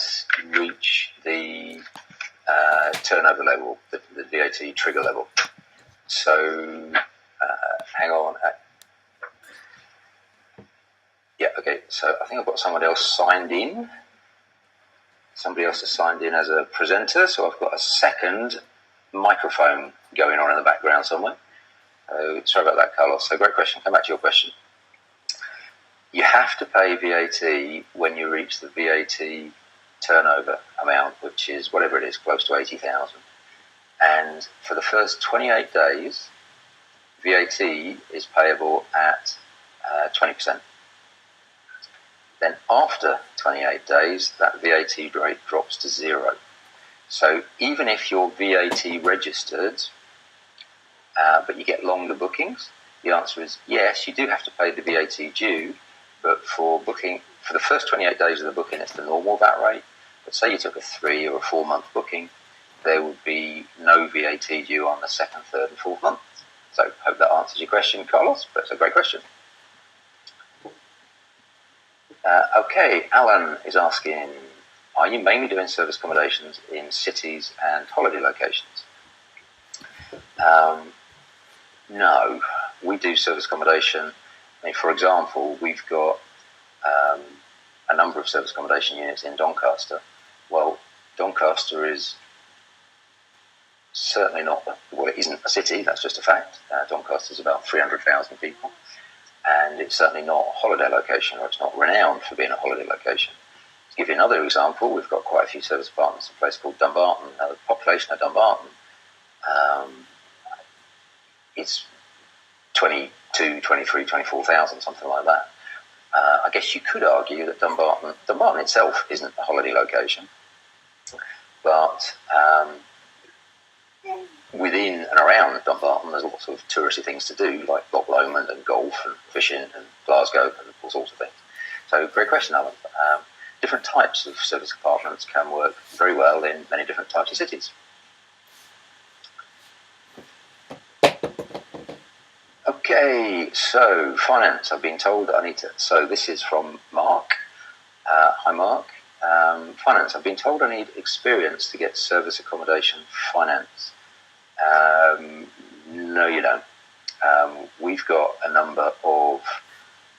might reach the turnover level, the VAT trigger level. So hang on. Yeah, okay, so I think I've got somebody else signed in. Somebody else has signed in as a presenter, so I've got a second microphone going on in the background somewhere. Sorry about that, Carlos. So great question. Come back to your question. You have to pay VAT when you reach the VAT turnover amount, which is whatever it is, close to 80,000. And for the first 28 days, VAT is payable at 20%. Then after 28 days, that VAT rate drops to 0. So even if you're VAT registered, but you get longer bookings, the answer is yes, you do have to pay the VAT due, but for the first 28 days of the booking, it's the normal VAT rate. But say you took a 3 or a 4 month booking, there would be no VAT due on the second, third and fourth month. So I hope that answers your question, Carlos, but it's a great question. Okay, Alan is asking, are you mainly doing service accommodations in cities and holiday locations? No, we do service accommodation. I mean, for example, we've got a number of service accommodation units in Doncaster. Well, Doncaster is certainly not, well, it isn't a city, that's just a fact. Doncaster is about 300,000 people. And it's certainly not a holiday location, or it's not renowned for being a holiday location. To give you another example, we've got quite a few service apartments in a place called Dumbarton. Now, the population of Dumbarton is 22, 23, 24,000, something like that. I guess you could argue that Dumbarton itself isn't a holiday location, but within and around Dumbarton, there's lots of touristy things to do, like Loch Lomond and golf and fishing and Glasgow and all sorts of things. So, great question, Alan. Different types of service apartments can work very well in many different types of cities. Okay, so finance. I've been told that I need to. So this is from Mark. Hi, Mark. Finance. I've been told I need experience to get service accommodation finance. No, you don't. We've got a number of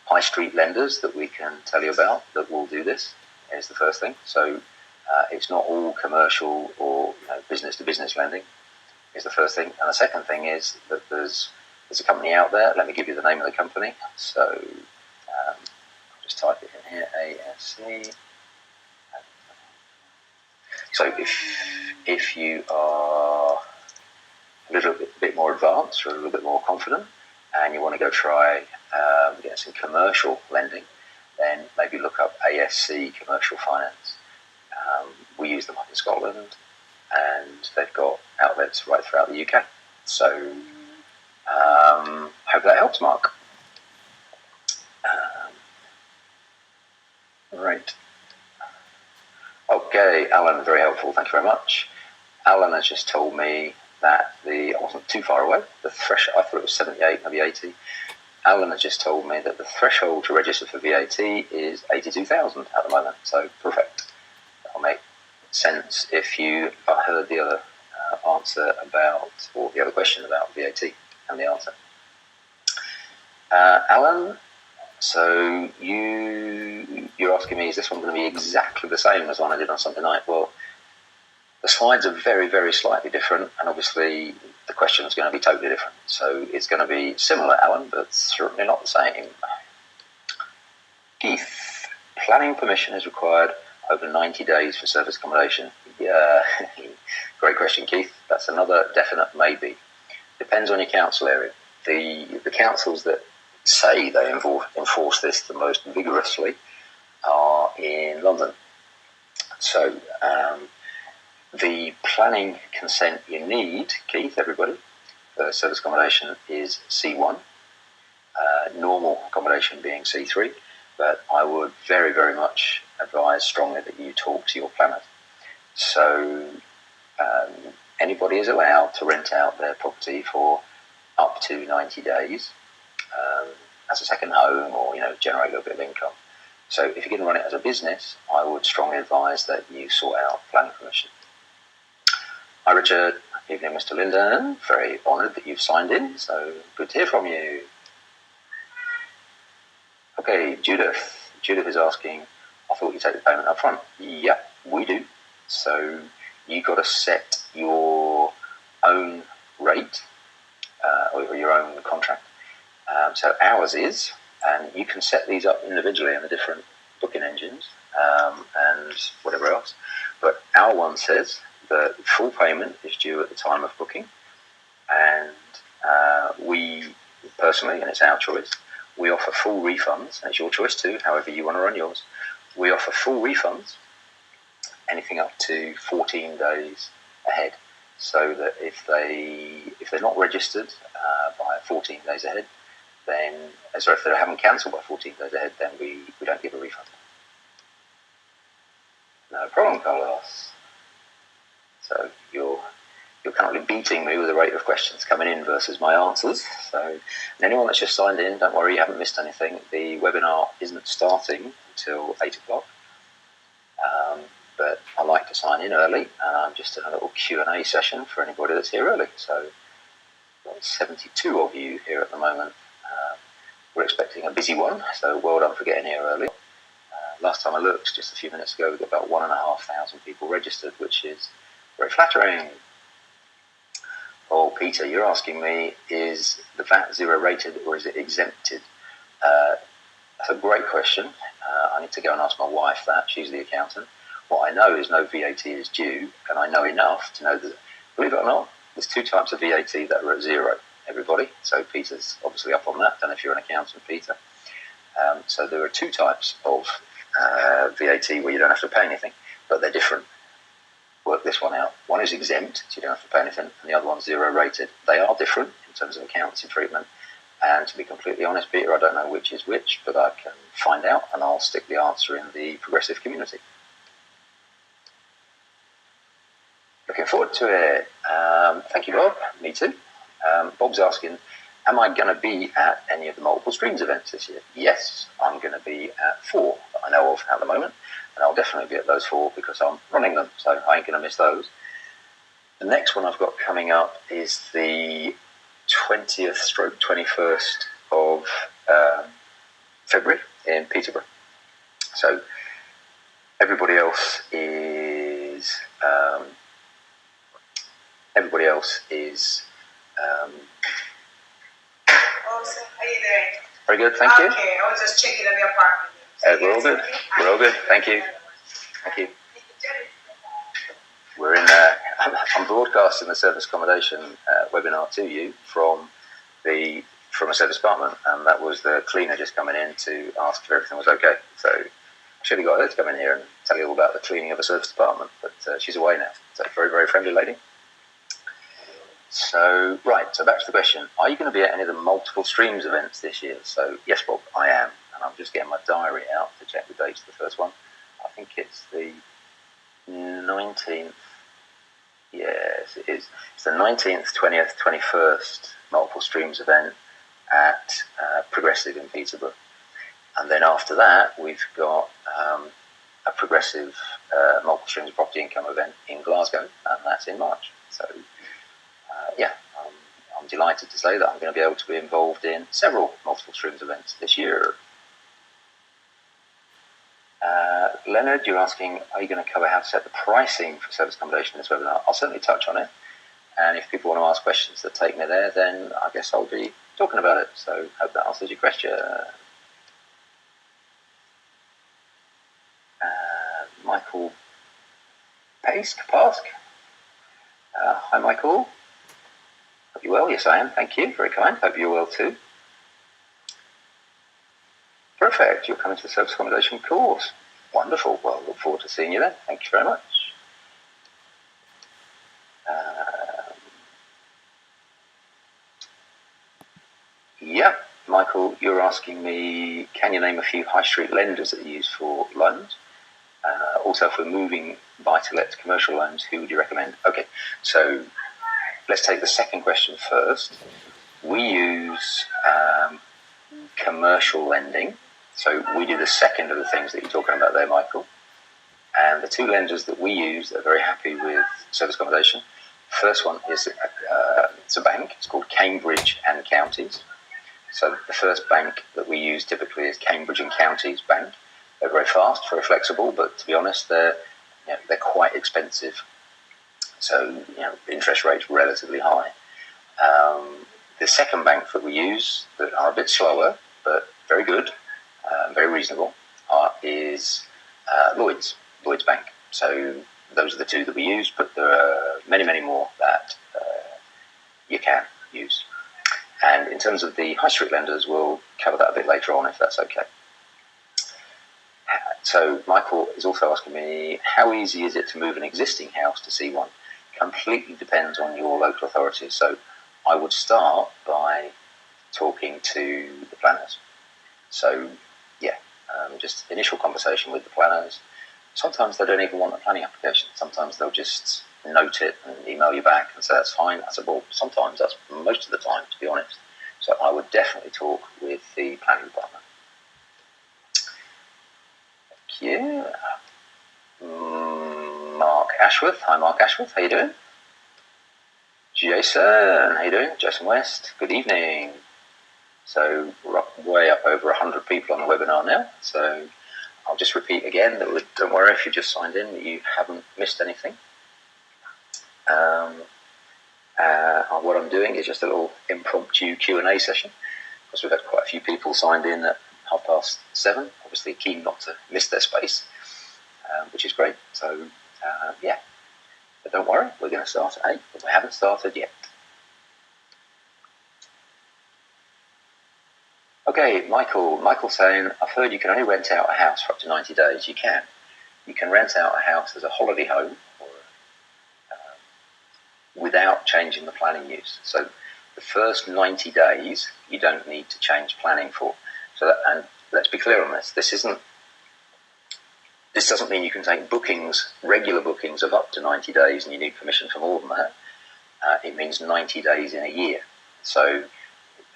high street lenders that we can tell you about that will do this, is the first thing. So it's not all commercial or business to business lending, is the first thing. And the second thing is that there's a company out there. Let me give you the name of the company. So I'll just type it in here, ASC. So if you are a little bit more advanced or a little bit more confident and you want to go try get some commercial lending, then maybe look up ASC Commercial Finance. We use them up in Scotland and they've got outlets right throughout the UK. So hope that helps, Mark. Right. Okay, Alan, very helpful. Thank you very much. Alan has just told me that I wasn't too far away. The threshold, I thought it was 78, maybe 80. Alan has just told me that the threshold to register for VAT is 82,000 at the moment. So perfect. That'll make sense if you heard the other answer about, or the other question about VAT and the answer. Alan, so you're asking me, is this one going to be exactly the same as one I did on Sunday night? Well, the slides are very, very slightly different, and obviously the question is going to be totally different. So it's going to be similar, Alan, but certainly not the same. Keith, planning permission is required over 90 days for service accommodation. Yeah, great question, Keith. That's another definite maybe. Depends on your council area. The councils that say they enforce this the most vigorously are in London. So the planning consent you need, Keith, everybody, for service accommodation is C1, normal accommodation being C3, but I would very, very much advise strongly that you talk to your planner. So anybody is allowed to rent out their property for up to 90 days as a second home or, generate a little bit of income. So if you're going to run it as a business, I would strongly advise that you sort out planning permission. Hi Richard, evening Mr. Linden, very honoured that you've signed in, so good to hear from you. Okay, Judith. Judith is asking, I thought you take the payment up front. Yeah, we do. So you got to set your own rate or your own contract. So ours is, and you can set these up individually on the different booking engines and whatever else. But our one says that full payment is due at the time of booking, and we personally, and it's our choice, we offer full refunds, and it's your choice too, however you want to run yours. We offer full refunds, anything up to 14 days ahead, so that if they're not registered by 14 days ahead, then, sorry, if they haven't cancelled by 14 days ahead, then we don't give a refund. No problem, Carlos. So you're currently beating me with the rate of questions coming in versus my answers. So, and anyone that's just signed in, don't worry, you haven't missed anything. The webinar isn't starting until 8 o'clock. But I like to sign in early, and I'm just in a little Q&A session for anybody that's here early. So, got 72 of you here at the moment. We're expecting a busy one, so well done for getting here early. Last time I looked, just a few minutes ago, we got about 1,500 people registered, which is very flattering. Oh, Peter, you're asking me, is the VAT zero rated or is it exempted? That's a great question. I need to go and ask my wife that. She's the accountant. What I know is no VAT is due, and I know enough to know that, believe it or not, there's two types of VAT that are at zero, everybody. So Peter's obviously up on that. I don't know if you're an accountant, Peter. So there are two types of VAT where you don't have to pay anything, but they're different. Work this one out. One is exempt, so you don't have to pay anything, and the other one's zero rated. They are different in terms of accountancy treatment, and to be completely honest, Peter, I don't know which is which, but I can find out, and I'll stick the answer in the progressive community. Looking forward to it. Thank you, Bob. Me too. Bob's asking, am I going to be at any of the multiple streams events this year? Yes, I'm going to be at 4 that I know of at the moment, and I'll definitely be at those 4 because I'm running them, so I ain't going to miss those. The next one I've got coming up is the 20th/21st of February in Peterborough. So everybody else is Awesome. How are you doing? Very good, thank you. Okay, I was just checking on your apartment. We're all good. Okay? We're all good. Thank you. Thank you. We're in. I'm broadcasting the service accommodation webinar to you from a service department, and that was the cleaner just coming in to ask if everything was okay. So I should have got her to come in here and tell you all about the cleaning of a service department, but she's away now. So very, very friendly lady. So, right, so back to the question. Are you going to be at any of the multiple streams events this year? So, yes, Bob, I am. And I'm just getting my diary out to check the dates of the first one. I think it's the 19th. Yes, it is. It's the 19th, 20th, 21st multiple streams event at Progressive in Peterborough. And then after that, we've got a Progressive multiple streams of property income event in Glasgow, and that's in March. So, I'm delighted to say that I'm going to be able to be involved in several multiple streams events this year. Leonard, you're asking, are you going to cover how to set the pricing for service accommodation in this webinar? I'll certainly touch on it. And if people want to ask questions that take me there, then I guess I'll be talking about it. So hope that answers your question. Michael Pask. Hi, Michael. Hope you're well. Yes, I am. Thank you. Very kind. Hope you're well too. Perfect. You're coming to the service accommodation course. Wonderful. Well, look forward to seeing you then. Thank you very much. Yeah, Michael, you're asking me, can you name a few high street lenders that you use for loans? Also, if we're moving buy-to-let to commercial loans, who would you recommend? Okay, so let's take the second question first. We use commercial lending So we do the second of the things that you're talking about there, Michael. And the two lenders that we use that are very happy with service accommodation. First one is it's a bank. It's called Cambridge and Counties. So the first bank that we use typically is Cambridge and Counties Bank. They're very fast, very flexible, but to be honest, they're quite expensive. So interest rates relatively high. The second bank that we use that are a bit slower but very good, very reasonable, is Lloyd's Bank. So those are the two that we use, but there are many, many more that you can use. And in terms of the high street lenders, we'll cover that a bit later on if that's okay. So Michael is also asking me, how easy is it to move an existing house to C1? Completely depends on your local authority. So I would start by talking to the planners. So just initial conversation with the planners. Sometimes they don't even want a planning application. Sometimes they'll just note it and email you back and say that's fine. I said, well, sometimes that's most of the time, to be honest. So I would definitely talk with the planning department. Thank you. Mark Ashworth. Hi, Mark Ashworth. How you doing? Jason. How you doing? Jason West. Good evening. So we're way up over 100 people on the webinar now. So I'll just repeat again that don't worry if you just signed in, that you haven't missed anything. What I'm doing is just a little impromptu Q&A session, because we've had quite a few people signed in at 7:30. Obviously keen not to miss their space, which is great. So but don't worry, we're going to start at 8, but we haven't started yet. Okay, Michael saying, I've heard you can only rent out a house for up to 90 days. You can. You can rent out a house as a holiday home or without changing the planning use. So the first 90 days, you don't need to change planning for. And let's be clear on this. This doesn't mean you can take bookings, regular bookings of up to 90 days and you need permission for more than that. It means 90 days in a year. So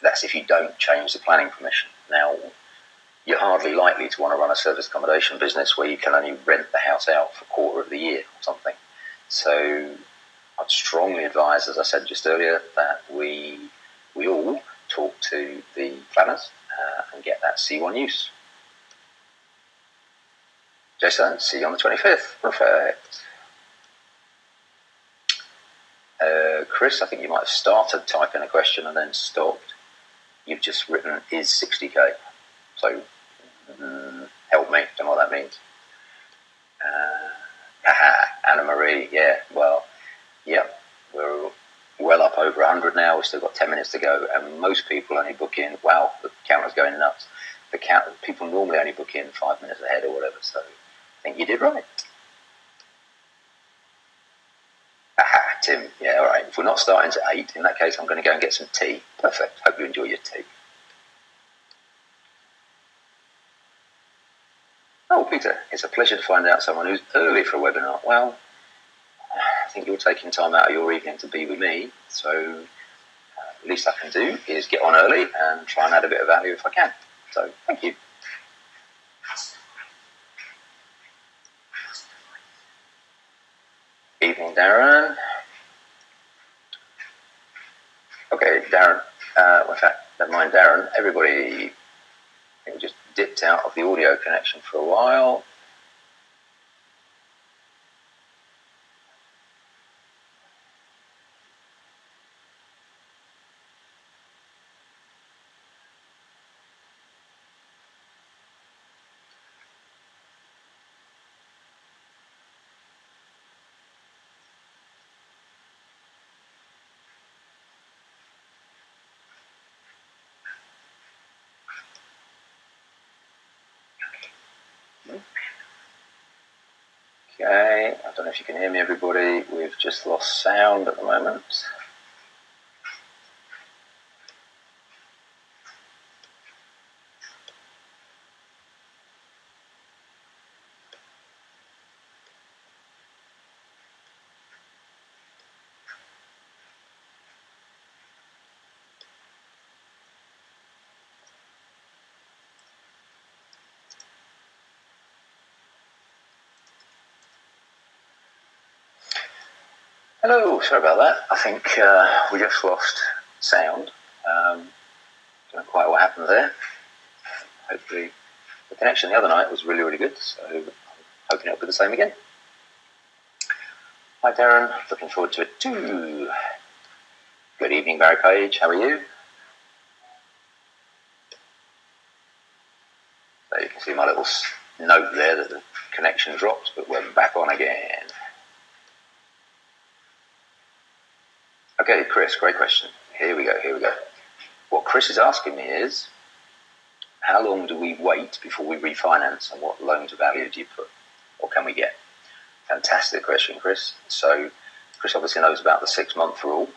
that's if you don't change the planning permission. Now, you're hardly likely to want to run a service accommodation business where you can only rent the house out for a quarter of the year or something. So I'd strongly advise, as I said just earlier, that we all talk to the planners and get that C1 use. Jason, see you on the 25th. Perfect. Chris, I think you might have started typing a question and then stopped. You've just written, is 60k? So, help me, don't know what that means. Anna Marie, we're well up over 100 now. We've still got 10 minutes to go, and most people only book in, wow, the counter's going nuts. People normally only book in 5 minutes ahead or whatever, so I think you did right. Tim, yeah, all right. If we're not starting to 8, in that case, I'm going to go and get some tea. Perfect. Hope you enjoy your tea. Oh, Peter, it's a pleasure to find out someone who's early for a webinar. Well, I think you're taking time out of your evening to be with me, so the least I can do is get on early and try and add a bit of value if I can. So, thank you. Evening, Darren. Okay, Darren. In fact, never mind Darren. Everybody just dipped out of the audio connection for a while. Okay, I don't know if you can hear me, everybody. We've just lost sound at the moment. Hello, sorry about that. I think we just lost sound. Don't know quite what happened there. Hopefully the connection the other night was really, really good, so I'm hoping it'll be the same again. Hi Darren, looking forward to it too. Good evening Barry Page, how are you? So you can see my little note there that the connection dropped, but we're back on again. Okay, Chris, great question. Here we go. What Chris is asking me is, how long do we wait before we refinance, and what loan to value do you put, or can we get? Fantastic question, Chris. So Chris obviously knows about the 6-month rule,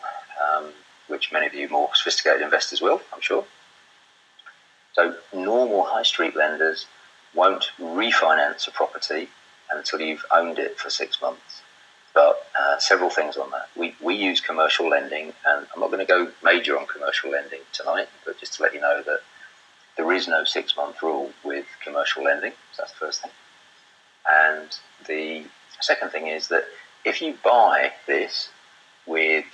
which many of you more sophisticated investors will, I'm sure. So normal high street lenders won't refinance a property until you've owned it for 6 months. But several things on that. We use commercial lending, and I'm not going to go major on commercial lending tonight, but just to let you know that there is no 6-month rule with commercial lending. So that's the first thing. And the second thing is that if you buy this with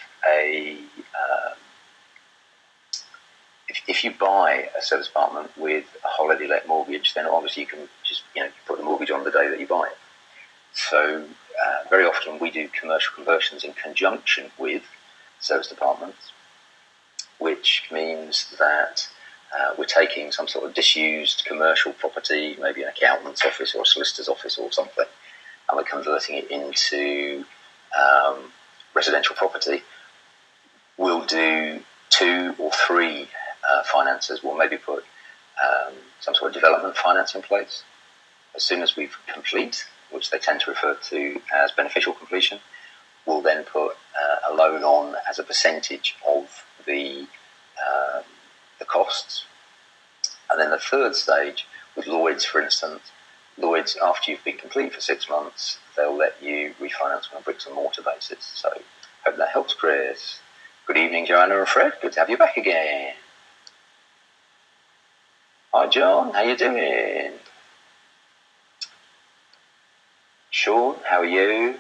if you buy a service apartment with a holiday let mortgage, then obviously you can just put the mortgage on the day that you buy it. So very often we do commercial conversions in conjunction with service apartments, which means that we're taking some sort of disused commercial property, maybe an accountant's office or a solicitor's office or something, and we're converting it into residential property. We'll do 2 or 3 finances. We'll maybe put some sort of development finance in place. As soon as we complete, which they tend to refer to as beneficial completion, we'll then put a loan on as a percentage of the costs. And then the third stage, with Lloyds, for instance, Lloyds, after you've been complete for 6 months, they'll let you refinance on a bricks and mortar basis. So hope that helps, Chris. Good evening, Joanna and Fred. Good to have you back again. Hi, John. How you doing? Sean, how are you?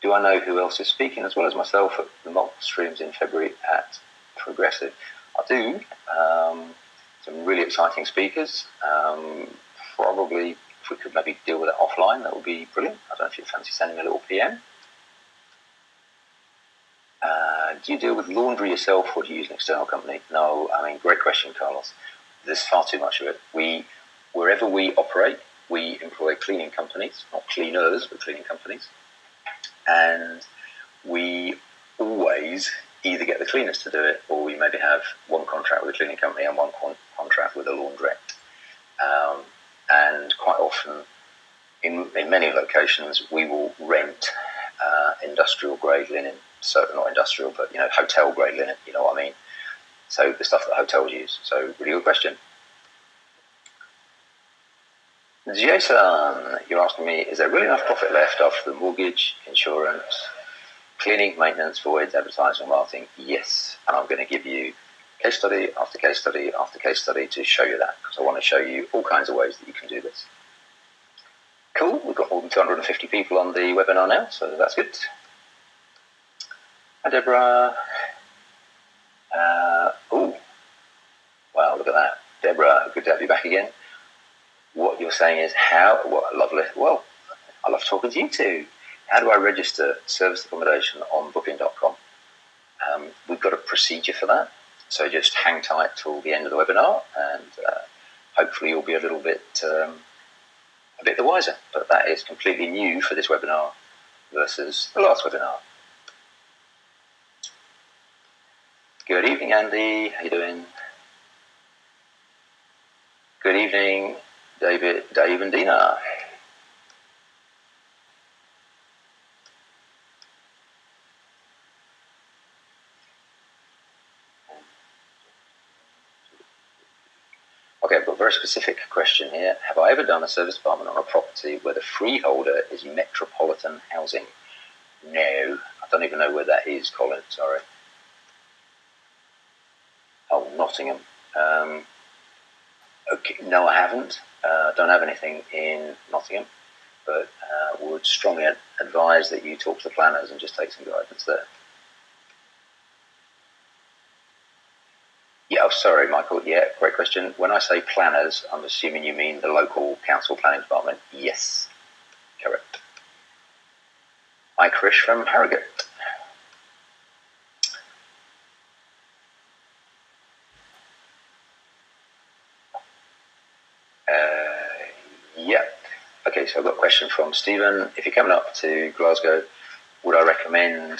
Do I know who else is speaking as well as myself at the mock streams in February at Progressive? I do. Some really exciting speakers. Probably, if we could maybe deal with it offline, that would be brilliant. I don't know if you fancy sending me a little PM. Do you deal with laundry yourself, or do you use an external company? No, I mean, great question, Carlos. There's far too much of it. Wherever we operate, we employ cleaning companies, not cleaners, but cleaning companies. And we always either get the cleaners to do it, or we maybe have one contract with a cleaning company and one contract with a laundrette. And quite often, in many locations, we will rent industrial grade linen. So not industrial, but hotel grade linen. You know what I mean? So the stuff that hotels use. So really good question. Jason, you're asking me, is there really enough profit left after the mortgage, insurance, cleaning, maintenance, voids, advertising, marketing? Yes, and I'm going to give you case study after case study after case study to show you that, because I want to show you all kinds of ways that you can do this. Cool, we've got more than 250 people on the webinar now, so that's good. Hi, Deborah. Oh, wow, look at that. Deborah, good to have you back again. What you're saying is lovely. Well, I love talking to you too. How do I register service accommodation on booking.com? We've got a procedure for that. So just hang tight till the end of the webinar, and hopefully you'll be a bit the wiser. But that is completely new for this webinar versus the last webinar. Good evening, Andy. How you doing? Good evening, Dave and Dina. Okay, I've got a very specific question here. Have I ever done a service apartment on a property where the freeholder is metropolitan housing? No, I don't even know where that is, Colin, sorry. Oh, Nottingham. Okay, no, I haven't. Don't have anything in Nottingham. but would strongly advise that you talk to the planners and just take some guidance there. Yeah, sorry, Michael. Yeah, great question. When I say planners, I'm assuming you mean the local council planning department. Yes, correct. Hi, Krish from Harrogate. Yeah. Okay, so I've got a question from Stephen. If you're coming up to Glasgow, would I recommend,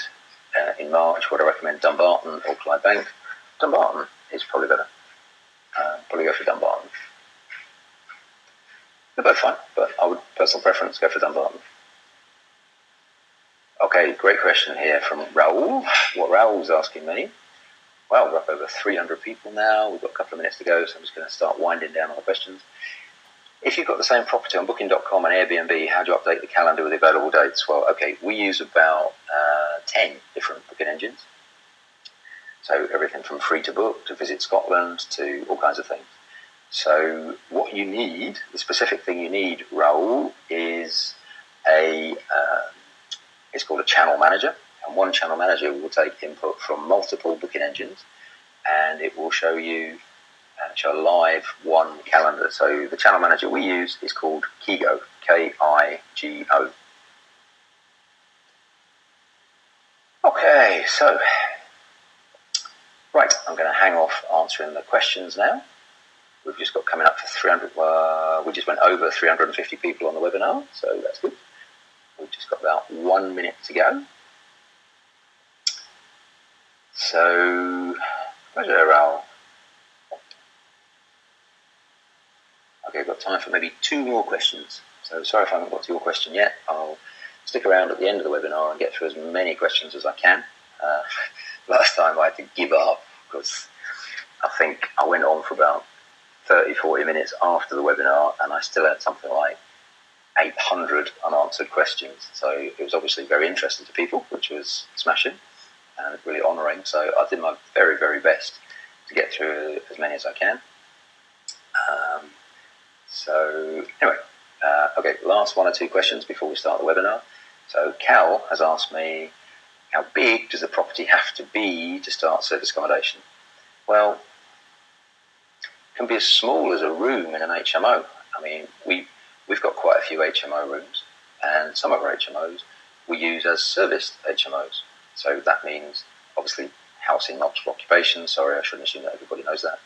in March, would I recommend Dumbarton or Clydebank? Dumbarton is probably better. Probably go for Dumbarton. They're both fine, but I would, personal preference, go for Dumbarton. Okay, great question here from Raoul. What Raoul's asking me, well, we're up over 300 people now. We've got a couple of minutes to go, so I'm just going to start winding down on the questions. If you've got the same property on Booking.com and Airbnb, how do you update the calendar with available dates? Well, okay, we use about 10 different booking engines. So everything from free to book to Visit Scotland to all kinds of things. So what you need, the specific thing you need, Raoul, is it's called a channel manager. And one channel manager will take input from multiple booking engines, and it will show you show live one calendar. So the channel manager we use is called Kigo, Kigo. Okay, so right, I'm going to hang off answering the questions now. We've just got coming up for 300. We just went over 350 people on the webinar, so that's good. We've just got about 1 minute to go. So, where's Raoul? Okay, I've got time for maybe 2 more questions. So sorry if I haven't got to your question yet. I'll stick around at the end of the webinar and get through as many questions as I can. Last time I had to give up because I think I went on for about 30, 40 minutes after the webinar and I still had something like 800 unanswered questions. So it was obviously very interesting to people, which was smashing and really honouring. So I did my very, very best to get through as many as I can. So anyway, okay, last 1 or 2 questions before we start the webinar. So Cal has asked me, how big does the property have to be to start service accommodation? Well, it can be as small as a room in an HMO. I mean, we've got quite a few HMO rooms, and some of our HMOs we use as serviced HMOs. So that means, obviously, housing multiple occupation. Sorry, I shouldn't assume that everybody knows that.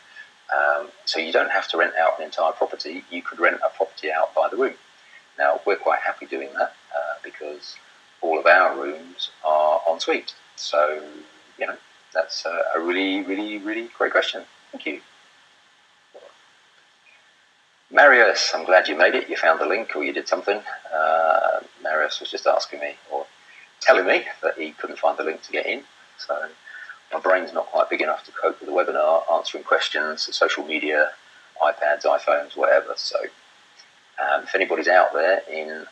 So you don't have to rent out an entire property. You could rent a property out by the room. Now, we're quite happy doing that because all of our rooms are en suite. So, you know, that's a really, really, really great question. Thank you. Marius, I'm glad you made it. You found the link or you did something. Marius was just asking me or telling me that he couldn't find the link to get in. So my brain's not quite big enough to cope with the webinar, answering questions, social media, iPads, iPhones, whatever. So if anybody's out there in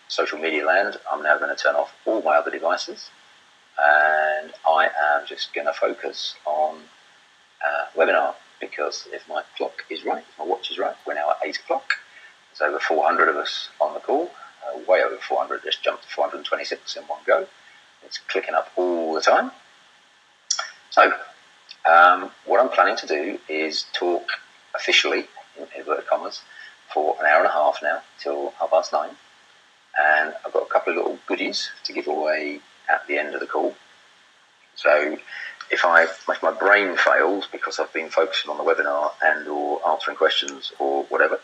social media land, I'm now going to turn off all my other devices and I am just going to focus on webinar, because if my clock is right, if my watch is right, we're now at 8 o'clock. There's over 400 of us on the call, way over 400, just jumped to 426 in one go. It's clicking up all the time. So what I'm planning to do is talk officially, in inverted commas, for an hour and a half now, till 9:30. And I've got a couple of little goodies to give away at the end of the call. So if my brain fails because I've been focusing on the webinar and or answering questions or whatever,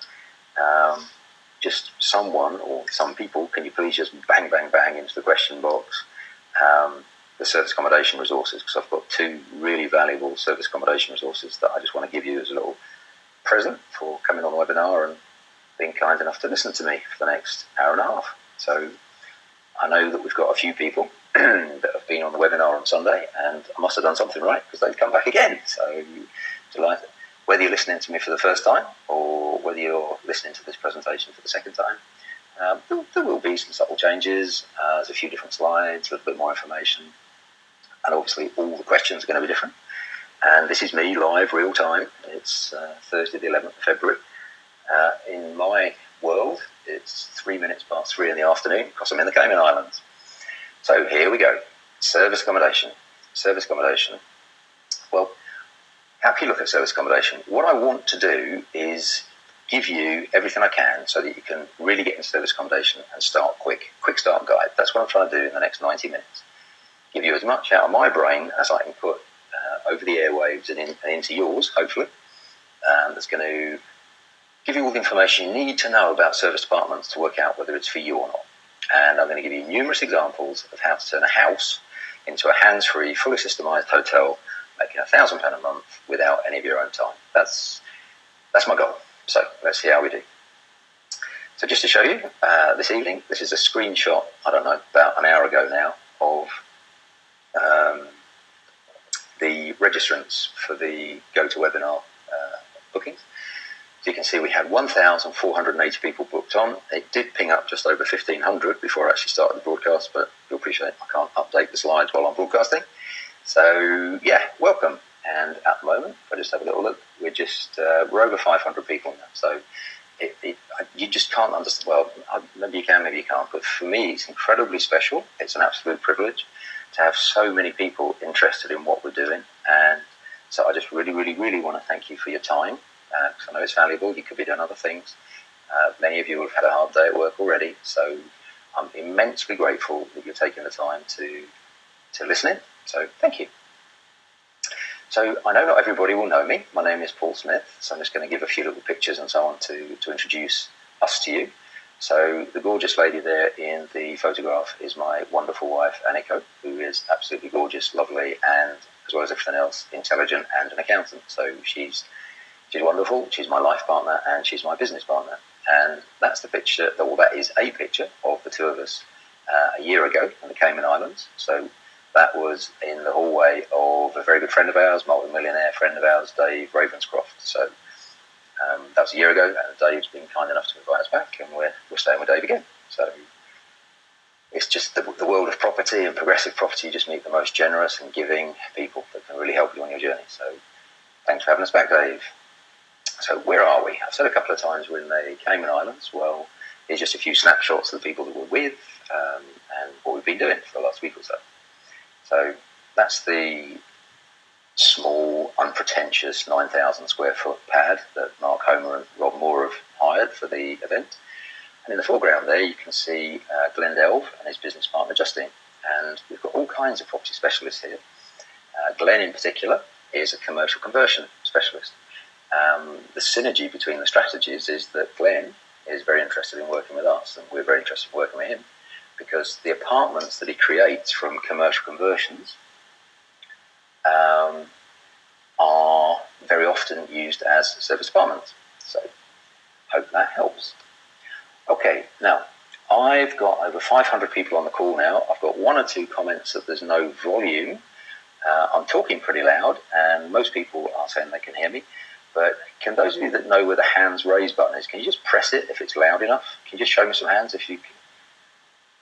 just someone or some people, can you please just bang, bang, bang into the question box the service accommodation resources, because I've got 2 really valuable service accommodation resources that I just want to give you as a little present for coming on the webinar and being kind enough to listen to me for the next hour and a half. So I know that we've got a few people that have been on the webinar on Sunday, and I must have done something right because they've come back again. So delighted. Whether you're listening to me for the first time or whether you're listening to this presentation for the second time, there will be some subtle changes. There's a few different slides, a little bit more information, and obviously all the questions are going to be different. And this is me live, real time. It's Thursday the 11th of February. In my world, It's 3 minutes past 3 in the afternoon because I'm in the Cayman Islands. So here we go. Service accommodation. Service accommodation. Well, how can you look at service accommodation? What I want to do is give you everything I can so that you can really get into service accommodation and start quick start guide. That's what I'm trying to do in the next 90 minutes. Give you as much out of my brain as I can put over the airwaves and into yours, hopefully. That's going to give you all the information you need to know about service apartments to work out whether it's for you or not. And I'm going to give you numerous examples of how to turn a house into a hands-free, fully systemised hotel, making £1,000 a month without any of your own time. That's my goal. So let's see how we do. So just to show you, this evening, this is a screenshot, I don't know, about an hour ago now, of the registrants for the GoToWebinar bookings. So you can see we had 1,480 people booked on. It did ping up just over 1,500 before I actually started the broadcast, but you'll appreciate I can't update the slides while I'm broadcasting. So yeah, welcome. And at the moment, if I just have a little look, we're over 500 people now. So you just can't understand. Well, maybe you can, maybe you can't. But for me, it's incredibly special. It's an absolute privilege to have so many people interested in what we're doing. And so I just really, really, really want to thank you for your time. Because I know it's valuable. You could be doing other things. Many of you have had a hard day at work already. So I'm immensely grateful that you're taking the time to listen in. So thank you. So I know not everybody will know me. My name is Paul Smith. So I'm just going to give a few little pictures and so on to introduce us to you. So the gorgeous lady there in the photograph is my wonderful wife, Aniko, who is absolutely gorgeous, lovely, and as well as everything else, intelligent and an accountant. So she's wonderful. She's my life partner and she's my business partner. And that's the picture, well, that is a picture of the two of us a year ago in the Cayman Islands. So that was in the hallway of a very good friend of ours, multi-millionaire friend of ours, Dave Ravenscroft. So that was a year ago, and Dave's been kind enough to invite us back, and we're staying with Dave again. So it's just the world of property and progressive property. You just meet the most generous and giving people that can really help you on your journey. So thanks for having us back, Dave. So where are we? I've said a couple of times we're in the Cayman Islands. Well, here's just a few snapshots of the people that we're with and what we've been doing for the last week or so. So that's the small, unpretentious 9,000 square foot pad that Mark Homer and Rob Moore have hired for the event. And in the foreground there, you can see Glenn Delve and his business partner, Justine. And we've got all kinds of property specialists here. Glenn, in particular, is a commercial conversion specialist. The synergy between the strategies is that Glenn is very interested in working with us, and we're very interested in working with him, because the apartments that he creates from commercial conversions are very often used as service apartments. So hope that helps. Okay, now I've got over 500 people on the call now. I've got one or two comments that there's no volume. I'm talking pretty loud, and most people are saying they can hear me. But can those of you that know where the hands raise button is, can you just press it if it's loud enough? Can you just show me some hands if you can?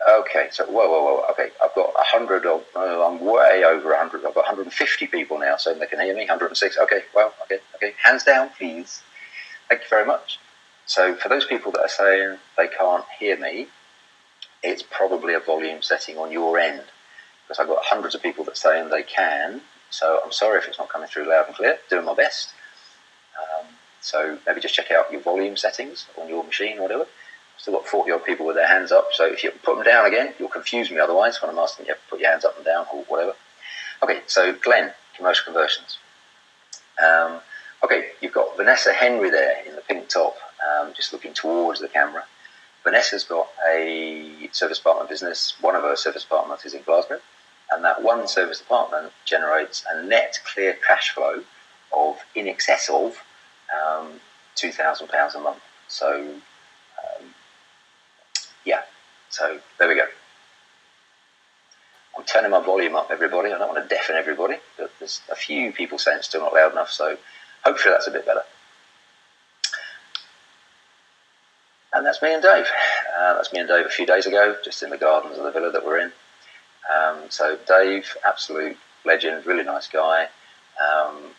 Okay, so whoa. Okay, I've got 100. I'm way over 100. I've got 150 people now saying they can hear me. 106. Okay, well, okay. Hands down, please. Thank you very much. So for those people that are saying they can't hear me, it's probably a volume setting on your end, because I've got hundreds of people that are saying they can. So I'm sorry if it's not coming through loud and clear. Doing my best. So maybe just check out your volume settings on your machine or whatever. I've still got 40 odd people with their hands up. So if you put them down again, you'll confuse me otherwise when I'm asking you to put your hands up and down or whatever. Okay, so Glenn, commercial conversions. Okay, you've got Vanessa Henry there in the pink top, just looking towards the camera. Vanessa's got a service apartment business. One of her service apartments is in Glasgow. And that one service apartment generates a net clear cash flow of in excess of £2,000 a month. So, yeah, so there we go. I'm turning my volume up, everybody. I don't want to deafen everybody, but there's a few people saying it's still not loud enough, so hopefully that's a bit better. And that's me and Dave. That's me and Dave a few days ago, just in the gardens of the villa that we're in. So Dave, absolute legend, really nice guy,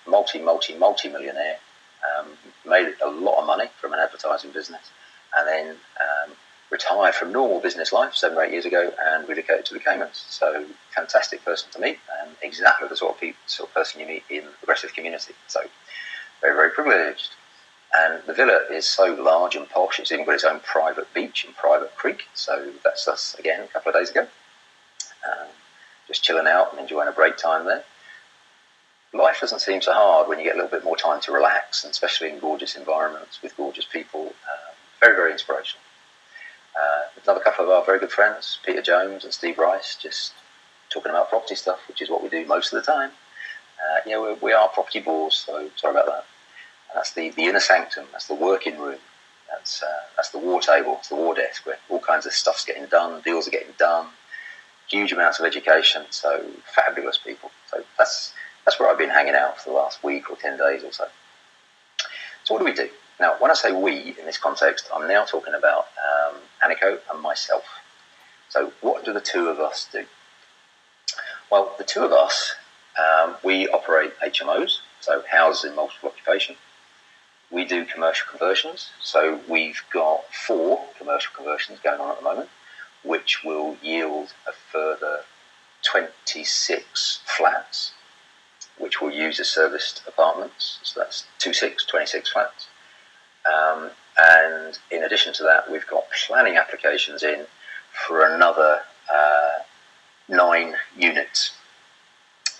multi-millionaire, made a lot of money from an advertising business, and then retired from normal business life 7 or 8 years ago and relocated to the Caymans. So fantastic person to meet, and exactly the sort of person you meet in the progressive community. So very, very privileged. And the villa is so large and posh, it's even got its own private beach and private creek. So that's us again a couple of days ago. Just chilling out and enjoying a break time there. Life doesn't seem so hard when you get a little bit more time to relax, and especially in gorgeous environments with gorgeous people. Very, very inspirational. Another couple of our very good friends, Peter Jones and Steve Rice, just talking about property stuff, which is what we do most of the time. We are property bores, so sorry about that. And that's the inner sanctum, that's the working room, that's the war table, it's the war desk, where all kinds of stuff's getting done, deals are getting done, huge amounts of education, so fabulous people. So that's where I've been hanging out for the last week or 10 days or so. So what do we do? Now, when I say we in this context, I'm now talking about Anniko and myself. So what do the two of us do? Well, the two of us, we operate HMOs, so houses in multiple occupation. We do commercial conversions, so we've got 4 commercial conversions going on at the moment, which will yield a further 26 flats, which we'll use as serviced apartments. So that's 26 flats. And in addition to that, we've got planning applications in for another 9 units.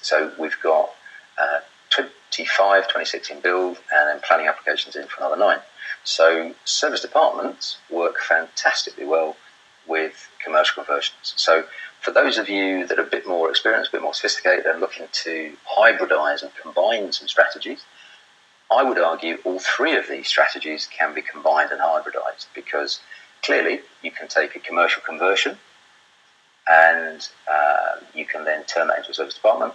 So we've got 26 in build, and then planning applications in for another 9. So serviced apartments work fantastically well with commercial conversions. So for those of you that are a bit more experienced, a bit more sophisticated, and looking to hybridise and combine some strategies, I would argue all 3 of these strategies can be combined and hybridised, because clearly you can take a commercial conversion and you can then turn that into a serviced apartment.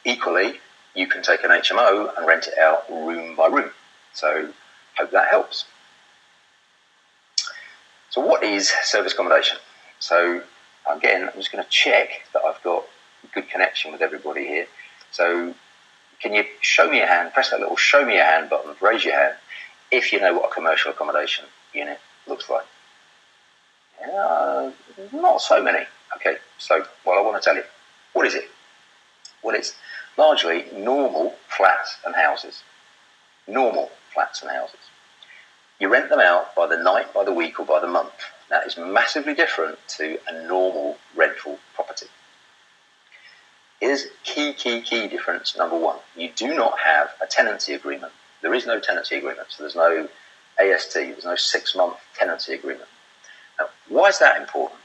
Equally, you can take an HMO and rent it out room by room. So hope that helps. So what is service accommodation? So again, I'm just going to check that I've got a good connection with everybody here. So can you show me your hand, press that little show me your hand button, raise your hand, if you know what a commercial accommodation unit looks like. Not so many. Okay, so I want to tell you, what is it? Well, it's largely normal flats and houses. Normal flats and houses. You rent them out by the night, by the week, or by the month. That is massively different to a normal rental property. Here's key difference number 1. You do not have a tenancy agreement. There is no tenancy agreement, so there's no AST, there's no 6-month tenancy agreement. Now, why is that important?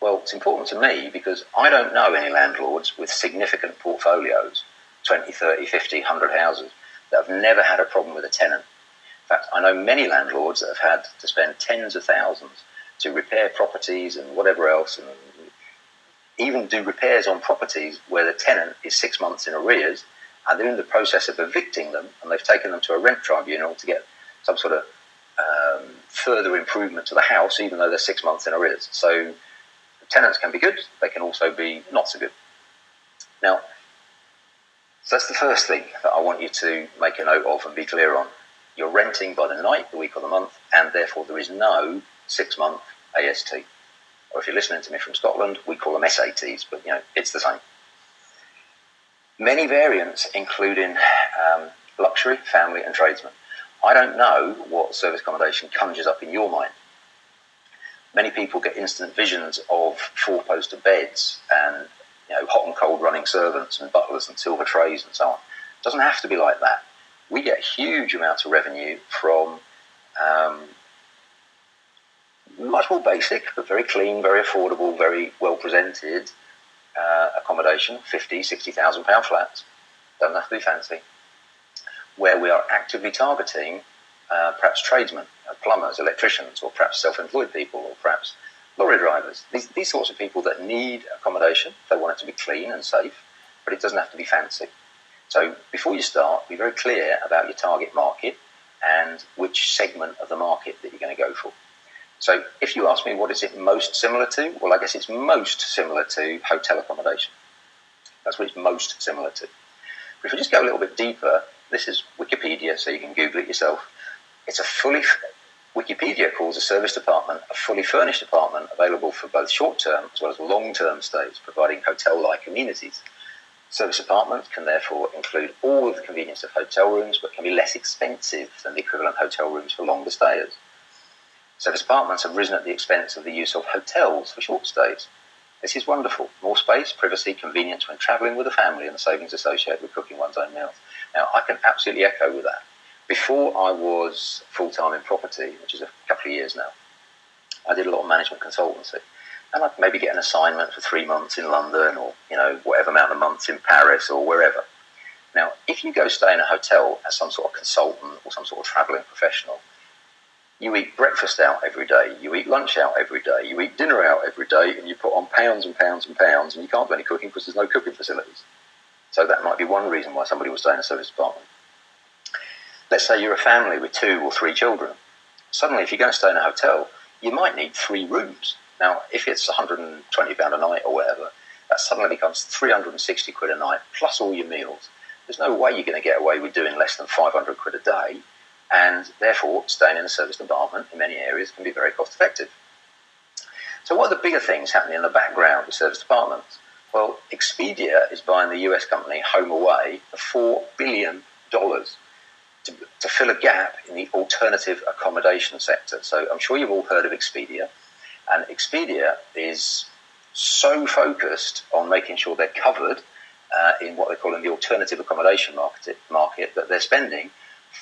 Well, it's important to me because I don't know any landlords with significant portfolios, 20, 30, 50, 100 houses, that have never had a problem with a tenant. In fact, I know many landlords that have had to spend tens of thousands to repair properties and whatever else, and even do repairs on properties where the tenant is 6 months in arrears, and they're in the process of evicting them, and they've taken them to a rent tribunal to get some sort of further improvement to the house, even though they're 6 months in arrears. So tenants can be good, they can also be not so good. Now, so that's the first thing that I want you to make a note of and be clear on. You're renting by the night, the week, or the month, and therefore there is no 6-month AST. Or if you're listening to me from Scotland, we call them SATs, but it's the same. Many variants, including luxury, family, and tradesmen. I don't know what service accommodation conjures up in your mind. Many people get instant visions of 4-poster beds and hot and cold running servants and butlers and silver trays and so on. It doesn't have to be like that. We get huge amounts of revenue from much more basic, but very clean, very affordable, very well presented accommodation, 50, 60,000 pound flats. Doesn't have to be fancy. Where we are actively targeting perhaps tradesmen, plumbers, electricians, or perhaps self-employed people, or perhaps lorry drivers. These sorts of people that need accommodation. They want it to be clean and safe, but it doesn't have to be fancy. So before you start, be very clear about your target market and which segment of the market that you're going to go for. So if you ask me what is it most similar to, well, I guess it's most similar to hotel accommodation. That's what it's most similar to. But if we just go a little bit deeper, this is Wikipedia, so you can Google it yourself. It's a fully Wikipedia calls a service department a fully furnished apartment available for both short-term as well as long-term stays, providing hotel-like amenities. Service apartments can therefore include all of the convenience of hotel rooms, but can be less expensive than the equivalent hotel rooms for longer stayers. Service apartments have risen at the expense of the use of hotels for short stays. This is wonderful. More space, privacy, convenience when travelling with a family, and the savings associated with cooking one's own meals. Now, I can absolutely echo with that. Before I was full-time in property, which is a couple of years now, I did a lot of management consultancy. And I'd maybe get an assignment for 3 months in London or, whatever amount of months in Paris or wherever. Now, if you go stay in a hotel as some sort of consultant or some sort of travelling professional, you eat breakfast out every day, you eat lunch out every day, you eat dinner out every day, and you put on pounds and pounds and pounds, and you can't do any cooking because there's no cooking facilities. So that might be one reason why somebody will stay in a service apartment. Let's say you're a family with 2 or 3 children. Suddenly, if you're going to stay in a hotel, you might need 3 rooms. Now, if it's £120 a night or whatever, that suddenly becomes 360 quid a night, plus all your meals. There's no way you're going to get away with doing less than 500 quid a day, and therefore staying in a serviced apartment in many areas can be very cost effective. So what are the bigger things happening in the background with serviced apartments? Well, Expedia is buying the US company HomeAway for $4 billion to fill a gap in the alternative accommodation sector. So I'm sure you've all heard of Expedia. And Expedia is so focused on making sure they're covered in what they call in the alternative accommodation market that they're spending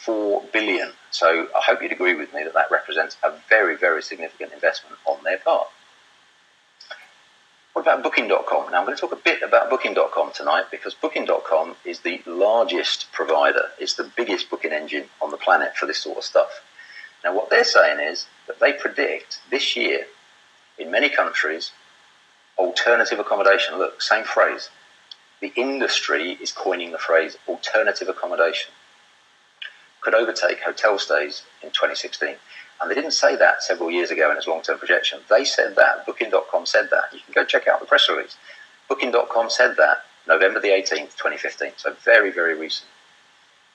$4 billion. So I hope you'd agree with me that represents a very, very significant investment on their part. What about Booking.com? Now I'm going to talk a bit about Booking.com tonight because Booking.com is the largest provider. It's the biggest booking engine on the planet for this sort of stuff. Now what they're saying is that they predict this year in many countries, alternative accommodation, look, same phrase. The industry is coining the phrase alternative accommodation, could overtake hotel stays in 2016. And they didn't say that several years ago in its long-term projection. They said that. Booking.com said that. You can go check out the press release. Booking.com said that November the 18th, 2015. So very, very recent.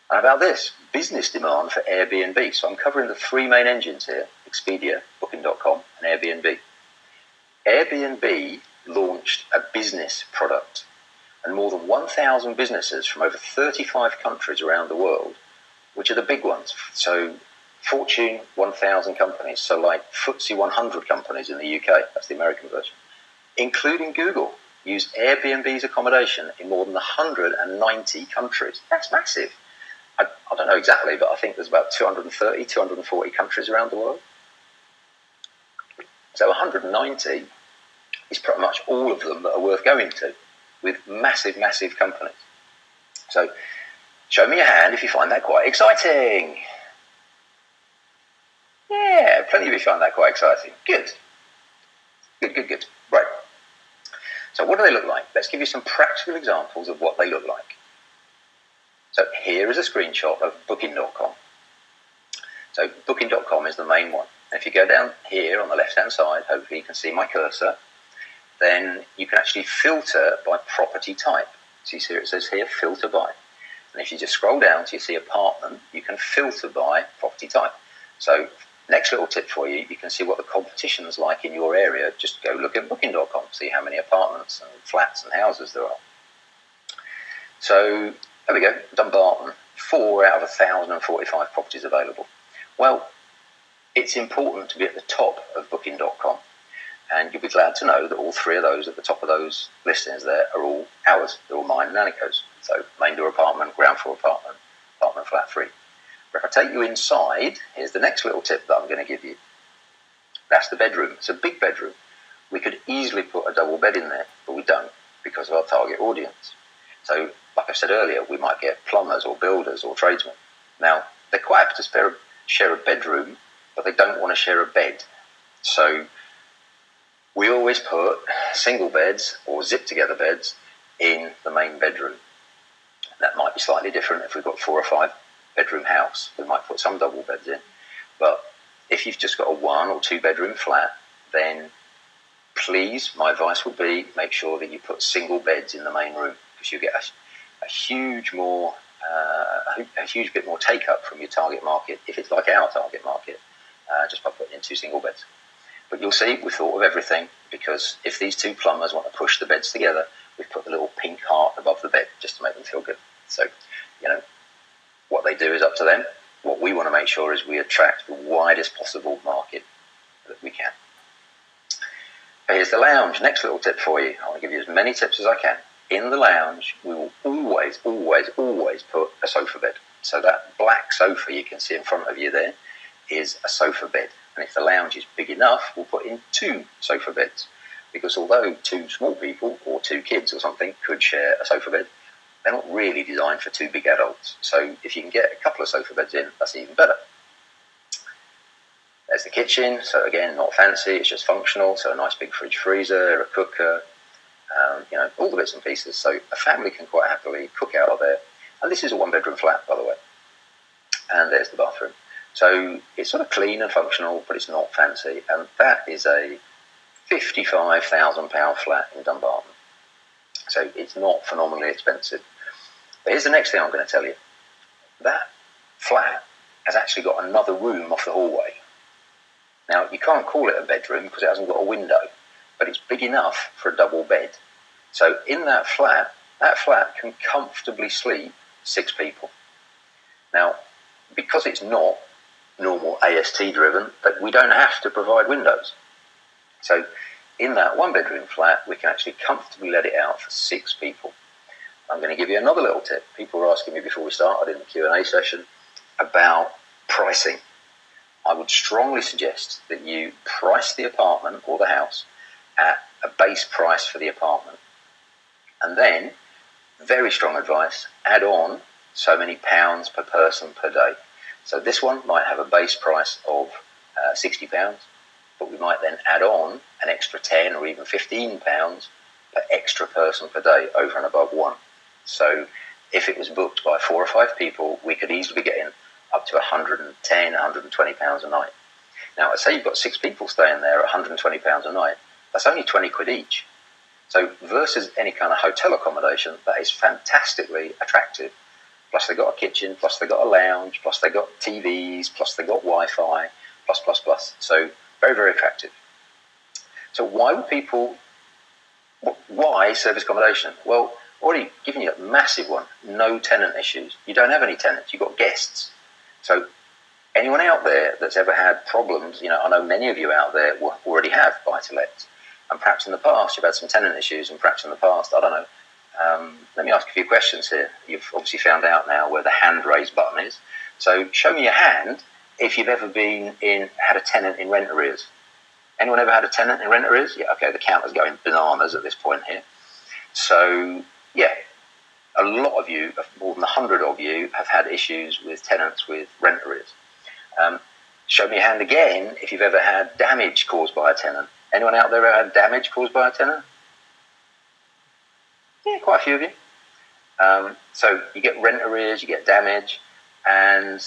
And about this, business demand for Airbnb. So I'm covering the 3 main engines here, Expedia, Booking.com, and Airbnb. Airbnb launched a business product, and more than 1,000 businesses from over 35 countries around the world, which are the big ones. So Fortune 1000 companies, so like FTSE 100 companies in the UK, that's the American version, including Google, use Airbnb's accommodation in more than 190 countries. That's massive. I don't know exactly, but I think there's about 230, 240 countries around the world. So 190 is pretty much all of them that are worth going to, with massive, massive companies. So show me your hand if you find that quite exciting. Yeah, plenty of you find that quite exciting. Good. Good. Right. So what do they look like? Let's give you some practical examples of what they look like. So here is a screenshot of Booking.com. So Booking.com is the main one. If you go down here on the left-hand side, hopefully you can see my cursor, then you can actually filter by property type. See here it says here, filter by. And if you just scroll down till you see apartment, you can filter by property type. So next little tip for you, you can see what the competition's like in your area. Just go look at Booking.com, see how many apartments and flats and houses there are. So there we go, Dumbarton, 4 out of 1,045 properties available. Well, it's important to be at the top of Booking.com. And you'll be glad to know that all 3 of those at the top of those listings there are all ours. They're all mine and Aniko's. So main door apartment, ground floor apartment, apartment flat 3. But if I take you inside, here's the next little tip that I'm going to give you. That's the bedroom. It's a big bedroom. We could easily put a double bed in there, but we don't because of our target audience. So, like I said earlier, we might get plumbers or builders or tradesmen. Now, they're quite happy to share a bedroom, but they don't want to share a bed. So we always put single beds or zip-together beds in the main bedroom. That might be slightly different if we've got 4 or 5 bedroom house. We might put some double beds in. But if you've just got a 1 or 2 bedroom flat, then please, my advice would be make sure that you put single beds in the main room because you get a huge bit more take-up from your target market if it's like our target market just by putting in 2 single beds. But you'll see we've thought of everything, because if these 2 plumbers want to push the beds together, we've put the little pink heart above the bed just to make them feel good. So, what they do is up to them. What we want to make sure is we attract the widest possible market that we can. Here's the lounge. Next little tip for you. I want to give you as many tips as I can. In the lounge, we will always, always, always put a sofa bed. So that black sofa you can see in front of you there is a sofa bed. And if the lounge is big enough, we'll put in 2 sofa beds. Because although 2 small people or 2 kids or something could share a sofa bed, they're not really designed for 2 big adults. So if you can get a couple of sofa beds in, that's even better. There's the kitchen. So again, not fancy, it's just functional. So a nice big fridge freezer, a cooker, all the bits and pieces. So a family can quite happily cook out of there. And this is a 1-bedroom flat, by the way. And there's the bathroom. So it's sort of clean and functional, but it's not fancy. And that is a £55,000 flat in Dumbarton. So it's not phenomenally expensive. But here's the next thing I'm going to tell you. That flat has actually got another room off the hallway. Now, you can't call it a bedroom because it hasn't got a window, but it's big enough for a double bed. So in that flat can comfortably sleep 6 people. Now, because it's not normal AST driven, but we don't have to provide windows. So in that 1-bedroom flat, we can actually comfortably let it out for 6 people. I'm going to give you another little tip. People were asking me before we started in the Q&A session about pricing. I would strongly suggest that you price the apartment or the house at a base price for the apartment. And then, very strong advice, add on so many pounds per person per day. So this one might have a base price of £60, but we might then add on an extra £10 or even £15 per extra person per day over and above one. So if it was booked by 4 or 5 people, we could easily be getting up to £110, £120 a night. Now, say you've got 6 people staying there at £120 a night, that's only 20 quid each. So versus any kind of hotel accommodation, that is fantastically attractive. Plus they've got a kitchen, plus they've got a lounge, plus they've got TVs, plus they've got Wi-Fi, plus. So very, very attractive. So why service accommodation? Well, already given you a massive one, no tenant issues. You don't have any tenants, you've got guests. So anyone out there that's ever had problems, I know many of you out there already have buy-to-lets. And perhaps in the past you've had some tenant issues, and perhaps in the past, I don't know. Let me ask a few questions here. You've obviously found out now where the hand raise button is. So show me your hand if you've ever had a tenant in rent arrears. Anyone ever had a tenant in rent arrears? Yeah, okay, the counter's going bananas at this point here. So, yeah, a lot of you, more than 100 of you, have had issues with tenants with rent arrears. Show me your hand again if you've ever had damage caused by a tenant. Anyone out there ever had damage caused by a tenant? Yeah, quite a few of you. So you get rent arrears, you get damage, and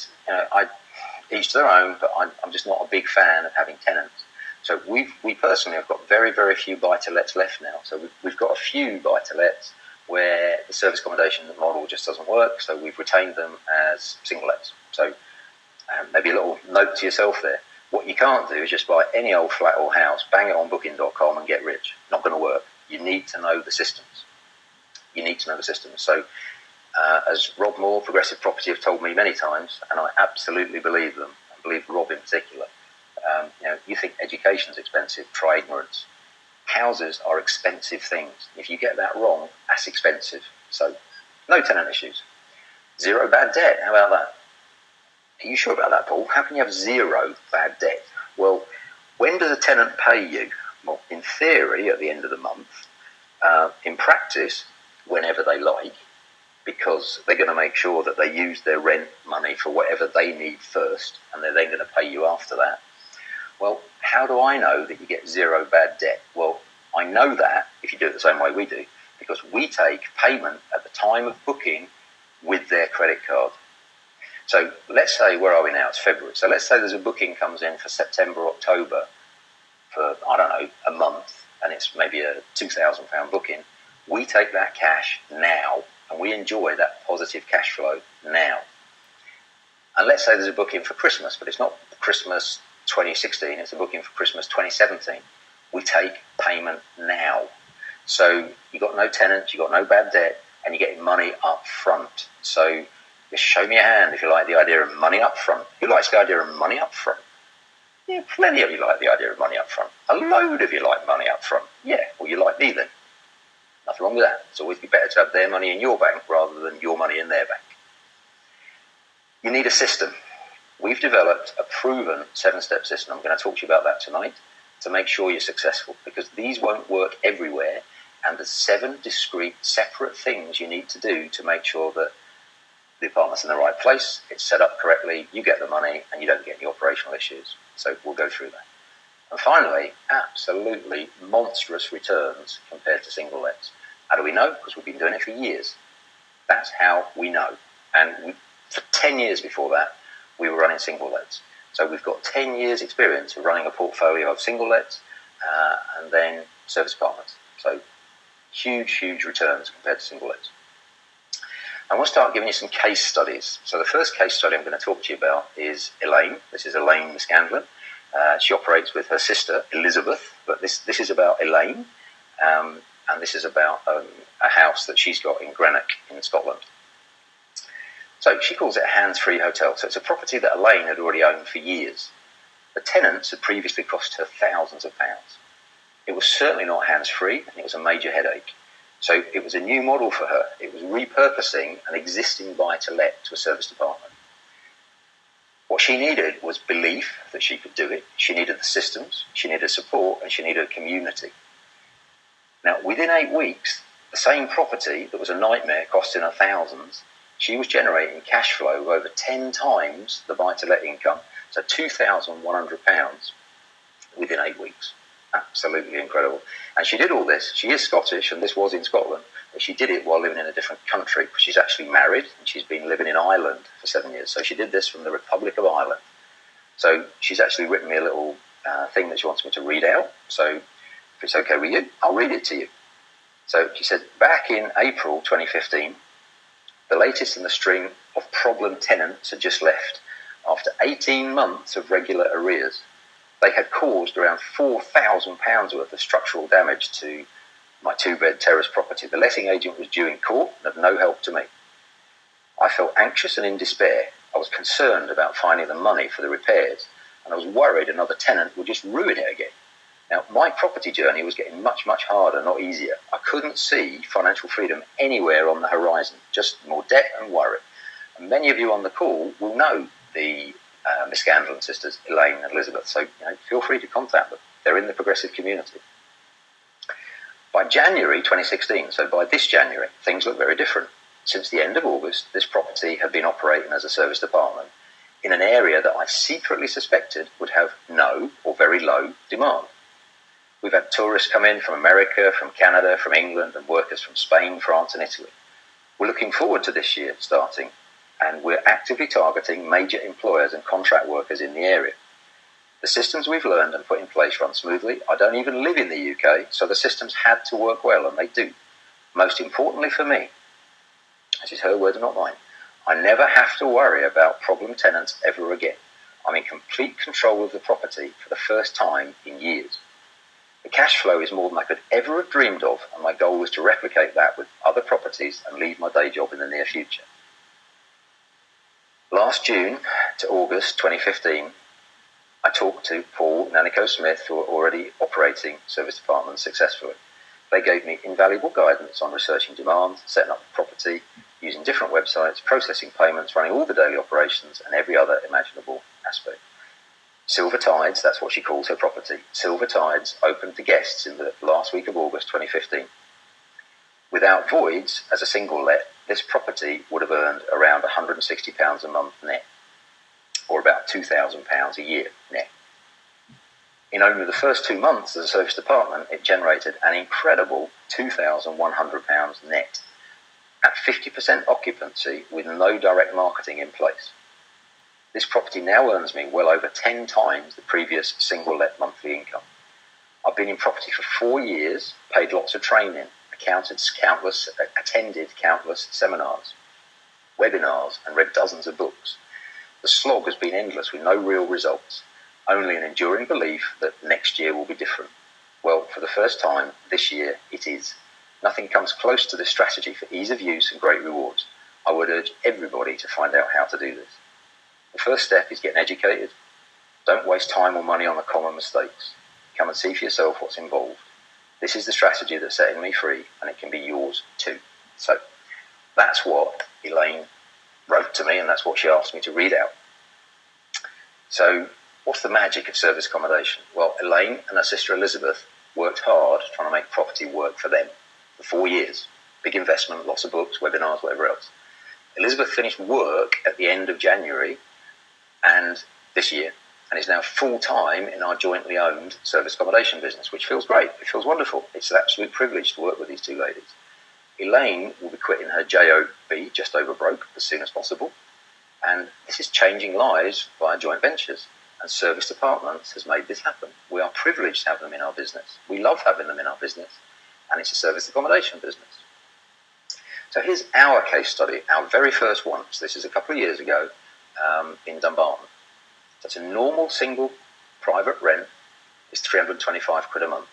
each to their own, but I'm just not a big fan of having tenants. So we personally have got very, very few buy-to-lets left now. So we've got a few buy-to-lets where the service accommodation model just doesn't work, so we've retained them as single-lets. So maybe a little note to yourself there. What you can't do is just buy any old flat or house, bang it on booking.com and get rich. Not going to work. You need to know the systems. So as Rob Moore, Progressive Property, have told me many times, and I absolutely believe them, I believe Rob in particular, you think education's expensive, try ignorance. Houses are expensive things. If you get that wrong, that's expensive. So no tenant issues. 0 bad debt, how about that? Are you sure about that, Paul? How can you have 0 bad debt? Well, when does a tenant pay you? Well, in theory, at the end of the month. In practice, whenever they like, because they're going to make sure that they use their rent money for whatever they need first, and they're then going to pay you after that. Well, how do I know that you get 0 bad debt? Well, I know that if you do it the same way we do, because we take payment at the time of booking with their credit card. So let's say, where are we now? It's February. So let's say there's a booking comes in for September, October for, I don't know, a month, and it's maybe a £2,000 booking. We take that cash now, and we enjoy that positive cash flow now. And let's say there's a booking for Christmas, but it's not Christmas 2016, it's a booking for Christmas 2017. We take payment now. So you've got no tenants, you've got no bad debt, and you're getting money up front. So just show me a hand if you like the idea of money up front. Who likes the idea of money up front? Yeah, plenty of you like the idea of money up front. A load of you like money up front. Yeah, well, you like me then. Nothing wrong with that. It's always be better to have their money in your bank rather than your money in their bank. You need a system. We've developed a proven 7-step system. I'm going to talk to you about that tonight to make sure you're successful, because these won't work everywhere, and there's 7 discrete, separate things you need to do to make sure that the apartment's in the right place, it's set up correctly, you get the money, and you don't get any operational issues. So we'll go through that. And finally, absolutely monstrous returns compared to single lets. How do we know? Because we've been doing it for years. That's how we know. And for 10 years before that, we were running single lets. So we've got 10 years experience of running a portfolio of single lets and then service apartments. So huge returns compared to single lets. I want to start giving you some case studies. So the first case study I'm going to talk to you about is Elaine. This is Elaine Miscandlin. She operates with her sister Elizabeth, but this is about Elaine, and this is about a house that she's got in Greenock in Scotland. So she calls it a hands-free hotel. So it's a property that Elaine had already owned for years. The tenants had previously cost her thousands of pounds. It was certainly not hands-free, and it was a major headache. So it was a new model for her. It was repurposing an existing buy-to-let to a serviced apartment. What she needed was belief that she could do it. She needed the systems, she needed support, and she needed a community. Now, within 8 weeks, the same property that was a nightmare costing her thousands, she was generating cash flow of over 10 times the buy-to-let income, so £2,100 within 8 weeks. Absolutely incredible. And she did all this. She is Scottish, and this was in Scotland, but she did it while living in a different country. She's actually married, and she's been living in Ireland for 7 years. So she did this from the Republic of Ireland. So she's actually written me a little thing that she wants me to read out. So if it's okay with you, I'll read it to you. So she said, back in April 2015, the latest in the string of problem tenants had just left after 18 months of regular arrears. They had caused around £4,000 worth of structural damage to my 2-bed terrace property. The letting agent was due in court and of no help to me. I felt anxious and in despair. I was concerned about finding the money for the repairs, and I was worried another tenant would just ruin it again. Now, my property journey was getting much harder, not easier. I couldn't see financial freedom anywhere on the horizon, just more debt and worry. And many of you on the call will know the Miscandlin sisters, Elaine and Elizabeth, so feel free to contact them. They're in the progressive community. By January 2016, so by this January, things look very different. Since the end of August, this property had been operating as a serviced apartment in an area that I secretly suspected would have no or very low demand. We've had tourists come in from America, from Canada, from England, and workers from Spain, France and Italy. We're looking forward to this year starting, and we're actively targeting major employers and contract workers in the area. The systems we've learned and put in place run smoothly. I don't even live in the UK, so the systems had to work well, and they do. Most importantly for me, this is her words, not mine, I never have to worry about problem tenants ever again. I'm in complete control of the property for the first time in years. The cash flow is more than I could ever have dreamed of, and my goal was to replicate that with other properties and leave my day job in the near future. Last June to August 2015, I talked to Paul and Anniko Smith, who are already operating service apartments successfully. They gave me invaluable guidance on researching demand, setting up the property, using different websites, processing payments, running all the daily operations, and every other imaginable aspect. Silver Tides, that's what she calls her property. Silver Tides opened to guests in the last week of August 2015. Without voids, as a single let, this property would have earned around £160 a month net, or about £2,000 a year net. In only the first 2 months as a serviced apartment, it generated an incredible £2,100 net, at 50% occupancy with no direct marketing in place. This property now earns me well over 10 times the previous single-let monthly income. I've been in property for 4 years, paid lots of training, attended countless seminars, webinars, and read dozens of books. The slog has been endless with no real results. only an enduring belief that next year will be different. Well, for the first time this year, it is. Nothing comes close to this strategy for ease of use and great rewards. I would urge everybody to find out how to do this. The first step is getting educated. Don't waste time or money on the common mistakes. Come and see for yourself what's involved. This is the strategy that's setting me free, and it can be yours too. So that's what Elaine wrote to me, and that's what she asked me to read out. So what's the magic of service accommodation? Well, Elaine and her sister Elizabeth worked hard trying to make property work for them for 4 years. Big investment, lots of books, webinars, whatever else. Elizabeth finished work at the end of January and this year, and is now full-time in our jointly owned service accommodation business, which feels great. It feels wonderful. It's an absolute privilege to work with these two ladies. Elaine will be quitting her job, just over broke, as soon as possible. And this is changing lives via joint ventures. And Service Apartments has made this happen. We are privileged to have them in our business. We love having them in our business. And it's a service accommodation business. So here's our case study, our very first one. So this is a couple of years ago in Dumbarton. That's a normal single private rent is £325 a month.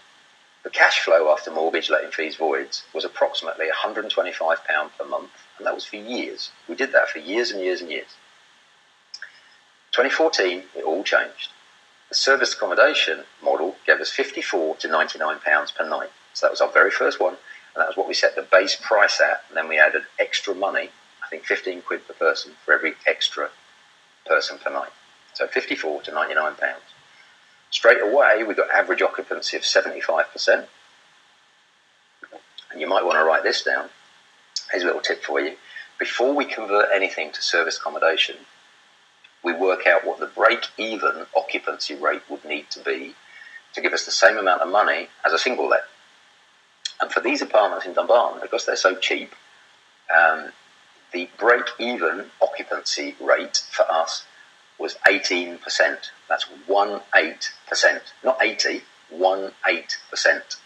The cash flow after mortgage, letting fees, voids was approximately £125 per month, and that was for years. We did that for years and years and years. 2014, it all changed. The service accommodation model gave us £54 to £99 per night. So that was our very first one, and that was what we set the base price at, and then we added extra money, I think 15 quid per person for every extra person per night. So £54 to £99. Straight away, we got average occupancy of 75%. And you might want to write this down. Here's a little tip for you. Before we convert anything to service accommodation, we work out what the break-even occupancy rate would need to be to give us the same amount of money as a single let. And for these apartments in Dumbarton, because they're so cheap, the break-even occupancy rate for us was 18%. That's 18%, not 80, 18%.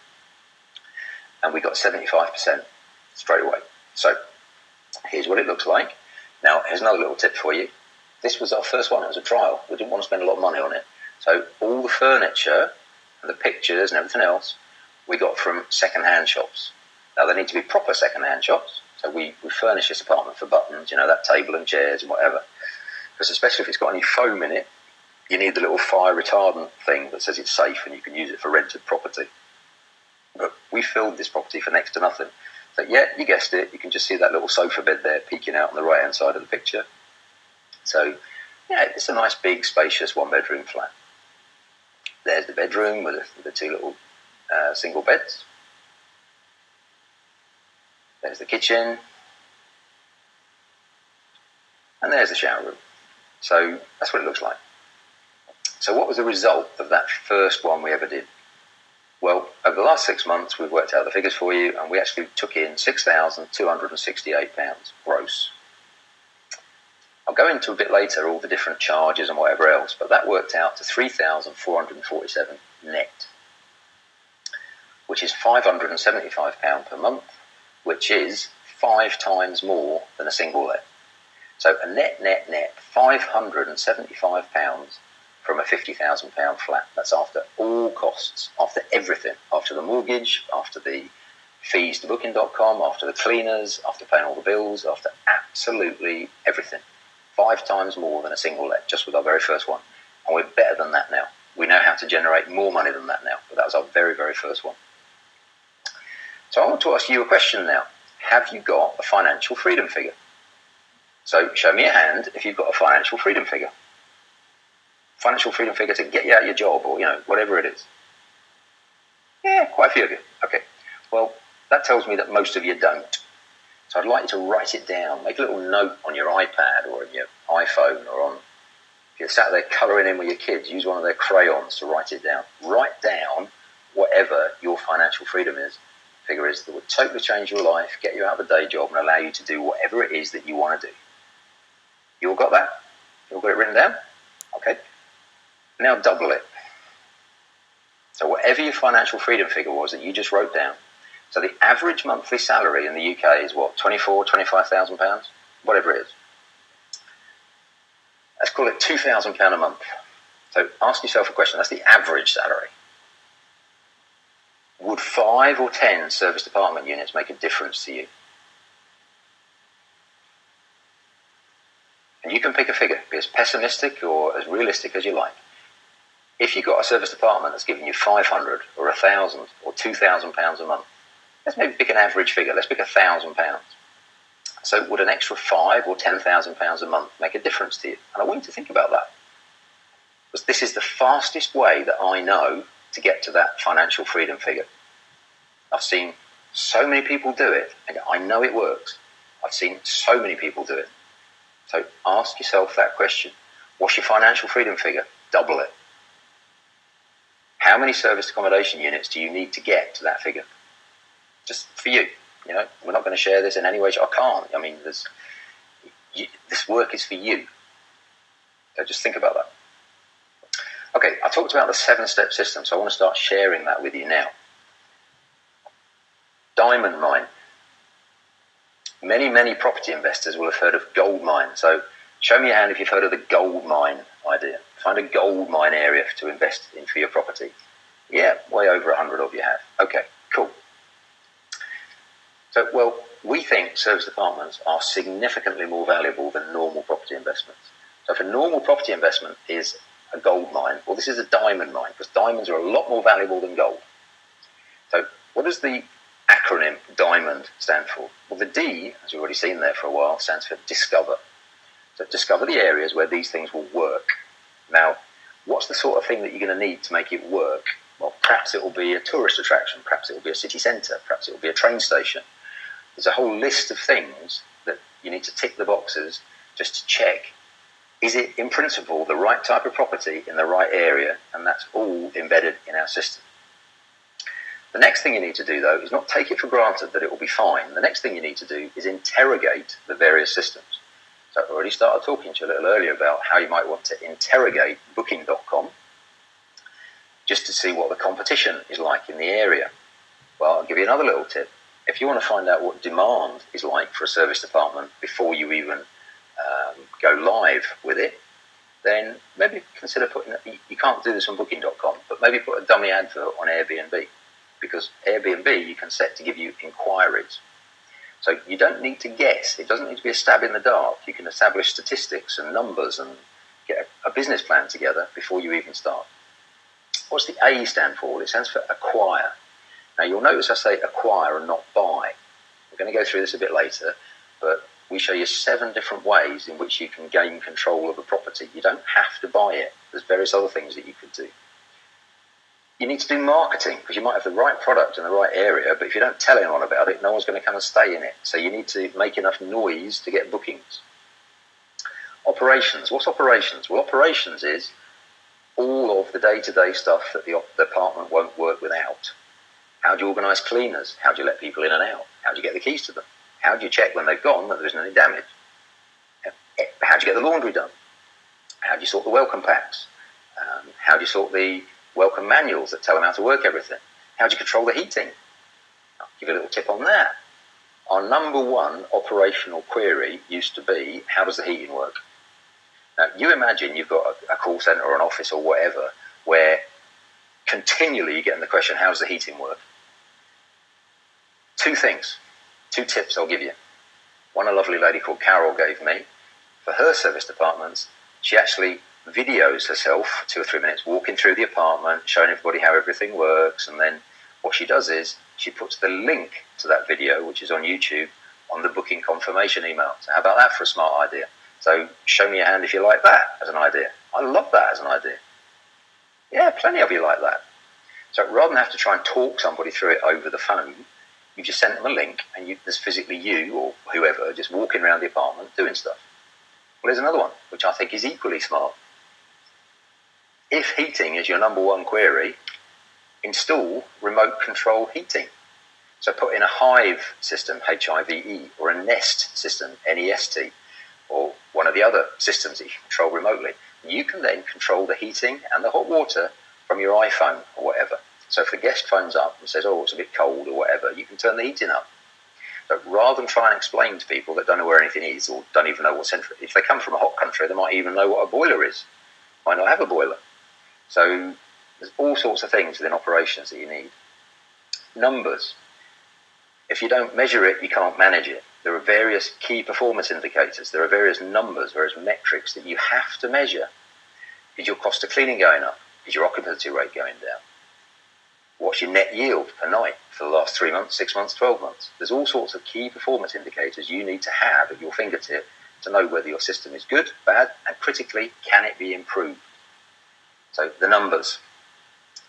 And we got 75% straight away. So here's what it looks like. Now, here's another little tip for you. This was our first one. It was a trial. We didn't want to spend a lot of money on it. So all the furniture and the pictures and everything else we got from second-hand shops. Now, they need to be proper second-hand shops. So we furnish this apartment for buttons, that table and chairs and whatever. Because especially if it's got any foam in it, you need the little fire retardant thing that says it's safe and you can use it for rented property. But we filled this property for next to nothing. So yeah, you guessed it, you can just see that little sofa bed there peeking out on the right-hand side of the picture. So yeah, it's a nice big spacious one-bedroom flat. There's the bedroom with the two little single beds. There's the kitchen. And there's the shower room. So that's what it looks like. So what was the result of that first one we ever did? Well, over the last 6 months, we've worked out the figures for you, and we actually took in £6,268 gross. I'll go into a bit later all the different charges and whatever else, but that worked out to £3,447 net, which is £575 per month, which is 5 times more than a single let. So a net, £575 from a £50,000 flat. That's after all costs, after everything, after the mortgage, after the fees to Booking.com, after the cleaners, after paying all the bills, after absolutely everything. 5 times more than a single let, just with our very first one. And we're better than that now. We know how to generate more money than that now, but that was our very, very first one. So I want to ask you a question now. Have you got a financial freedom figure? So show me a hand if you've got a financial freedom figure. Financial freedom figure to get you out of your job or, whatever it is. Yeah, quite a few of you. Okay. Well, that tells me that most of you don't. So I'd like you to write it down. Make a little note on your iPad or on your iPhone or on, if you're sat there colouring in with your kids, use one of their crayons to write it down. Write down whatever your financial freedom figure is that would totally change your life, get you out of a day job and allow you to do whatever it is that you want to do. You all got that? You all got it written down? Okay. Now double it. So whatever your financial freedom figure was that you just wrote down, so the average monthly salary in the UK is what, £25,000, whatever it is. Let's call it £2,000 a month. So ask yourself a question. That's the average salary. Would 5 or 10 service department units make a difference to you? And you can pick a figure, be as pessimistic or as realistic as you like. If you've got a service department that's giving you 500 or 1,000 or 2,000 pounds a month, let's maybe pick an average figure. Let's pick 1,000 pounds. So would an extra 5 or 10,000 pounds a month make a difference to you? And I want you to think about that, because this is the fastest way that I know to get to that financial freedom figure. I've seen so many people do it, and I know it works. I've seen so many people do it. So ask yourself that question. What's your financial freedom figure? Double it. How many service accommodation units do you need to get to that figure? Just for you. You know, we're not going to share this in any way. I can't. I mean, this work is for you. So just think about that. Okay, I talked about the 7-step system, so I want to start sharing that with you now. Diamond mine. Many property investors will have heard of gold mine. So show me your hand if you've heard of the gold mine idea. Find a gold mine area to invest in for your property. Yeah, way over 100 of you have. Okay, cool. So, well, we think service apartments are significantly more valuable than normal property investments. So if a normal property investment is a gold mine, well, this is a diamond mine, because diamonds are a lot more valuable than gold. So what does the acronym DIAMOND stand for? Well, the D, as we've already seen there for a while, stands for discover. So discover the areas where these things will work. Now, what's the sort of thing that you're going to need to make it work? Well, perhaps it will be a tourist attraction, perhaps it will be a city centre, perhaps it will be a train station. There's a whole list of things that you need to tick the boxes just to check, is it in principle the right type of property in the right area? And that's all embedded in our system. The next thing you need to do, though, is not take it for granted that it will be fine. The next thing you need to do is interrogate the various systems. So I already started talking to you a little earlier about how you might want to interrogate booking.com just to see what the competition is like in the area. Well, I'll give you another little tip. If you want to find out what demand is like for a service department before you even go live with it, then maybe consider putting, you can't do this on booking.com, but maybe put a dummy advert on Airbnb, because Airbnb you can set to give you inquiries. So you don't need to guess. It doesn't need to be a stab in the dark. You can establish statistics and numbers and get a business plan together before you even start. What's the A stand for? It stands for acquire. Now you'll notice I say acquire and not buy. We're going to go through this a bit later, but we show you 7 different ways in which you can gain control of a property. You don't have to buy it. There's various other things that you could do. You need to do marketing, because you might have the right product in the right area, but if you don't tell anyone about it, no one's going to come and stay in it. So you need to make enough noise to get bookings. Operations. What's operations? Well, operations is all of the day-to-day stuff that the apartment won't work without. How do you organise cleaners? How do you let people in and out? How do you get the keys to them? How do you check when they've gone that there isn't any damage? How do you get the laundry done? How do you sort the welcome packs? How do you sort the welcome manuals that tell them how to work everything? How do you control the heating? I'll give you a little tip on that. Our number one operational query used to be, how does the heating work? Now, you imagine you've got a call centre or an office or whatever where continually you're getting the question, how does the heating work? 2 things, 2 tips I'll give you. One a lovely lady called Carol gave me. For her service departments, she actually videos herself 2 or 3 minutes walking through the apartment, showing everybody how everything works, and then what she does is she puts the link to that video, which is on YouTube, on the booking confirmation email. So how about that for a smart idea? So show me your hand if you like that as an idea. I love that as an idea. Yeah, plenty of you like that. So rather than have to try and talk somebody through it over the phone, you just send them a link and there's physically you or whoever just walking around the apartment doing stuff. Well, there's another one, which I think is equally smart. If heating is your number one query, install remote control heating. So put in a Hive system, H-I-V-E, or a Nest system, N-E-S-T, or one of the other systems that you can control remotely. You can then control the heating and the hot water from your iPhone or whatever. So if the guest phones up and says, oh, it's a bit cold or whatever, you can turn the heating up. But rather than try and explain to people that don't know where anything is or don't even know what's in, if they come from a hot country, they might even know what a boiler is. Might not have a boiler. So there's all sorts of things within operations that you need. Numbers. If you don't measure it, you can't manage it. There are various key performance indicators. There are various numbers, various metrics that you have to measure. Is your cost of cleaning going up? Is your occupancy rate going down? What's your net yield per night for the last 3 months, 6 months, 12 months? There's all sorts of key performance indicators you need to have at your fingertip to know whether your system is good, bad, and critically, can it be improved? So the numbers.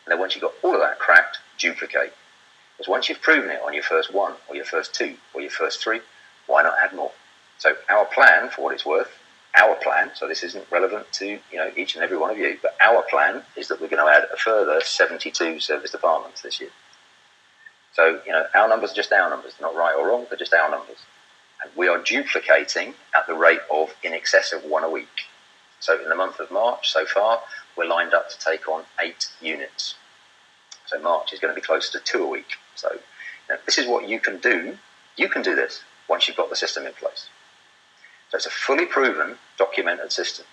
And then once you've got all of that cracked, duplicate. Because once you've proven it on your first one, or your first two, or your first three, why not add more? So our plan, for what it's worth, our plan, so this isn't relevant to each and every one of you, but our plan is that we're going to add a further 72 service departments this year. So, our numbers are just our numbers. They're not right or wrong, they're just our numbers. And we are duplicating at the rate of in excess of 1 a week. So in the month of March, so far, we're lined up to take on 8 units. So March is going to be closer to 2 a week. So this is what you can do. You can do this once you've got the system in place. So it's a fully proven, documented system.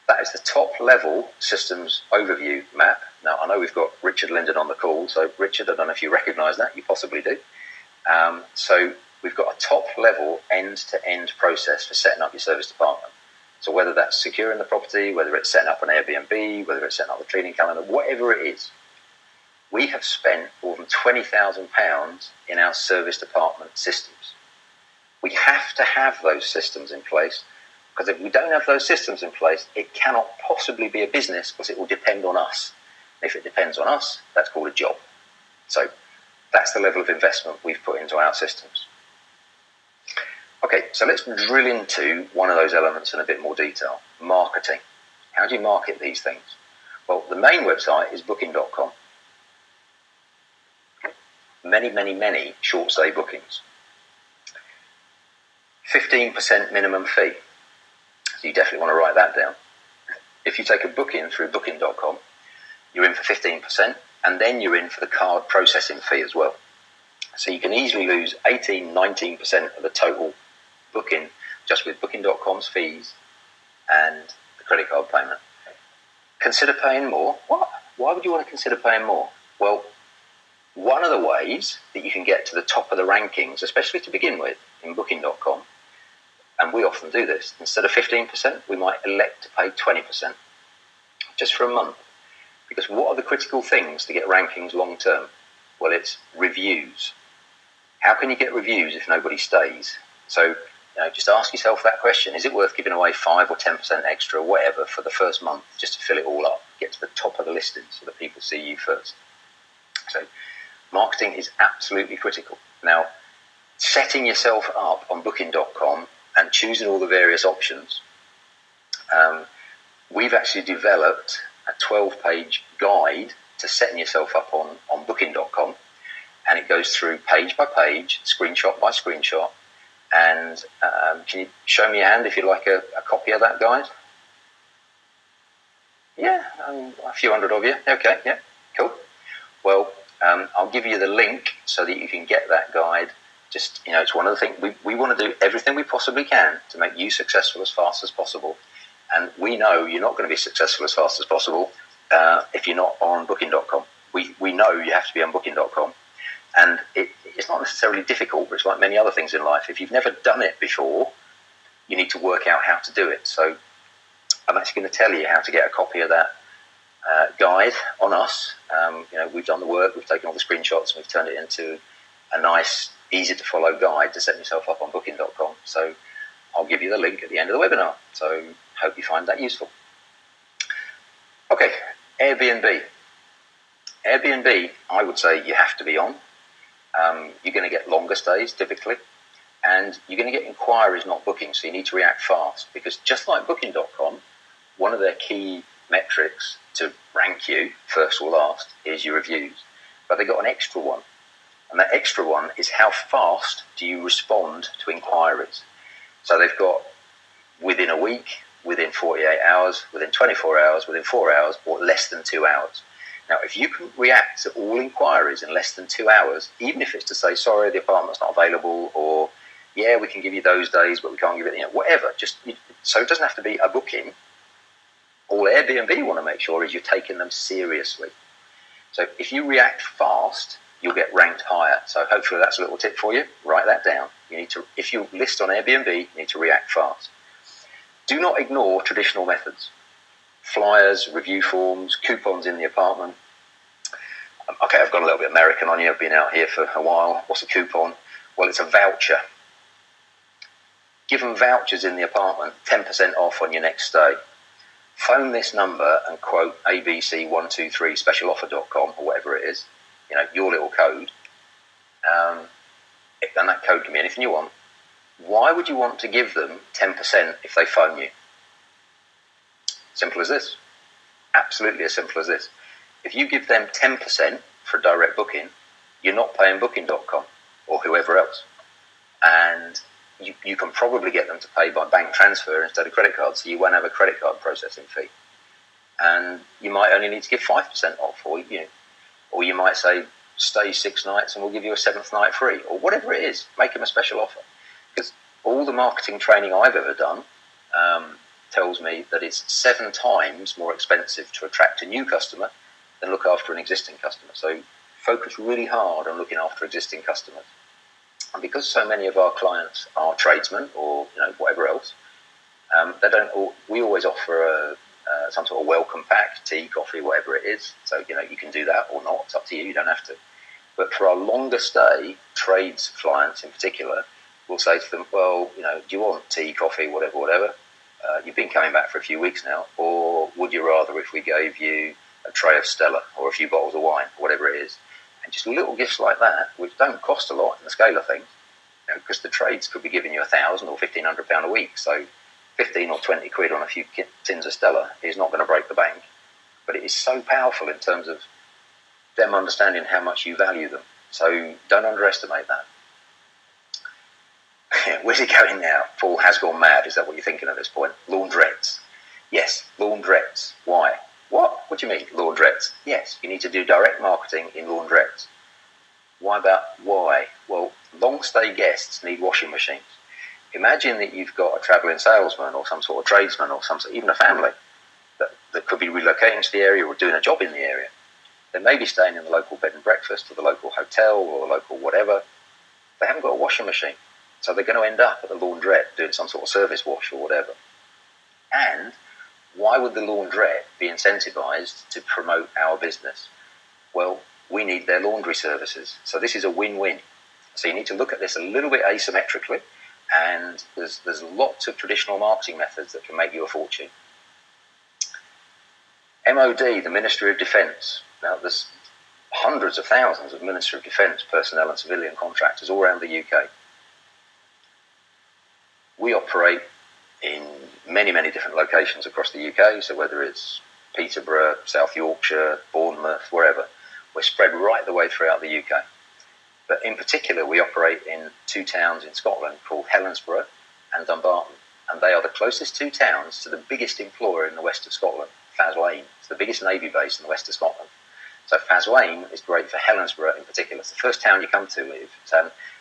That is the top level systems overview map. Now, I know we've got Richard Linden on the call. So Richard, I don't know if you recognise that. You possibly do. So we've got a top level end-to-end process for setting up your service department. So whether that's securing the property, whether it's setting up an Airbnb, whether it's setting up the cleaning calendar, whatever it is, we have spent more than £20,000 in our service department systems. We have to have those systems in place, because if we don't have those systems in place, it cannot possibly be a business, because it will depend on us. And if it depends on us, that's called a job. So that's the level of investment we've put into our systems. Okay, so let's drill into one of those elements in a bit more detail. Marketing. How do you market these things? Well, the main website is booking.com. Many short stay bookings. 15% minimum fee. So you definitely want to write that down. If you take a booking through booking.com, you're in for 15%, and then you're in for the card processing fee as well. So you can easily lose 18-19% of the total booking just with booking.com's fees and the credit card payment. Consider paying more. What? Why would you want to consider paying more? Well, one of the ways that you can get to the top of the rankings, especially to begin with, in booking.com, and we often do this, instead of 15%, we might elect to pay 20%, just for a month. Because what are the critical things to get rankings long term? Well, it's reviews. How can you get reviews if nobody stays? So, just ask yourself that question. Is it worth giving away 5 or 10% extra, whatever, for the first month, just to fill it all up, get to the top of the listing so that people see you first? So, marketing is absolutely critical. Now, setting yourself up on booking.com and choosing all the various options, we've actually developed a 12-page guide to setting yourself up on booking.com, and it goes through page by page, screenshot by screenshot. And can you show me your hand if you'd like a copy of that guide? Yeah, a few hundred of you. Okay, yeah, cool. Well, I'll give you the link so that you can get that guide. Just, it's one of the things, we want to do everything we possibly can to make you successful as fast as possible. And we know you're not going to be successful as fast as possible if you're not on booking.com. We know you have to be on booking.com. And it's not necessarily difficult, but it's like many other things in life. If you've never done it before, you need to work out how to do it. So I'm actually going to tell you how to get a copy of that guide on us. We've done the work, we've taken all the screenshots, and we've turned it into a nice, easy to follow guide to set yourself up on booking.com. So I'll give you the link at the end of the webinar. So hope you find that useful. Okay, Airbnb. Airbnb, I would say you have to be on. You're going to get longer stays typically, and you're going to get inquiries, not bookings. So you need to react fast, because just like booking.com, one of their key metrics to rank you first or last is your reviews. But they've got an extra one, and that extra one is how fast do you respond to inquiries. So they've got within a week, within 48 hours, within 24 hours, within 4 hours, or less than 2 hours. Now, if you can react to all inquiries in less than 2 hours, even if it's to say, sorry, the apartment's not available, or, yeah, we can give you those days, but we can't give it, whatever. So it doesn't have to be a booking. All Airbnb want to make sure is you're taking them seriously. So if you react fast, you'll get ranked higher. So hopefully that's a little tip for you. Write that down. If you list on Airbnb, you need to react fast. Do not ignore traditional methods. Flyers, review forms, coupons in the apartment. Okay, I've got a little bit American on you. I've been out here for a while. What's a coupon? Well, it's a voucher. Give them vouchers in the apartment, 10% off on your next stay. Phone this number and quote abc123specialoffer.com or whatever it is, your little code. And that code can be anything you want. Why would you want to give them 10% if they phone you? Simple as this. Absolutely as simple as this. If you give them 10% for direct booking, you're not paying booking.com or whoever else. And you can probably get them to pay by bank transfer instead of credit card, so you won't have a credit card processing fee. And you might only need to give 5% off, or you might say, stay 6 nights and we'll give you a 7th night free, or whatever it is. Make them a special offer. Because all the marketing training I've ever done tells me that it's 7 times more expensive to attract a new customer than look after an existing customer. So focus really hard on looking after existing customers. And because so many of our clients are tradesmen or whatever else, we always offer some sort of welcome pack, tea, coffee, whatever it is. So you can do that or not. It's up to you. You don't have to. But for our longer stay trades clients in particular, we'll say to them, well, do you want tea, coffee, whatever? You've been coming back for a few weeks now, or would you rather if we gave you a tray of Stella or a few bottles of wine, whatever it is? And just little gifts like that, which don't cost a lot in the scale of things, because the trades could be giving you £1,000 or £1,500 a week. So 15 or 20 quid on a few tins of Stella is not going to break the bank. But it is so powerful in terms of them understanding how much you value them. So don't underestimate that. Where's it going now? Paul has gone mad. Is that what you're thinking at this point? Laundrettes. Yes, laundrettes. Why? What? What do you mean, laundrettes? Yes, you need to do direct marketing in laundrettes. Why? Well, long stay guests need washing machines. Imagine that you've got a travelling salesman or some sort of tradesman or even a family that could be relocating to the area or doing a job in the area. They may be staying in the local bed and breakfast or the local hotel or the local whatever. They haven't got a washing machine. So they're going to end up at the laundrette doing some sort of service wash or whatever. And why would the laundrette be incentivised to promote our business? Well, we need their laundry services. So this is a win-win. So you need to look at this a little bit asymmetrically, and there's lots of traditional marketing methods that can make you a fortune. MOD, the Ministry of Defence. Now, there's hundreds of thousands of Ministry of Defence personnel and civilian contractors all around the UK. We operate in many, many different locations across the UK, so whether it's Peterborough, South Yorkshire, Bournemouth, wherever, we're spread right the way throughout the UK. But in particular, we operate in 2 towns in Scotland called Helensburgh and Dumbarton, and they are the closest 2 towns to the biggest employer in the west of Scotland, Faslane. It's the biggest navy base in the west of Scotland. So Faslane is great for Helensburgh in particular. It's the first town you come to.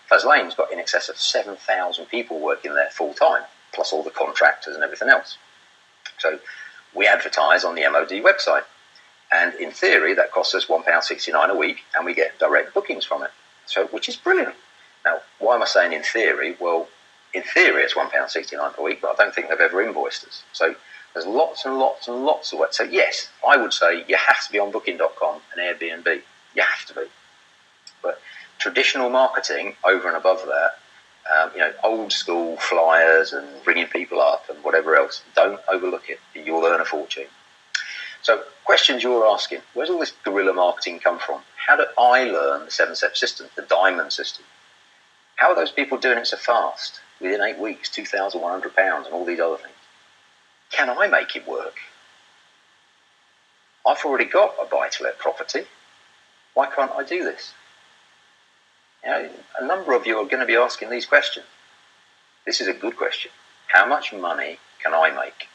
Faslane's got in excess of 7,000 people working there full time, plus all the contractors and everything else. So we advertise on the MOD website, and in theory that costs us £1.69 a week, and we get direct bookings from it. So, which is brilliant. Now, why am I saying in theory? Well, in theory it's £1.69 per week, but I don't think they've ever invoiced us. So there's lots and lots and lots of work. So yes, I would say you have to be on booking.com and Airbnb. You have to be. But traditional marketing over and above that, old school flyers and ringing people up and whatever else, don't overlook it. You'll earn a fortune. So questions you're asking, where's all this guerrilla marketing come from? How did I learn the 7-step system, the diamond system? How are those people doing it so fast? Within 8 weeks, £2,100 and all these other things. Can I make it work? I've already got a buy-to-let property. Why can't I do this? A number of you are going to be asking these questions. This is a good question. How much money can I make?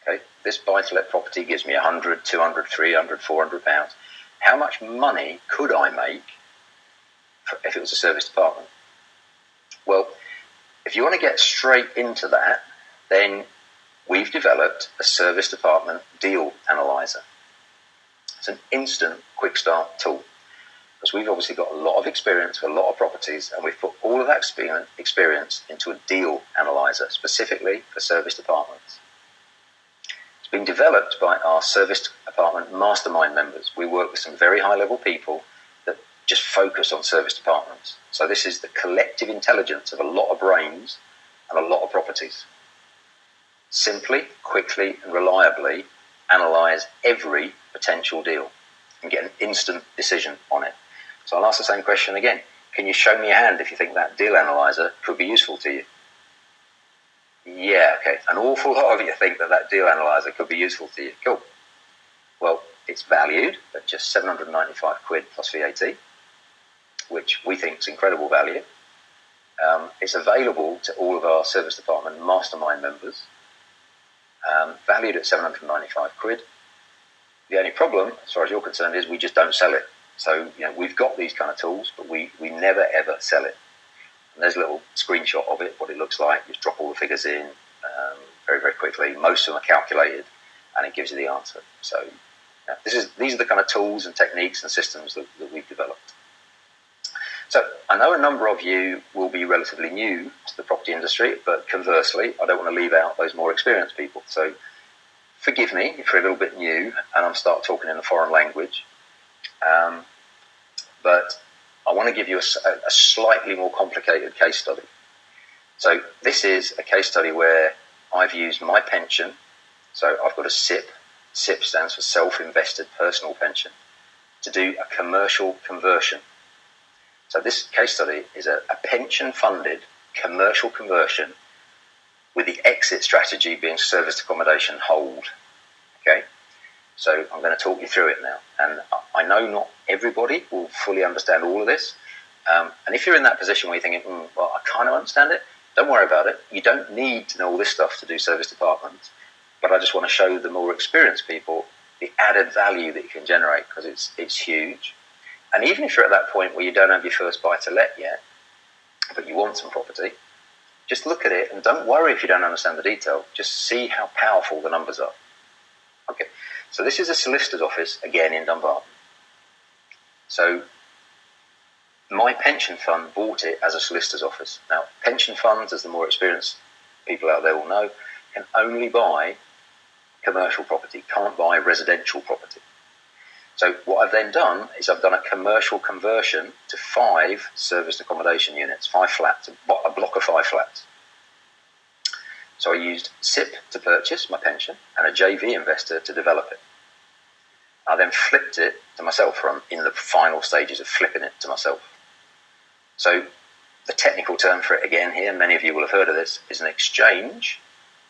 Okay, this buy-to-let property gives me £100, £200, £300, £400. How much money could I make if it was a service department? Well, if you want to get straight into that, then we've developed a service department deal analyzer. It's an instant quick start tool, because we've obviously got a lot of experience with a lot of properties, and we've put all of that experience into a deal analyzer specifically for service departments. It's been developed by our service department mastermind members. We work with some very high-level people that just focus on service departments. So this is the collective intelligence of a lot of brains and a lot of properties. Simply, quickly, and reliably analyze every potential deal and get an instant decision on it. So I'll ask the same question again. Can you show me a hand if you think that deal analyzer could be useful to you? Yeah, okay. An awful lot of you think that deal analyzer could be useful to you. Cool. Well, it's valued at just 795 quid plus VAT, which we think is incredible value. It's available to all of our service department mastermind members, valued at 795 quid. The only problem, as far as you're concerned, is we just don't sell it. So, we've got these kind of tools, but we never ever sell it. And there's a little screenshot of it, what it looks like. You just drop all the figures in very, very quickly. Most of them are calculated, and it gives you the answer. So these are the kind of tools and techniques and systems that we've developed. So I know a number of you will be relatively new to the property industry, but conversely, I don't want to leave out those more experienced people. So forgive me if you're a little bit new and I'm start talking in a foreign language. But I want to give you a slightly more complicated case study. So this is a case study where I've used my pension. So I've got a SIP. SIP stands for Self-Invested Personal Pension, to do a commercial conversion. So this case study is a pension-funded commercial conversion, with the exit strategy being serviced accommodation hold. Okay, so I'm going to talk you through it now. And I know not everybody will fully understand all of this. And if you're in that position where you're thinking, well, I kind of understand it, don't worry about it. You don't need to know all this stuff to do service departments. But I just want to show the more experienced people the added value that you can generate, because it's huge. And even if you're at that point where you don't have your first buy-to-let yet, but you want some property, just look at it and don't worry if you don't understand the detail. Just see how powerful the numbers are. Okay, so this is a solicitor's office, again, in Dumbarton. So my pension fund bought it as a solicitor's office. Now, pension funds, as the more experienced people out there will know, can only buy commercial property, can't buy residential property. So what I've then done is I've done a commercial conversion to 5 serviced accommodation units, 5 flats, a block of 5 flats. So I used SIP to purchase my pension and a JV investor to develop it. I then flipped it to myself, or I'm in the final stages of flipping it to myself. So the technical term for it again here, many of you will have heard of this, is an exchange.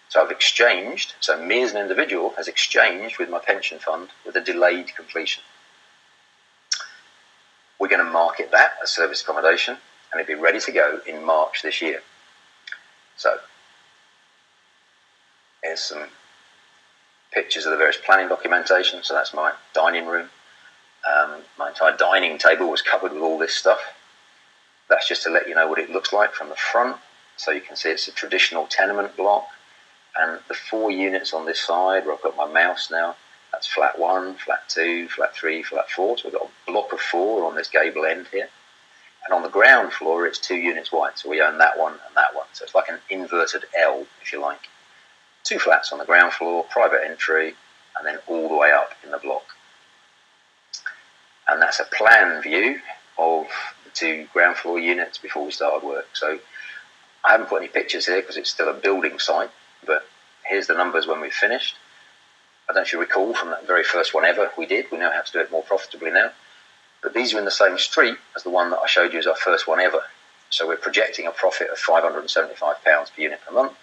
So I've exchanged, so me as an individual has exchanged with my pension fund with a delayed completion. We're going to market that as service accommodation, and it'll be ready to go in March this year. So here's some pictures of the various planning documentation. So that's my dining room. My entire dining table was covered with all this stuff. That's just to let you know what it looks like from the front. So you can see it's a traditional tenement block. And the 4 units on this side, where I've got my mouse now, that's flat 1, flat 2, flat 3, flat 4. So we've got a block of 4 on this gable end here. And on the ground floor, it's 2 units wide. So we own that one and that one. So it's like an inverted L, if you like. 2 flats on the ground floor, private entry, and then all the way up in the block. And that's a plan view of the 2 ground floor units before we started work. So I haven't put any pictures here because it's still a building site. But here's the numbers when we've finished. I don't know if you recall from that very first one ever we did. We know how to do it more profitably now. But these are in the same street as the one that I showed you as our first one ever. So we're projecting a profit of £575 per unit per month,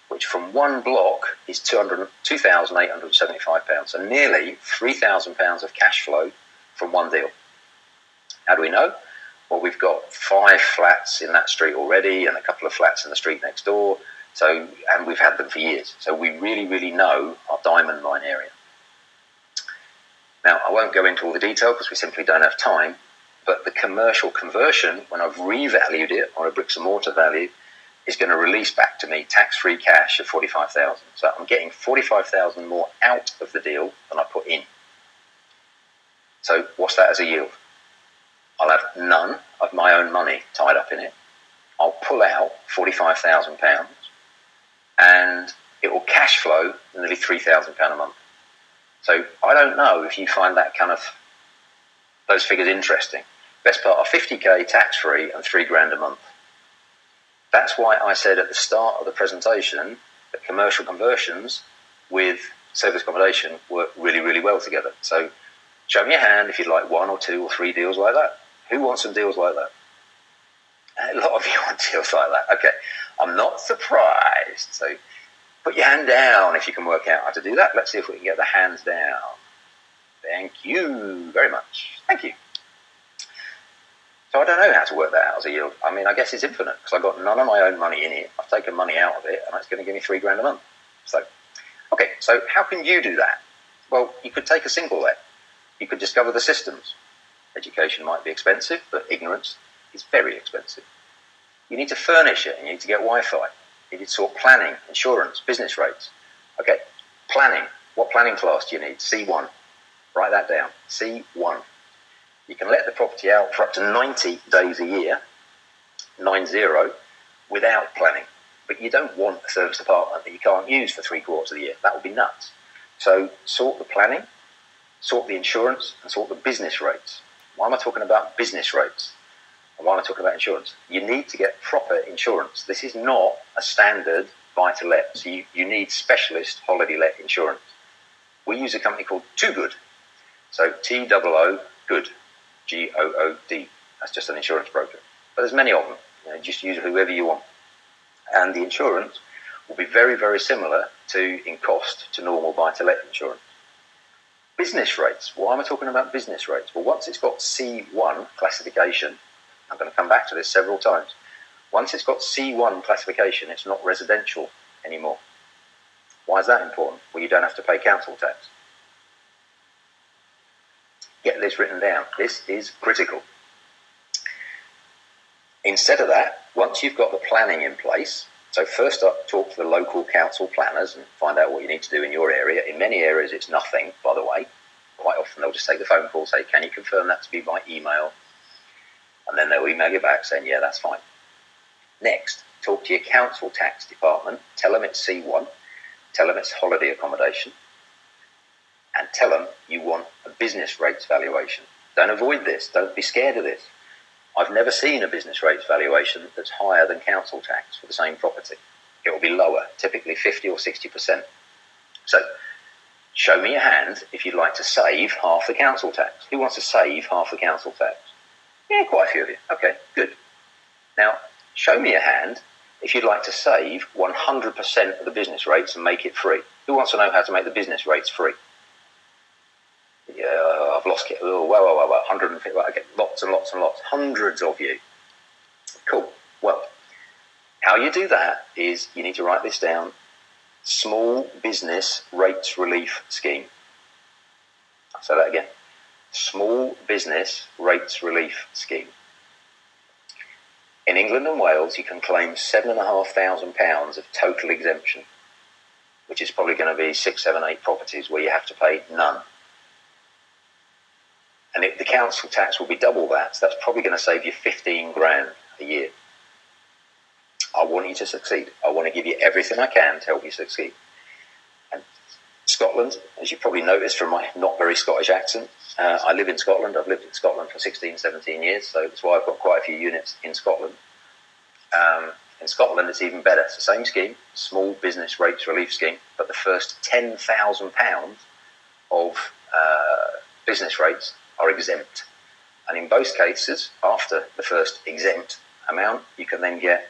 which from one block is £2,875. So nearly £3,000 of cash flow from one deal. How do we know? Well, we've got 5 flats in that street already and a couple of flats in the street next door. So, and we've had them for years. So we really, really know our diamond mine area. Now, I won't go into all the detail because we simply don't have time. But the commercial conversion, when I've revalued it on a bricks and mortar value, is going to release back to me tax-free cash of 45,000. So I'm getting 45,000 more out of the deal than I put in. So what's that as a yield? I'll have none of my own money tied up in it. I'll pull out £45,000 and it will cash flow nearly £3,000 a month. So I don't know if you find that those figures interesting. Best part are 50k tax-free and £3,000 a month. That's why I said at the start of the presentation that commercial conversions with service accommodation work really, really well together. So show me your hand if you'd like 1 or 2 or 3 deals like that. Who wants some deals like that? A lot of you want deals like that. Okay, I'm not surprised. So put your hand down if you can work out how to do that. Let's see if we can get the hands down. Thank you very much. Thank you. So I don't know how to work that out as a yield. I mean, I guess it's infinite because I've got none of my own money in it. I've taken money out of it and it's going to give me £3,000 a month. So, okay, so how can you do that? Well, you could take a single let. You could discover the systems. Education might be expensive, but ignorance is very expensive. You need to furnish it and you need to get Wi-Fi. You need to sort planning, insurance, business rates. Okay, planning. What planning class do you need? C1. Write that down. C1. You can let the property out for up to 90 days a year, 90, without planning. But you don't want a service apartment that you can't use for 3/4 of the year. That would be nuts. So sort the planning, sort the insurance, and sort the business rates. Why am I talking about business rates? And why am I talking about insurance? You need to get proper insurance. This is not a standard buy-to-let. So you need specialist holiday-let insurance. We use a company called Too Good. So T-O-O, good. G-O-O-D. That's just an insurance broker. But there's many of them. Just use whoever you want. And the insurance will be very, very similar in cost to normal buy-to-let insurance. Business rates. Why am I talking about business rates? Well, once it's got C1 classification, I'm going to come back to this several times. Once it's got C1 classification, it's not residential anymore. Why is that important? Well, you don't have to pay council tax. Get this written down. This is critical. Instead of that, once you've got the planning in place, so first up, talk to the local council planners and find out what you need to do in your area. In many areas, it's nothing, by the way. Quite often, they'll just take the phone call, say, can you confirm that to me by email? And then they'll email you back saying, yeah, that's fine. Next, talk to your council tax department. Tell them it's C1. Tell them it's holiday accommodation. And tell them you want a business rates valuation. Don't avoid this. Don't be scared of this. I've never seen a business rates valuation that's higher than council tax for the same property. It will be lower, typically 50 or 60%. So show me your hand if you'd like to save half the council tax. Who wants to save half the council tax? Yeah, quite a few of you. Okay, good. Now, show me your hand if you'd like to save 100% of the business rates and make it free. Who wants to know how to make the business rates free? Yeah, I've lost it. Oh, wow, 150. Okay, lots and lots and lots. Hundreds of you. Cool. Well, how you do that is you need to write this down. Small Business Rates Relief Scheme. I'll say that again. Small Business Rates Relief Scheme. In England and Wales, you can claim £7,500 of total exemption, which is probably going to be 6, 7, 8 properties where you have to pay none. And the council tax will be double that, so that's probably going to save you 15 grand a year. I want you to succeed. I want to give you everything I can to help you succeed. And Scotland, as you probably noticed from my not very Scottish accent, I live in Scotland. I've lived in Scotland for 16, 17 years, so that's why I've got quite a few units in Scotland. In Scotland, it's even better. It's the same scheme, Small Business Rates Relief Scheme, but the first £10,000 of business rates are exempt. And in both cases, after the first exempt amount, you can then get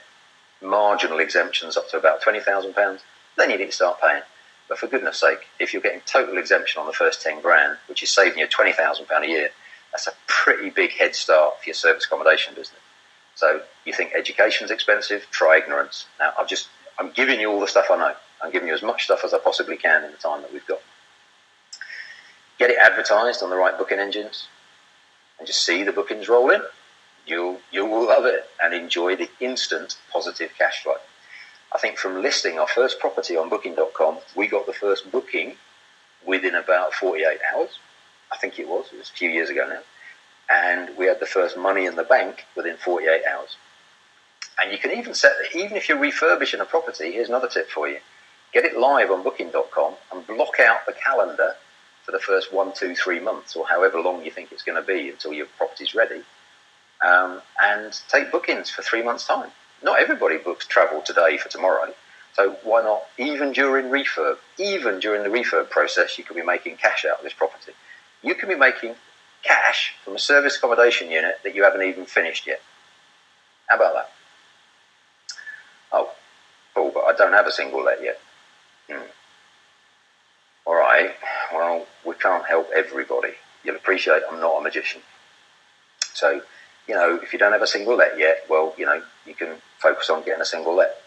marginal exemptions up to about £20,000. Then you need to start paying. But for goodness sake, if you're getting total exemption on the first 10 grand, which is saving you £20,000 a year, that's a pretty big head start for your service accommodation business. So you think education's expensive? Try ignorance. Now, I'm giving you all the stuff I know. I'm giving you as much stuff as I possibly can in the time that we've got. Get it advertised on the right booking engines and just see the bookings roll in. You will love it and enjoy the instant positive cash flow. I think from listing our first property on Booking.com, we got the first booking within about 48 hours. I think it was a few years ago now. And we had the first money in the bank within 48 hours. And you can even even if you're refurbishing a property, here's another tip for you. Get it live on Booking.com and block out the calendar for the first 1, 2, 3 months, or however long you think it's going to be until your property's ready. And take bookings for 3 months' time. Not everybody books travel today for tomorrow. So why not, even during the refurb process, you could be making cash out of this property. You can be making cash from a service accommodation unit that you haven't even finished yet. How about that? Oh, cool, but I don't have a single let yet. All right, well, we can't help everybody. You'll appreciate I'm not a magician. So, if you don't have a single let yet, well, you can focus on getting a single let.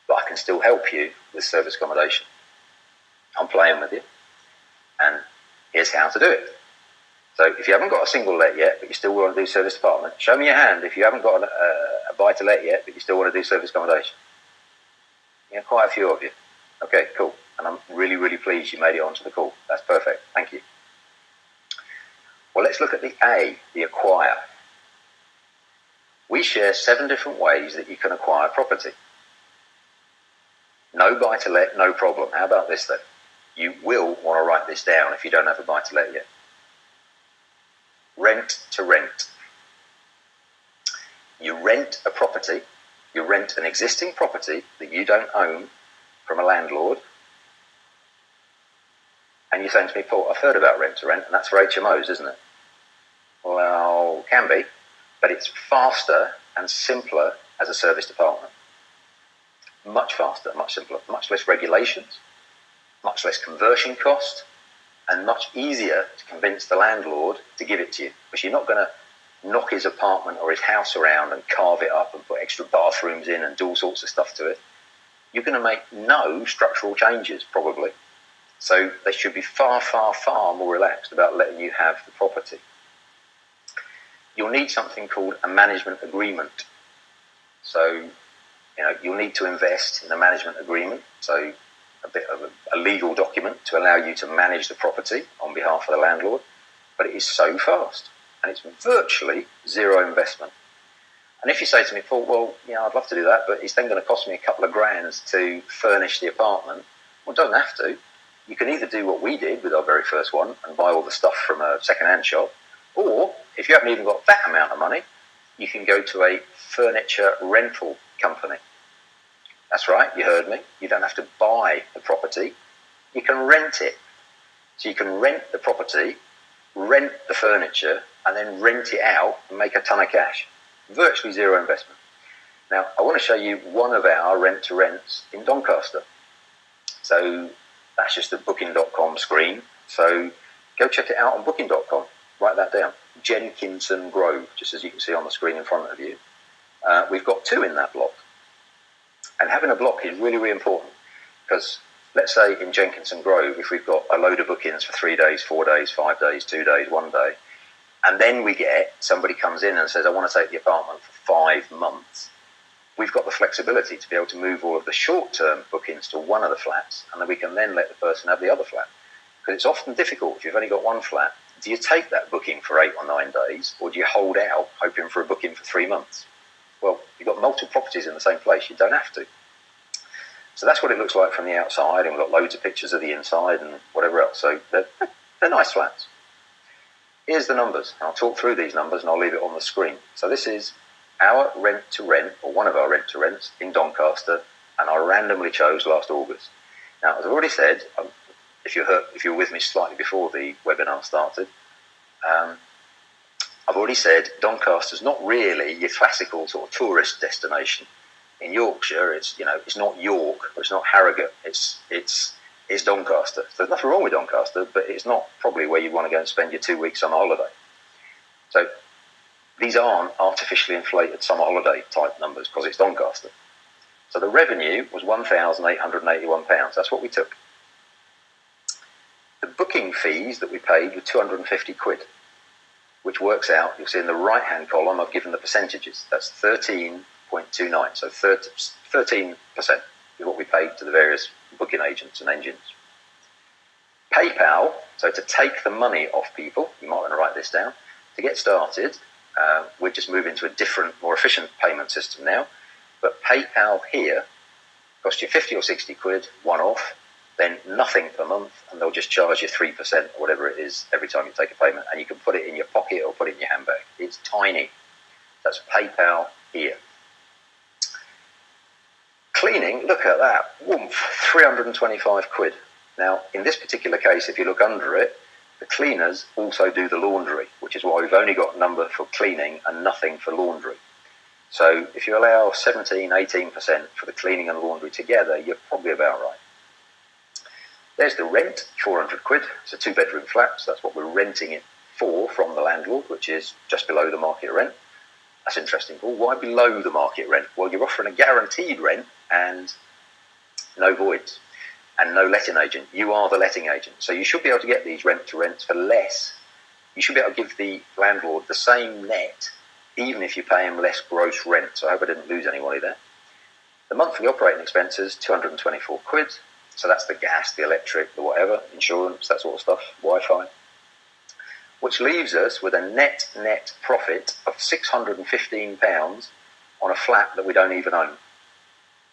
But I can still help you with service accommodation. I'm playing with you. And here's how to do it. So if you haven't got a single let yet, but you still want to do service apartment, show me your hand if you haven't got a buy-to-let yet, but you still want to do service accommodation. Quite a few of you. Okay, cool. And I'm really, really pleased you made it onto the call. That's perfect. Thank you. Well, let's look at the A, the acquire. We share 7 different ways that you can acquire property. No buy-to-let, no problem. How about this then? You will want to write this down if you don't have a buy-to-let yet. Rent to rent. You rent a property, you rent an existing property that you don't own from a landlord, and you're saying to me, Paul, I've heard about rent to rent, and that's for HMOs, isn't it? Well, can be, but it's faster and simpler as a serviced apartment. Much faster, much simpler, much less regulations, much less conversion cost, and much easier to convince the landlord to give it to you. Because you're not going to knock his apartment or his house around and carve it up and put extra bathrooms in and do all sorts of stuff to it. You're going to make no structural changes, probably. So they should be far, far, far more relaxed about letting you have the property. You'll need something called a management agreement. So, you'll need to invest in a management agreement. So a bit of a legal document to allow you to manage the property on behalf of the landlord. But it is so fast and it's virtually zero investment. And if you say to me, Paul, well, I'd love to do that, but it's then going to cost me a couple of grand to furnish the apartment. Well, don't have to. You can either do what we did with our very first one and buy all the stuff from a second-hand shop, or if you haven't even got that amount of money, you can go to a furniture rental company. That's right, you heard me. You don't have to buy the property, you can rent it. So you can rent the property, rent the furniture, and then rent it out and make a ton of cash. Virtually zero investment. Now, I want to show you one of our rent-to-rents in Doncaster. So that's just the Booking.com screen. So go check it out on Booking.com. Write that down. Jenkinson Grove, just as you can see on the screen in front of you. We've got 2 in that block. And having a block is really, really important because let's say in Jenkinson Grove, if we've got a load of bookings for 3 days, 4 days, 5 days, 2 days, 1 day, and then we get somebody comes in and says, I want to take the apartment for 5 months, we've got the flexibility to be able to move all of the short-term bookings to one of the flats, and then we can then let the person have the other flat. Because it's often difficult if you've only got one flat. Do you take that booking for 8 or 9 days, or do you hold out hoping for a booking for 3 months? Well, you've got multiple properties in the same place. You don't have to. So that's what it looks like from the outside, and we've got loads of pictures of the inside and whatever else. So they're nice flats. Here's the numbers. I'll talk through these numbers and I'll leave it on the screen. So this is our rent-to-rent, or one of our rent-to-rents in Doncaster, and I randomly chose last August. Now, as I've already said, if you were with me slightly before the webinar started, I've already said Doncaster's not really your classical sort of tourist destination. In Yorkshire, it's not York or it's not Harrogate. It's Doncaster. So there's nothing wrong with Doncaster, but it's not probably where you want to go and spend your 2 weeks summer holiday. So these aren't artificially inflated summer holiday type numbers because it's Doncaster. So the revenue was £1,881. That's what we took. The booking fees that we paid were 250 quid. which works out, you'll see in the right-hand column, I've given the percentages. That's 13.29, so 13% is what we paid to the various booking agents and engines. PayPal, so to take the money off people, you might want to write this down. To get started, we're just moving to a different, more efficient payment system now. But PayPal here costs you 50 or 60 quid, one off, then nothing per month, and they'll just charge you 3% or whatever it is every time you take a payment, and you can put it in your pocket or put it in your handbag. It's tiny. That's PayPal here. Cleaning, look at that, woomph, 325 quid. Now, in this particular case, if you look under it, the cleaners also do the laundry, which is why we've only got a number for cleaning and nothing for laundry. So if you allow 17, 18% for the cleaning and laundry together, you're probably about right. There's the rent, 400 quid. It's a 2-bedroom flat, so that's what we're renting it for from the landlord, which is just below the market rent. That's interesting. Well, why below the market rent? Well, you're offering a guaranteed rent and no voids and no letting agent. You are the letting agent. So you should be able to get these rent-to-rents for less. You should be able to give the landlord the same net, even if you pay him less gross rent. So I hope I didn't lose any money there. The monthly operating expenses, 224 quid. So that's the gas, the electric, the whatever, insurance, that sort of stuff, Wi-Fi. Which leaves us with a net profit of £615 on a flat that we don't even own.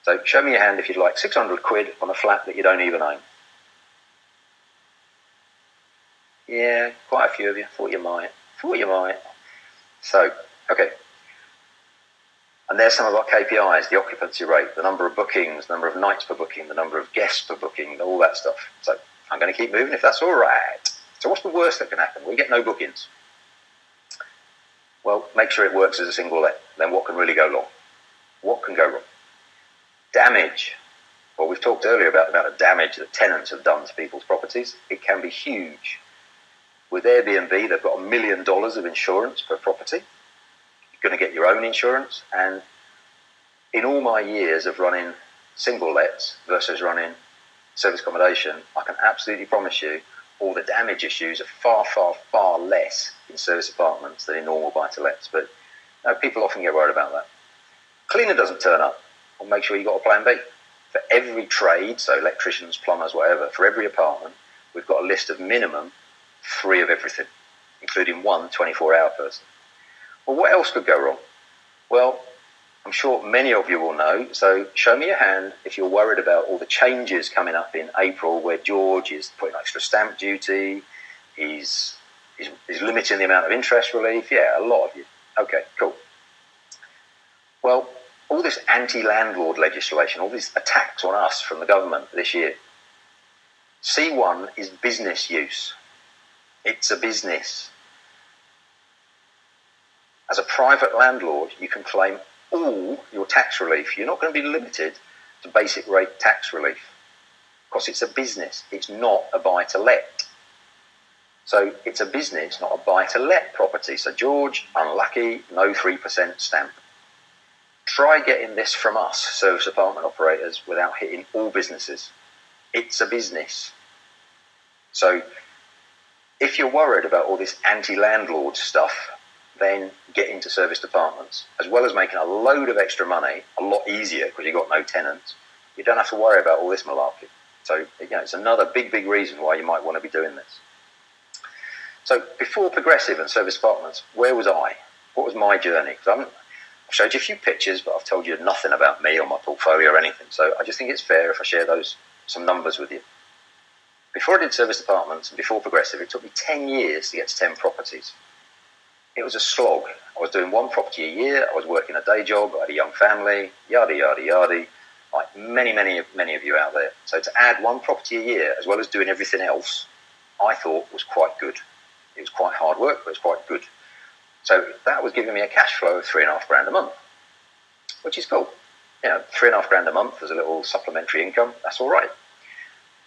So show me your hand if you'd like 600 quid on a flat that you don't even own. Yeah, quite a few of you. Thought you might. So, okay. And there's some of our KPIs, the occupancy rate, the number of bookings, the number of nights per booking, the number of guests per booking, all that stuff. So I'm going to keep moving if that's all right. So what's the worst that can happen? We get no bookings. Well, make sure it works as a single let. Then what can really go wrong? What can go wrong? Damage. Well, we've talked earlier about the amount of damage that tenants have done to people's properties. It can be huge. With Airbnb, they've got $1 million of insurance per property. You're going to get your own insurance. And in all my years of running single lets versus running service accommodation, I can absolutely promise you all the damage issues are far, far, far less in service apartments than in normal buy-to-lets. But people often get worried about that. Cleaner doesn't turn up. Well, make sure you've got a plan B. For every trade, so electricians, plumbers, whatever, for every apartment, we've got a list of minimum 3 of everything, including 1 24-hour person. Well, what else could go wrong? Well, I'm sure many of you will know, so show me your hand if you're worried about all the changes coming up in April where George is putting extra stamp duty, he's limiting the amount of interest relief. Yeah, a lot of you. Okay, cool. Well, all this anti-landlord legislation, all these attacks on us from the government this year. C1 is business use. It's a business. As a private landlord, you can claim all your tax relief. You're not going to be limited to basic rate tax relief because it's a business. It's not a buy-to-let. So it's a business, not a buy-to-let property. So George, unlucky, no 3% stamp. Try getting this from us, service apartment operators, without hitting all businesses. It's a business. So if you're worried about all this anti-landlord stuff, then get into serviced apartments. As well as making a load of extra money, a lot easier because you've got no tenants, you don't have to worry about all this malarkey. So, it's another big, big reason why you might want to be doing this. So before Progressive and serviced apartments, where was I? What was my journey? Because I've showed you a few pictures, but I've told you nothing about me or my portfolio or anything. So I just think it's fair if I share some numbers with you. Before I did serviced apartments and before Progressive, it took me 10 years to get to 10 properties. It was a slog. I was doing 1 property a year. I was working a day job. I had a young family, yada, yada, yada, like many of you out there. So to add 1 property a year, as well as doing everything else, I thought was quite good. It was quite hard work, but it was quite good. So that was giving me a cash flow of $3,500 a month, which is cool. $3,500 a month as a little supplementary income. That's all right.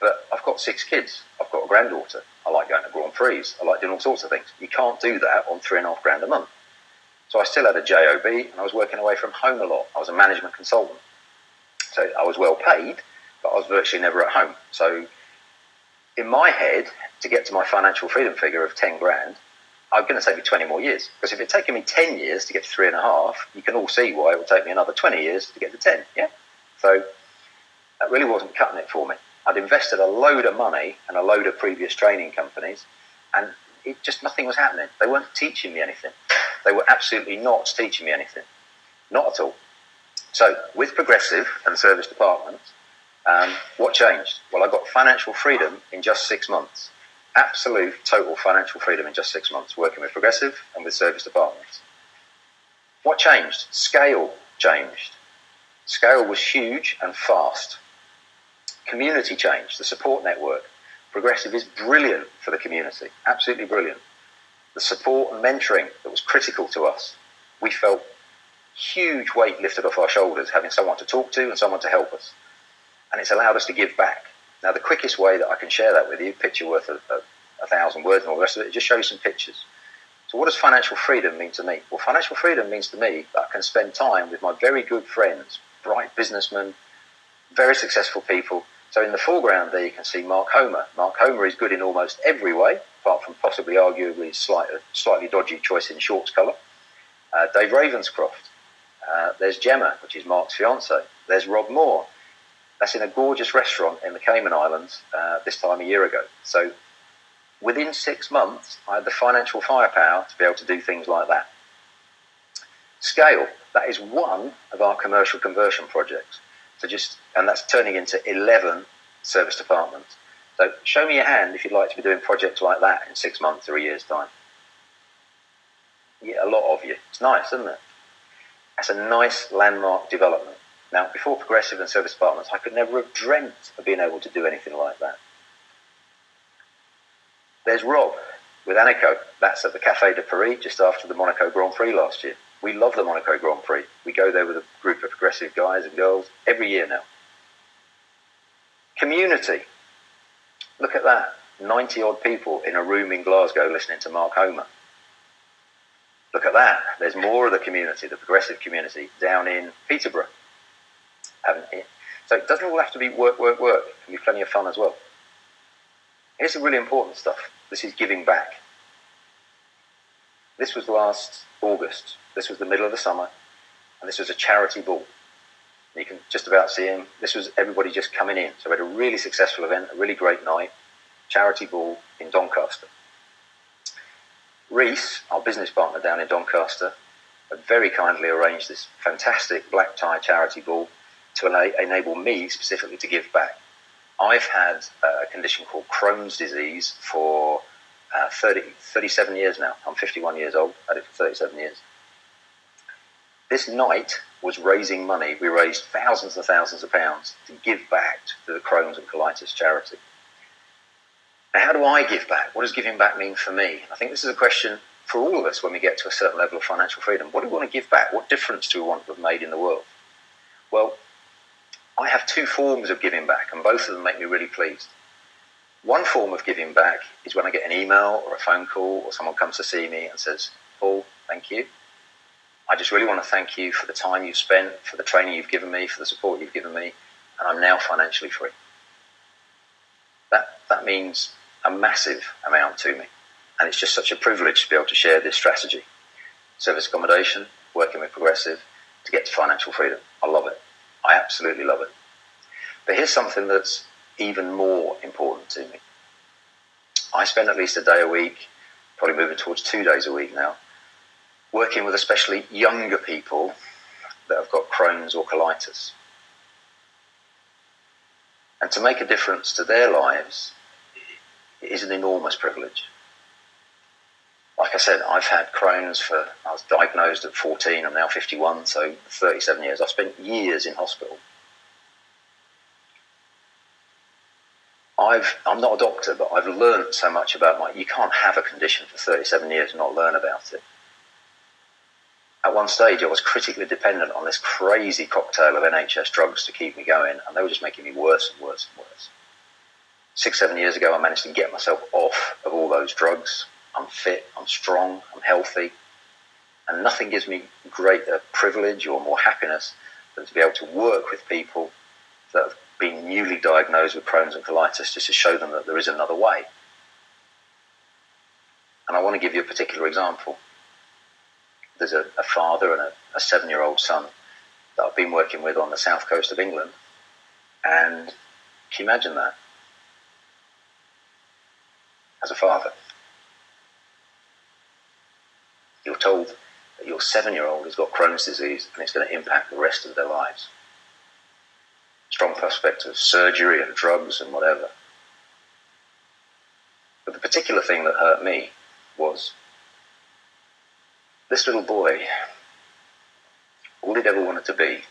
But I've got 6 kids. I've got a granddaughter. I like going to Grand Prix. I like doing all sorts of things. You can't do that on $3,500 a month. So I still had a job and I was working away from home a lot. I was a management consultant. So I was well paid, but I was virtually never at home. So in my head, to get to my financial freedom figure of $10,000, I'm going to take me 20 more years. Because if it's taken me 10 years to get to 3.5, you can all see why it will take me another 20 years to get to 10. Yeah. So that really wasn't cutting it for me. I'd invested a load of money and a load of previous training companies, and it just nothing was happening. They weren't teaching me anything. They were absolutely not teaching me anything. Not at all. So with Progressive and service departments, what changed? Well, I got financial freedom in just 6 months. Absolute total financial freedom in just 6 months, working with Progressive and with service departments. What changed? Scale changed. Scale was huge and fast. Community changed, the support network. Progressive is brilliant for the community, absolutely brilliant. The support and mentoring that was critical to us. We felt huge weight lifted off our shoulders, having someone to talk to and someone to help us. And it's allowed us to give back. Now, the quickest way that I can share that with you, picture worth 1,000 words and all the rest of it, just show you some pictures. So what does financial freedom mean to me? Well, financial freedom means to me that I can spend time with my very good friends, bright businessmen, very successful people. So in the foreground there you can see Mark Homer. Mark Homer is good in almost every way, apart from possibly arguably slightly dodgy choice in shorts colour. Dave Ravenscroft. There's Gemma, which is Mark's fiancée. There's Rob Moore. That's in a gorgeous restaurant in the Cayman Islands this time a year ago. So within 6 months, I had the financial firepower to be able to do things like that. Scale, that is one of our commercial conversion projects. And that's turning into 11 service departments. So show me your hand if you'd like to be doing projects like that in 6 months or a year's time. Yeah, a lot of you. It's nice, isn't it? That's a nice landmark development. Now, before Progressive and service departments, I could never have dreamt of being able to do anything like that. There's Rob with Anico. That's at the Café de Paris just after the Monaco Grand Prix last year. We love the Monaco Grand Prix. We go there with a group of Progressive guys and girls every year now. Community. Look at that. 90 odd people in a room in Glasgow listening to Mark Homer. Look at that. There's more of the community, the Progressive community, down in Peterborough. So it doesn't all have to be work. It can be plenty of fun as well. Here's the really important stuff. This is giving back. This was last August. This was the middle of the summer, and this was a charity ball. You can just about see him. This was everybody just coming in. So we had a really successful event, a really great night, charity ball in Doncaster. Reese, our business partner down in Doncaster, had very kindly arranged this fantastic black tie charity ball to enable me specifically to give back. I've had a condition called Crohn's disease for 37 years now. I'm 51 years old, had it for 37 years. This night was raising money. We raised thousands and thousands of pounds to give back to the Crohn's and colitis charity. Now, how do I give back? What does giving back mean for me? I think this is a question for all of us when we get to a certain level of financial freedom. What do we want to give back? What difference do we want to have made in the world? Well, I have two forms of giving back, and both of them make me really pleased. One form of giving back is when I get an email or a phone call or someone comes to see me and says, Paul, thank you. I just really want to thank you for the time you've spent, for the training you've given me, for the support you've given me, and I'm now financially free. That means a massive amount to me, and it's just such a privilege to be able to share this strategy. Service accommodation, working with Progressive, to get to financial freedom. I love it. I absolutely love it. But here's something that's even more important to me. I spend at least a day a week, probably moving towards 2 days a week now, working with especially younger people that have got Crohn's or colitis. And to make a difference to their lives is an enormous privilege. Like I said, I've had Crohn's I was diagnosed at 14, I'm now 51, so 37 years. I've spent years in hospital. I'm not a doctor, but I've learned so much about you can't have a condition for 37 years and not learn about it. At one stage, I was critically dependent on this crazy cocktail of NHS drugs to keep me going, and they were just making me worse and worse and worse. 6, 7 years ago, I managed to get myself off of all those drugs. I'm fit, I'm strong, I'm healthy, and nothing gives me greater privilege or more happiness than to be able to work with people that have been newly diagnosed with Crohn's and colitis just to show them that there is another way. And And I want to give you a particular example. There's a father and a 7-year-old son that I've been working with on the south coast of England. And can you imagine that? As a father, you're told that your 7-year-old has got Crohn's disease and it's going to impact the rest of their lives. Strong prospect of surgery and drugs and whatever. But the particular thing that hurt me was this little boy, all he'd ever wanted to be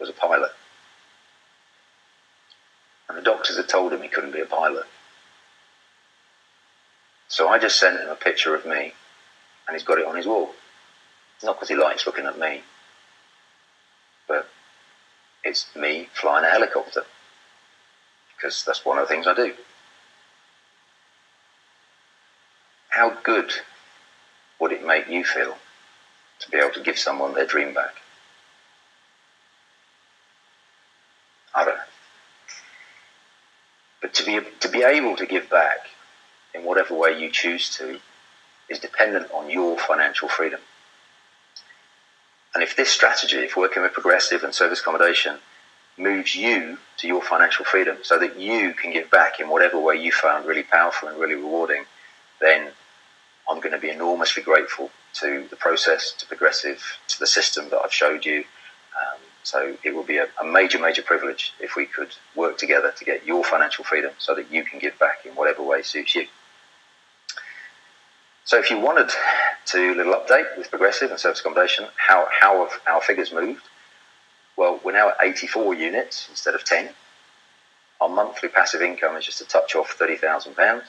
was a pilot. And the doctors had told him he couldn't be a pilot. So I just sent him a picture of me, and he's got it on his wall. Not because he likes looking at me, but it's me flying a helicopter, because that's one of the things I do. How good would it make you feel to be able to give someone their dream back? I don't know. But to be able to give back in whatever way you choose to is dependent on your financial freedom. And if this strategy, if working with progressive and service accommodation, moves you to your financial freedom so that you can give back in whatever way you found really powerful and really rewarding, then I'm going to be enormously grateful to the process, to progressive, to the system that I've showed you. So it will be a major, major privilege if we could work together to get your financial freedom so that you can give back in whatever way suits you. So if you wanted to, a little update with progressive and service accommodation, how have our figures moved? Well, we're now at 84 units instead of 10. Our monthly passive income is just a touch off £30,000.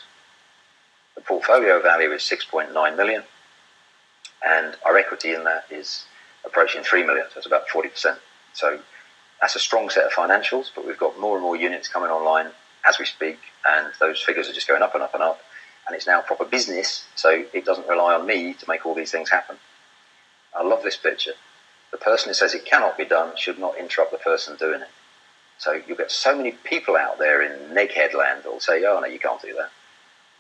The portfolio value is 6.9 million. And our equity in that is approaching 3 million, so it's about 40%. So that's a strong set of financials, but we've got more and more units coming online as we speak, and those figures are just going up and up and up. And it's now proper business, so it doesn't rely on me to make all these things happen. I love this picture. The person who says it cannot be done should not interrupt the person doing it. So you'll get so many people out there in neckhead land that will say, oh no, you can't do that.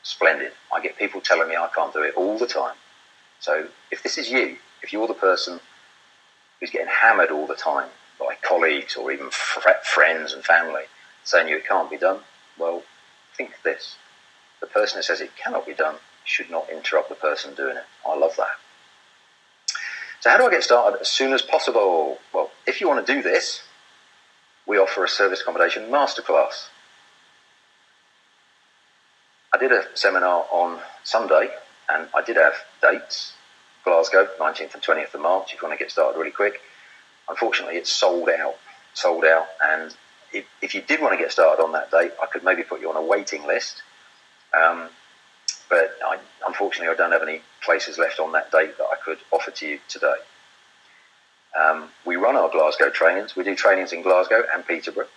Splendid. I get people telling me I can't do it all the time. So if this is you, if you're the person who's getting hammered all the time by colleagues or even friends and family saying it can't be done, well, think of this. The person who says it cannot be done should not interrupt the person doing it. I love that. So how do I get started as soon as possible? Well, if you want to do this, we offer a service accommodation masterclass. I did a seminar on Sunday, and I did have dates. Glasgow, 19th and 20th of March, if you want to get started really quick. Unfortunately, it's sold out, and if you did want to get started on that date, I could maybe put you on a waiting list. But unfortunately, I don't have any places left on that date that I could offer to you today. We run our Glasgow trainings. We do trainings in Glasgow and Peterborough.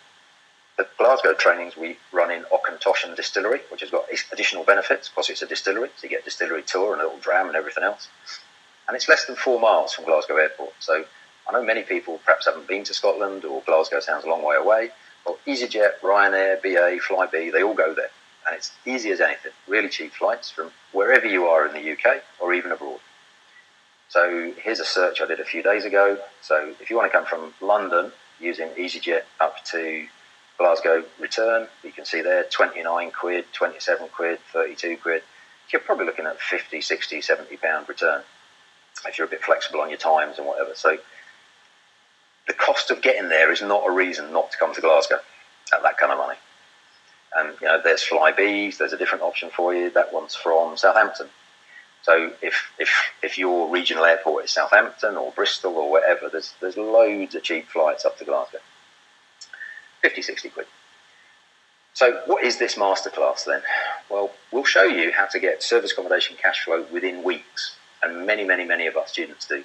The Glasgow trainings we run in Accomodation Distillery, which has got additional benefits because it's a distillery, so you get a distillery tour and a little dram and everything else. And it's less than 4 miles from Glasgow Airport. So I know many people perhaps haven't been to Scotland, or Glasgow sounds a long way away. Well, EasyJet, Ryanair, BA, Flybe, they all go there. And it's easy as anything, really cheap flights from wherever you are in the UK or even abroad. So here's a search I did a few days ago. So if you want to come from London using EasyJet up to Glasgow return, you can see there 29 quid, 27 quid, 32 quid. You're probably looking at 50, 60, 70 pound return if you're a bit flexible on your times and whatever. So the cost of getting there is not a reason not to come to Glasgow at that kind of money. And there's Flybe, there's a different option for you. That one's from Southampton. So if your regional airport is Southampton or Bristol or whatever, there's loads of cheap flights up to Glasgow. 50, 60 quid. So what is this masterclass then? Well, we'll show you how to get service accommodation cash flow within weeks. And many, many, many of our students do.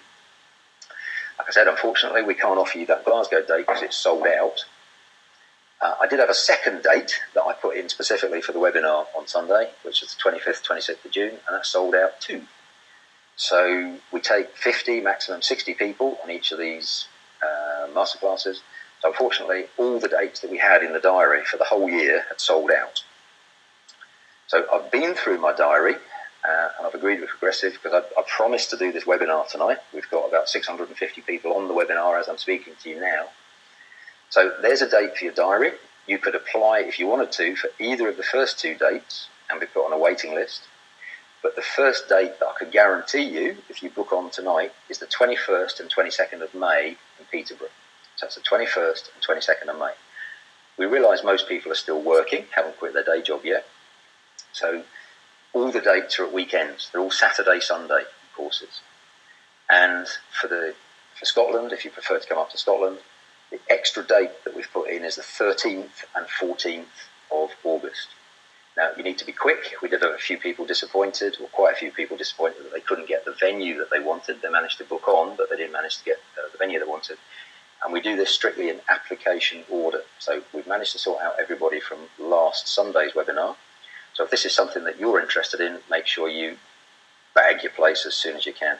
Like I said, unfortunately, we can't offer you that Glasgow date because it's sold out. I did have a second date that I put in specifically for the webinar on Sunday, which is the 25th, 26th of June, and that's sold out too. So we take 50, maximum 60 people on each of these masterclasses. So unfortunately, all the dates that we had in the diary for the whole year had sold out. So I've been through my diary and I've agreed with Progressive because I promised to do this webinar tonight. We've got about 650 people on the webinar as I'm speaking to you now. So there's a date for your diary. You could apply if you wanted to for either of the first two dates and be put on a waiting list. But the first date that I could guarantee you, if you book on tonight, is the 21st and 22nd of May in Peterborough. So that's the 21st and 22nd of May. We realise most people are still working, haven't quit their day job yet. So all the dates are at weekends. They're all Saturday, Sunday courses. And for Scotland, if you prefer to come up to Scotland, the extra date that we've put in is the 13th and 14th of August. Now, you need to be quick. We did have a few people disappointed, or quite a few people disappointed that they couldn't get the venue that they wanted. They managed to book on, but they didn't manage to get the venue they wanted. And we do this strictly in application order. So we've managed to sort out everybody from last Sunday's webinar. So if this is something that you're interested in, make sure you bag your place as soon as you can.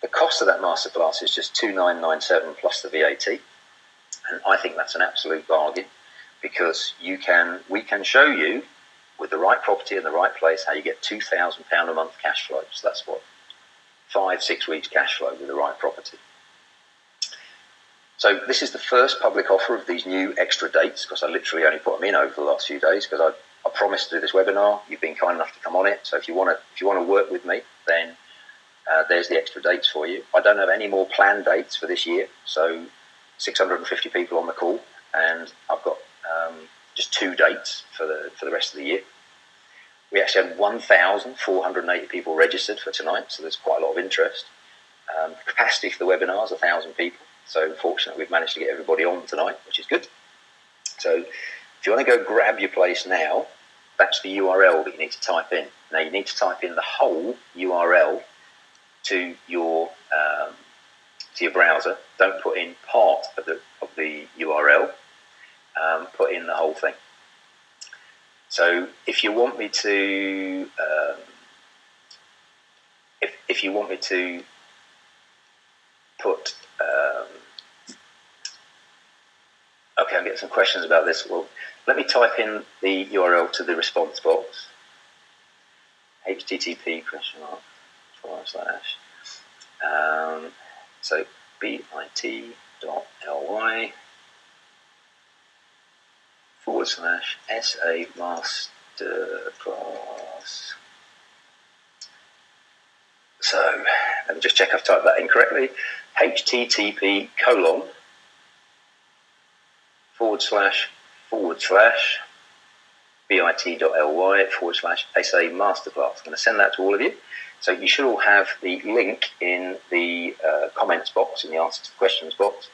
The cost of that masterclass is just $2,997 plus the VAT. And I think that's an absolute bargain because we can show you with the right property in the right place how you get £2,000 a month cash flow. So that's what, 5-6 weeks cash flow with the right property. So this is the first public offer of these new extra dates because I literally only put them in over the last few days because I promised to do this webinar. You've been kind enough to come on it. So if you want to work with me, then there's the extra dates for you. I don't have any more planned dates for this year. So 650 people on the call, and I've got just 2 dates for the rest of the year. We actually had 1,480 people registered for tonight, so there's quite a lot of interest. The capacity for the webinar is 1,000 people. So fortunately, we've managed to get everybody on tonight, which is good. So if you want to go grab your place now, that's the URL that you need to type in. Now you need to type in the whole URL to your browser. Don't put in part of the URL. Put in the whole thing. So if you want me to, if you want me to put, okay, I'm getting some questions about this. Well, let me type in the URL to the response box. HTTP ? So bit.ly /SA Masterclass. So let me just check I've typed that in correctly. HTTP : bit.ly /SA Masterclass. I'm going to send that to all of you. So you should all have the link in the comments box, in the answer to the questions box.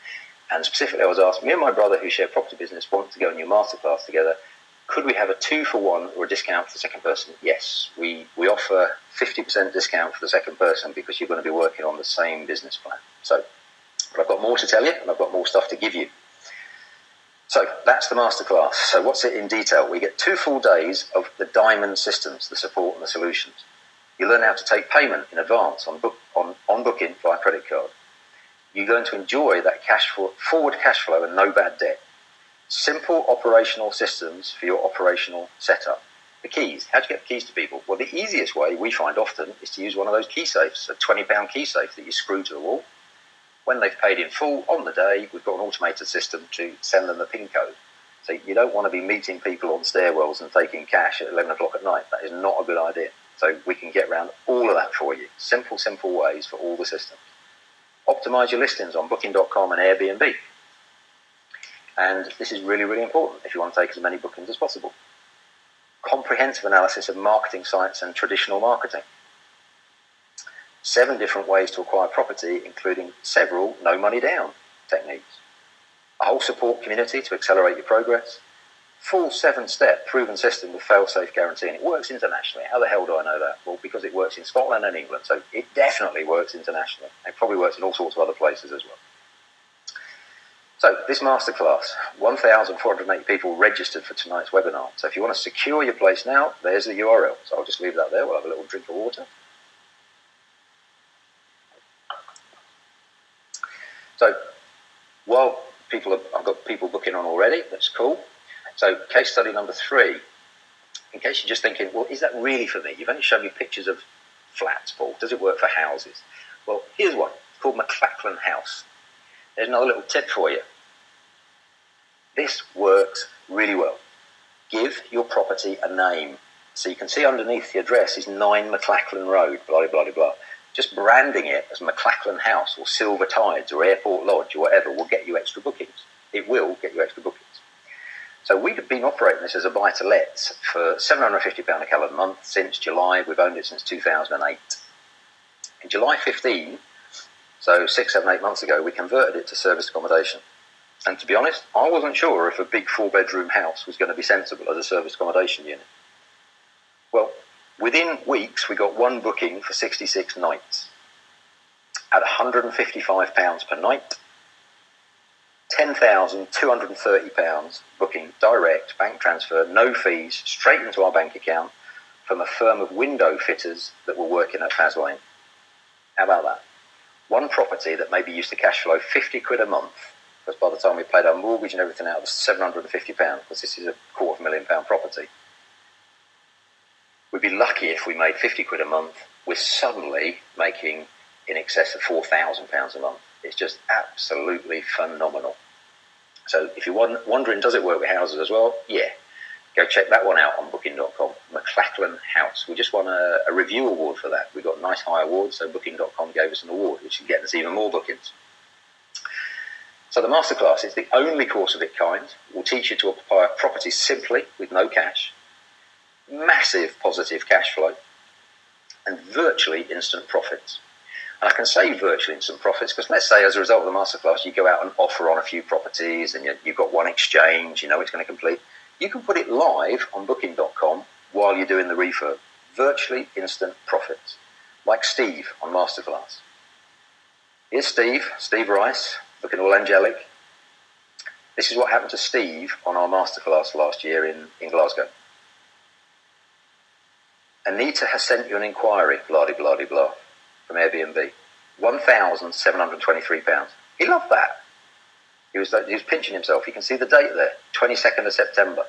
And specifically, I was asked, me and my brother who share property business want to go in your masterclass together. Could we have a 2-for-1 or a discount for the second person? Yes, we offer 50% discount for the second person because you're going to be working on the same business plan. So, but I've got more to tell you and I've got more stuff to give you. So that's the masterclass. So what's it in detail? We get 2 full days of the diamond systems, the support and the solutions. You learn how to take payment in advance on booking via credit card. You're going to enjoy that forward cash flow and no bad debt. Simple operational systems for your operational setup. The keys. How do you get the keys to people? Well, the easiest way we find often is to use one of those key safes, a £20 key safe that you screw to the wall. When they've paid in full on the day, we've got an automated system to send them the PIN code. So you don't want to be meeting people on stairwells and taking cash at 11 o'clock at night. That is not a good idea. So we can get around all of that for you. Simple ways for all the systems. Optimize your listings on Booking.com and Airbnb. And this is really, really important if you want to take as many bookings as possible. Comprehensive analysis of marketing sites and traditional marketing. 7 different ways to acquire property, including several no money down techniques. A whole support community to accelerate your progress. Full 7-step proven system with fail-safe guarantee, and it works internationally. How the hell do I know that? Well, because it works in Scotland and England, so it definitely works internationally. It probably works in all sorts of other places as well. So this masterclass, 1,480 people registered for tonight's webinar. So if you want to secure your place now, there's the URL. So I'll just leave that there. We'll have a little drink of water. So while I've got people booking on already, that's cool. So case study number 3 in case you're just thinking, well, is that really for me? You've only shown me pictures of flats, Paul. Does it work for houses? Well, here's one. It's called McLachlan House. There's another little tip for you. This works really well. Give your property a name. So you can see underneath the address is 9 McLachlan Road, blah, blah, blah, blah. Just branding it as McLachlan House or Silver Tides or Airport Lodge or whatever will get you extra bookings. It will get you extra bookings. So we've been operating this as a buy-to-let for £750 a calendar month since July. We've owned it since 2008. In July 15, so 6, 7, 8 months ago, we converted it to serviced accommodation. And to be honest, I wasn't sure if a big 4-bedroom house was going to be sensible as a serviced accommodation unit. Well, within weeks, we got 1 booking for 66 nights at £155 per night, £10,230 booking direct, bank transfer, no fees, straight into our bank account from a firm of window fitters that were working at Faz Lane. How about that? One property that maybe used to cash flow 50 quid a month, because by the time we paid our mortgage and everything out, it was £750, because this is a £250,000 property. We'd be lucky if we made 50 quid a month. We're suddenly making in excess of £4,000 a month. It's just absolutely phenomenal. So if you're wondering, does it work with houses as well? Yeah. Go check that one out on booking.com. McLachlan House. We just won a review award for that. We got a nice high award, so booking.com gave us an award, which should get us even more bookings. So the masterclass is the only course of its kind. We'll teach you to acquire property simply with no cash, massive positive cash flow, and virtually instant profits. And I can say virtually instant profits because let's say as a result of the masterclass you go out and offer on a few properties and you've got one exchange, you know it's going to complete. You can put it live on booking.com while you're doing the refurb. Virtually instant profits. Like Steve on Masterclass. Here's Steve Rice, looking all angelic. This is what happened to Steve on our Masterclass last year in Glasgow. Anita has sent you an inquiry, blah-de-blah-de-blah, from Airbnb. £1,723. He loved that. He was pinching himself. You can see the date there, 22nd of September.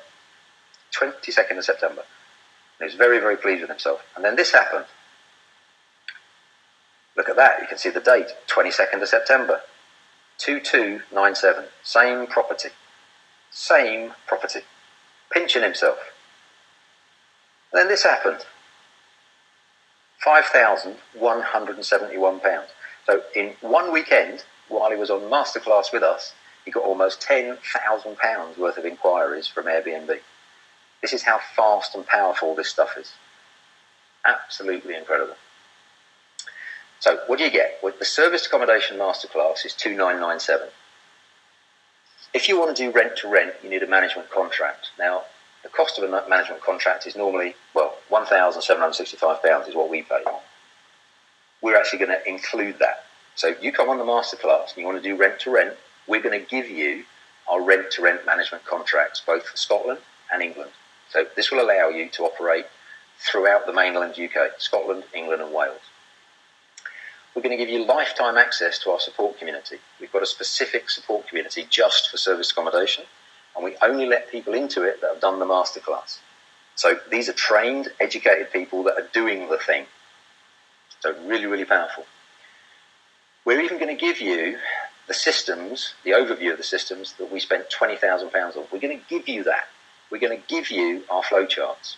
22nd of September. And he was very, very pleased with himself. And then this happened. Look at that. You can see the date, 22nd of September. 2297. Same property. Same property. Pinching himself. And then this happened. £5,171. So in one weekend, while he was on Masterclass with us, he got almost £10,000 worth of inquiries from Airbnb. This is how fast and powerful this stuff is. Absolutely incredible. So what do you get? Well, the serviced accommodation masterclass is £2,997. If you want to do rent to rent, you need a management contract. Now, the cost of a management contract is normally, £1,765 is what we pay. We're actually going to include that. So you come on the masterclass and you want to do rent to rent, we're going to give you our rent to rent management contracts, both for Scotland and England. So this will allow you to operate throughout the mainland UK, Scotland, England and Wales. We're going to give you lifetime access to our support community. We've got a specific support community just for serviced accommodation, and we only let people into it that have done the masterclass. So these are trained, educated people that are doing the thing. So really, really powerful. We're even going to give you the systems, the overview of the systems that we spent £20,000 on. We're going to give you that. We're going to give you our flowcharts.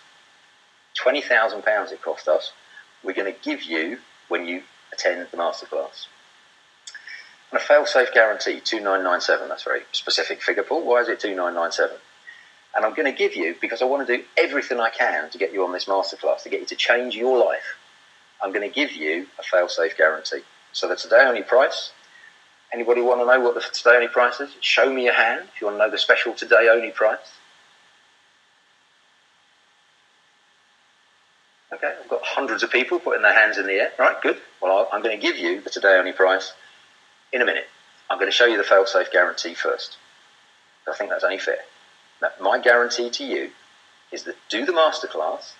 £20,000 it cost us. We're going to give you when you attend the masterclass. And a fail-safe guarantee, 2997. That's a very specific figure, Paul. Why is it 2997? And I'm going to give you, because I want to do everything I can to get you on this masterclass, to get you to change your life, I'm going to give you a fail-safe guarantee. So the today-only price. Anybody want to know what the today-only price is? Show me your hand if you want to know the special today-only price. Okay, I've got hundreds of people putting their hands in the air. Right, good. Well, I'm going to give you the today-only price in a minute. I'm going to show you the fail-safe guarantee first. I think that's only fair. Now, my guarantee to you is that do the masterclass,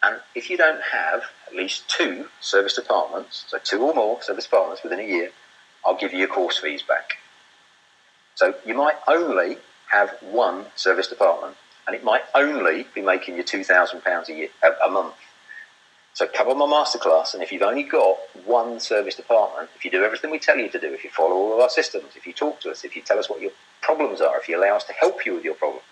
and if you don't have at least 2 serviced apartments, so 2 or more serviced apartments within a year, I'll give you your course fees back. So you might only have 1 serviced apartment. and it might only be making you £2,000 a year a month. So come on my masterclass, and if you've only got one service department, if you do everything we tell you to do, if you follow all of our systems, if you talk to us, if you tell us what your problems are, if you allow us to help you with your problem,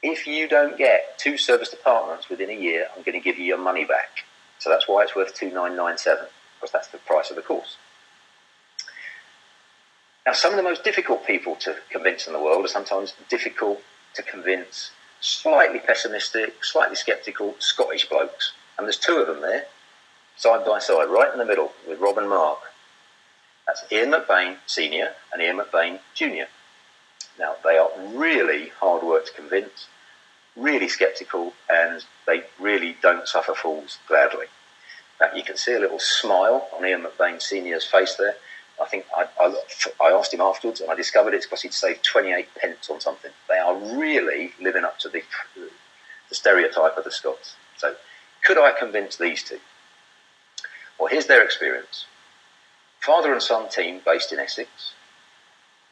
if you don't get 2 service departments within a year, I'm going to give you your money back. So that's why it's worth $2,997, because that's the price of the course. Now, some of the most difficult people to convince in the world are sometimes difficult to convince, slightly pessimistic, slightly sceptical Scottish blokes. And there's 2 of them there, side by side, right in the middle, with Rob and Mark. That's Ian McBain Senior and Ian McBain Junior. Now, they are really hard work to convince, really sceptical, and they really don't suffer fools gladly. Now, you can see a little smile on Ian McBain Senior's face there. I think I asked him afterwards, and I discovered it's because he'd saved 28 pence on something. They are really living up to the stereotype of the Scots. So, could I convince these 2? Well, here's their experience. Father and son team based in Essex,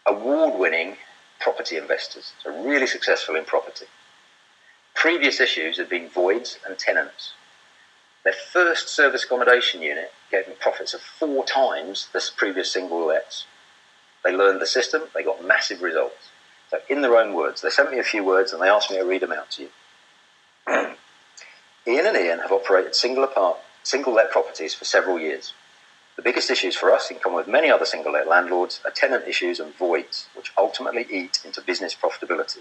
award-winning property investors, so really successful in property. Previous issues had been voids and tenants. Their first service accommodation unit gave them profits of 4 times the previous single lets. They learned the system, they got massive results. So in their own words, they sent me a few words and they asked me to read them out to you. Ian and Ian have operated single let properties for several years. The biggest issues for us, in common with many other single let landlords, are tenant issues and voids, which ultimately eat into business profitability.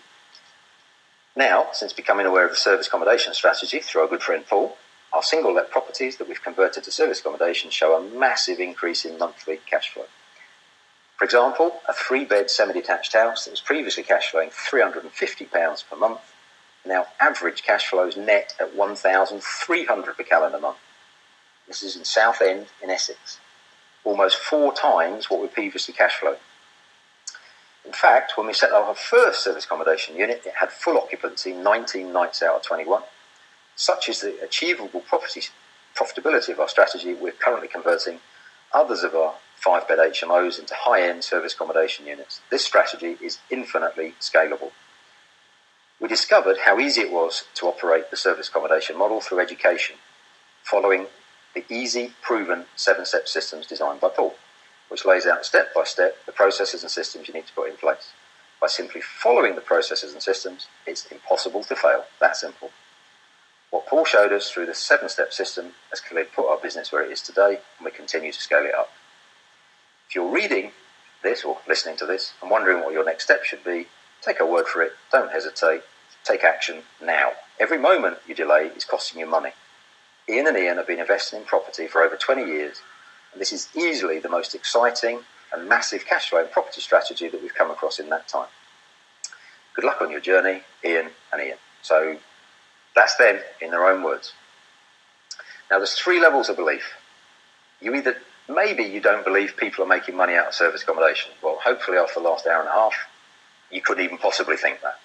Now, since becoming aware of the service accommodation strategy through our good friend Paul, our single let properties that we've converted to service accommodation show a massive increase in monthly cash flow. For example, a 3-bed semi-detached house that was previously cash flowing £350 per month now average cash flows net at £1,300 per calendar month. This is in Southend in Essex, almost 4 times what we previously cash flowed. In fact, when we set up our first service accommodation unit, it had full occupancy 19 nights out of 21. Such is the achievable profitability of our strategy, we're currently converting others of our 5-bed HMOs into high-end service accommodation units. This strategy is infinitely scalable. We discovered how easy it was to operate the service accommodation model through education, following the easy, proven 7-step systems designed by Paul, which lays out step by step the processes and systems you need to put in place. By simply following the processes and systems, it's impossible to fail. That simple. What Paul showed us through the 7-step system has clearly put our business where it is today, and we continue to scale it up. If you're reading this or listening to this and wondering what your next step should be, take our word for it, don't hesitate, take action now. Every moment you delay is costing you money. Ian and Ian have been investing in property for over 20 years, and this is easily the most exciting and massive cash flow and property strategy that we've come across in that time. Good luck on your journey, Ian and Ian. So that's them in their own words. Now there's 3 levels of belief. Maybe you don't believe people are making money out of service accommodation. Well, hopefully after the last hour and a half, you could even possibly think that.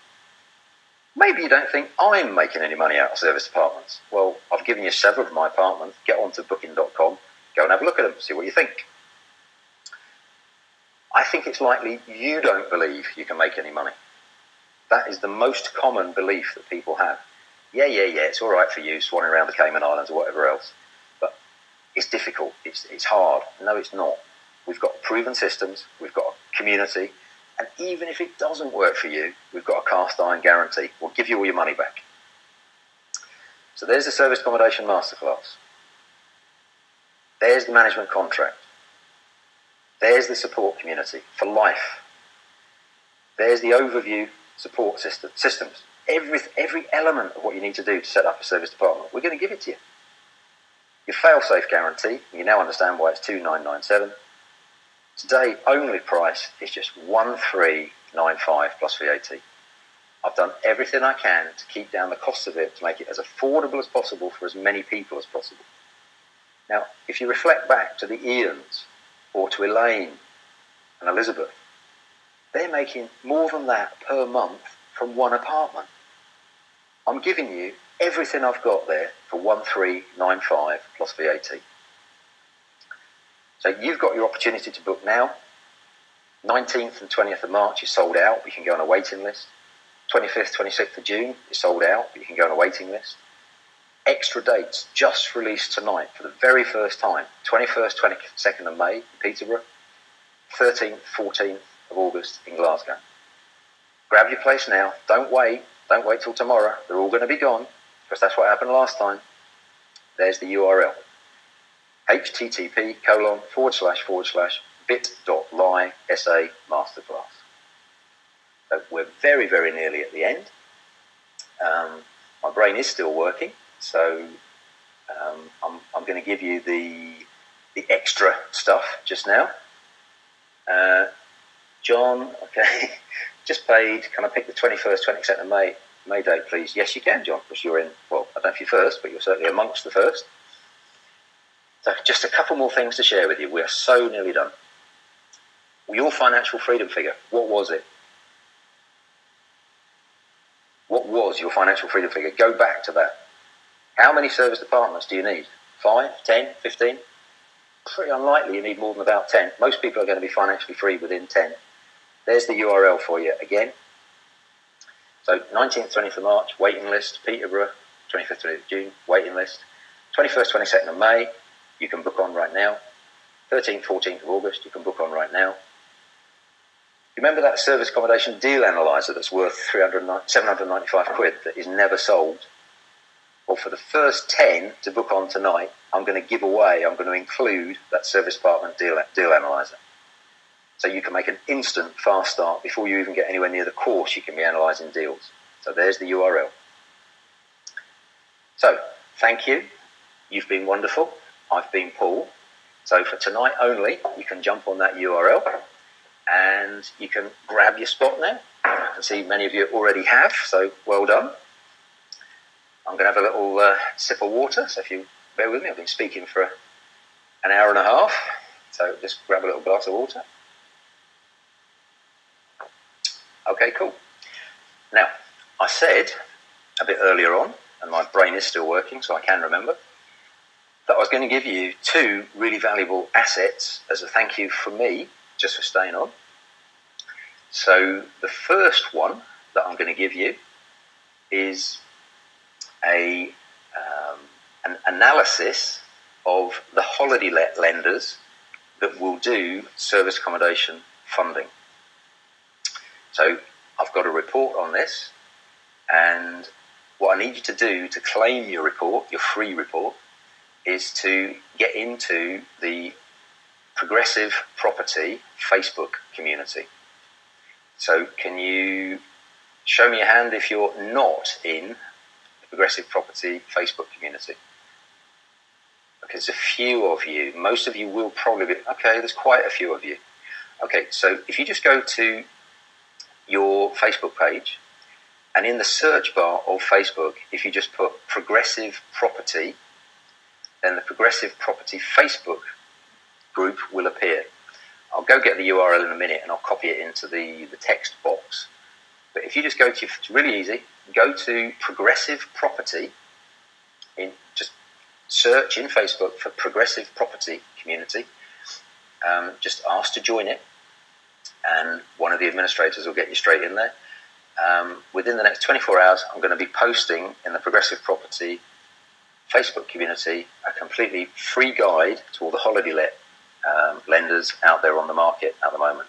Maybe you don't think I'm making any money out of service apartments. Well, I've given you several of my apartments. Get onto booking.com, go and have a look at them, see what you think. I think it's likely you don't believe you can make any money. That is the most common belief that people have. Yeah, it's all right for you swanning around the Cayman Islands or whatever else. But it's difficult, it's hard. No, it's not. We've got proven systems, we've got a community, and even if it doesn't work for you, we've got a cast iron guarantee. We'll give you all your money back. So there's the service accommodation masterclass. There's the management contract. There's the support community for life. There's the overview support systems. Every element of what you need to do to set up a service department, we're going to give it to you. Your fail-safe guarantee, you now understand why it's $2,997. Today, only price is just $1,395 plus VAT. I've done everything I can to keep down the cost of it to make it as affordable as possible for as many people as possible. Now, if you reflect back to the Ians or to Elaine and Elizabeth, they're making more than that per month from one apartment. I'm giving you everything I've got there for $1,395 plus VAT. So you've got your opportunity to book now. 19th and 20th of March is sold out. We can go on a waiting list. 25th, 26th of June is sold out, but you can go on a waiting list. Extra dates just released tonight for the very first time. 21st, 22nd of May in Peterborough. 13th, 14th of August in Glasgow. Grab your place now. Don't wait. Don't wait till tomorrow. They're all going to be gone, because that's what happened last time. There's the URL. http://bit.ly/SA masterclass. So we're very, very nearly at the end. My brain is still working, so I'm going to give you the extra stuff just now. John, okay, just paid. Can I pick the 21st, 22nd of May date, please? Yes, you can, John, because you're in, well, I don't know if you're first, but you're certainly amongst the first. So just a couple more things to share with you. We are so nearly done. Your financial freedom figure, what was it? What was your financial freedom figure? Go back to that. How many service departments do you need? 5, 10, 15? Pretty unlikely you need more than about 10. Most people are going to be financially free within 10. There's the URL for you again. So 19th, 20th of March, waiting list. Peterborough, 25th, 20th of June, waiting list. 21st, 22nd of May, you can book on right now. 13th, 14th of August, you can book on right now. Remember that service accommodation deal analyzer that's worth 795 quid that is never sold? Well, for the first 10 to book on tonight, I'm going to give away, I'm going to include that service department deal analyzer. So you can make an instant fast start before you even get anywhere near the course. You can be analysing deals. So there's the URL. So thank you. You've been wonderful. I've been Paul. So for tonight only, you can jump on that URL and you can grab your spot now. I can see many of you already have, so well done. I'm going to have a little sip of water, so if you bear with me, I've been speaking for an hour and a half, so just grab a little glass of water. Okay, cool. Now, I said a bit earlier on, and my brain is still working, so I can remember, that I was going to give you 2 really valuable assets as a thank you from me, just for staying on. So the first one that I'm going to give you is an analysis of the holiday let lenders that will do service accommodation funding. So I've got a report on this, and what I need you to do to claim your report, your free report, is to get into the Progressive Property Facebook community. So can you show me your hand if you're not in the Progressive Property Facebook community? Okay, there's a few of you. Most of you will probably be, okay, there's quite a few of you. Okay, so if you just go to your Facebook page, and in the search bar of Facebook, if you just put Progressive Property, then the Progressive Property Facebook group will appear. I'll go get the URL in a minute and I'll copy it into the text box. But if you just go to, it's really easy, go to Progressive Property, just search in Facebook for Progressive Property Community, just ask to join it, and one of the administrators will get you straight in there. Within the next 24 hours, I'm going to be posting in the Progressive Property Facebook community a completely free guide to all the holiday let lenders out there on the market at the moment.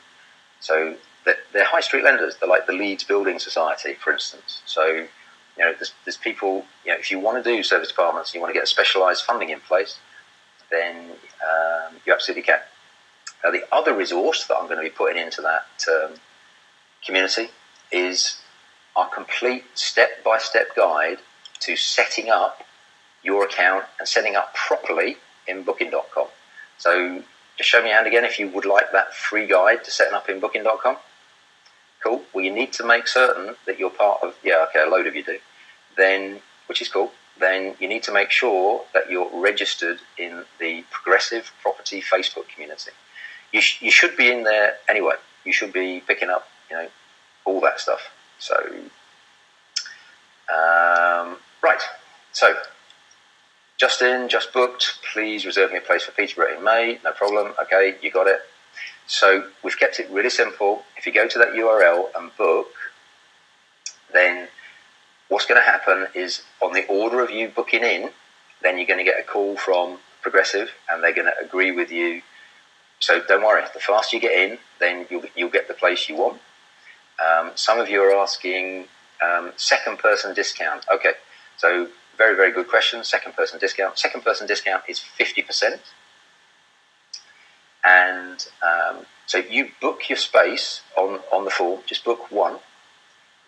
So they're high street lenders. They're like the Leeds Building Society, for instance. So there's people. If you want to do service departments, you want to get a specialised funding in place, then you absolutely can. Now, the other resource that I'm going to be putting into that community is our complete step-by-step guide to setting up your account and setting up properly in Booking.com. So just show me your hand again if you would like that free guide to setting up in Booking.com. Cool. Well, you need to make certain that you're part of, a load of you do, then, which is cool. Then you need to make sure that you're registered in the Progressive Property Facebook community. You should be in there anyway. You should be picking up, all that stuff. So, right. So, Justin, just booked. Please reserve me a place for Peterborough in May. No problem. Okay, you got it. So we've kept it really simple. If you go to that URL and book, then what's going to happen is on the order of you booking in, then you're going to get a call from Progressive and they're going to agree with you. So don't worry, the faster you get in, then you'll get the place you want. Some of you are asking second person discount. Okay, so very, very good question. Second person discount. Second person discount is 50%. And so you book your space on the form, just book one.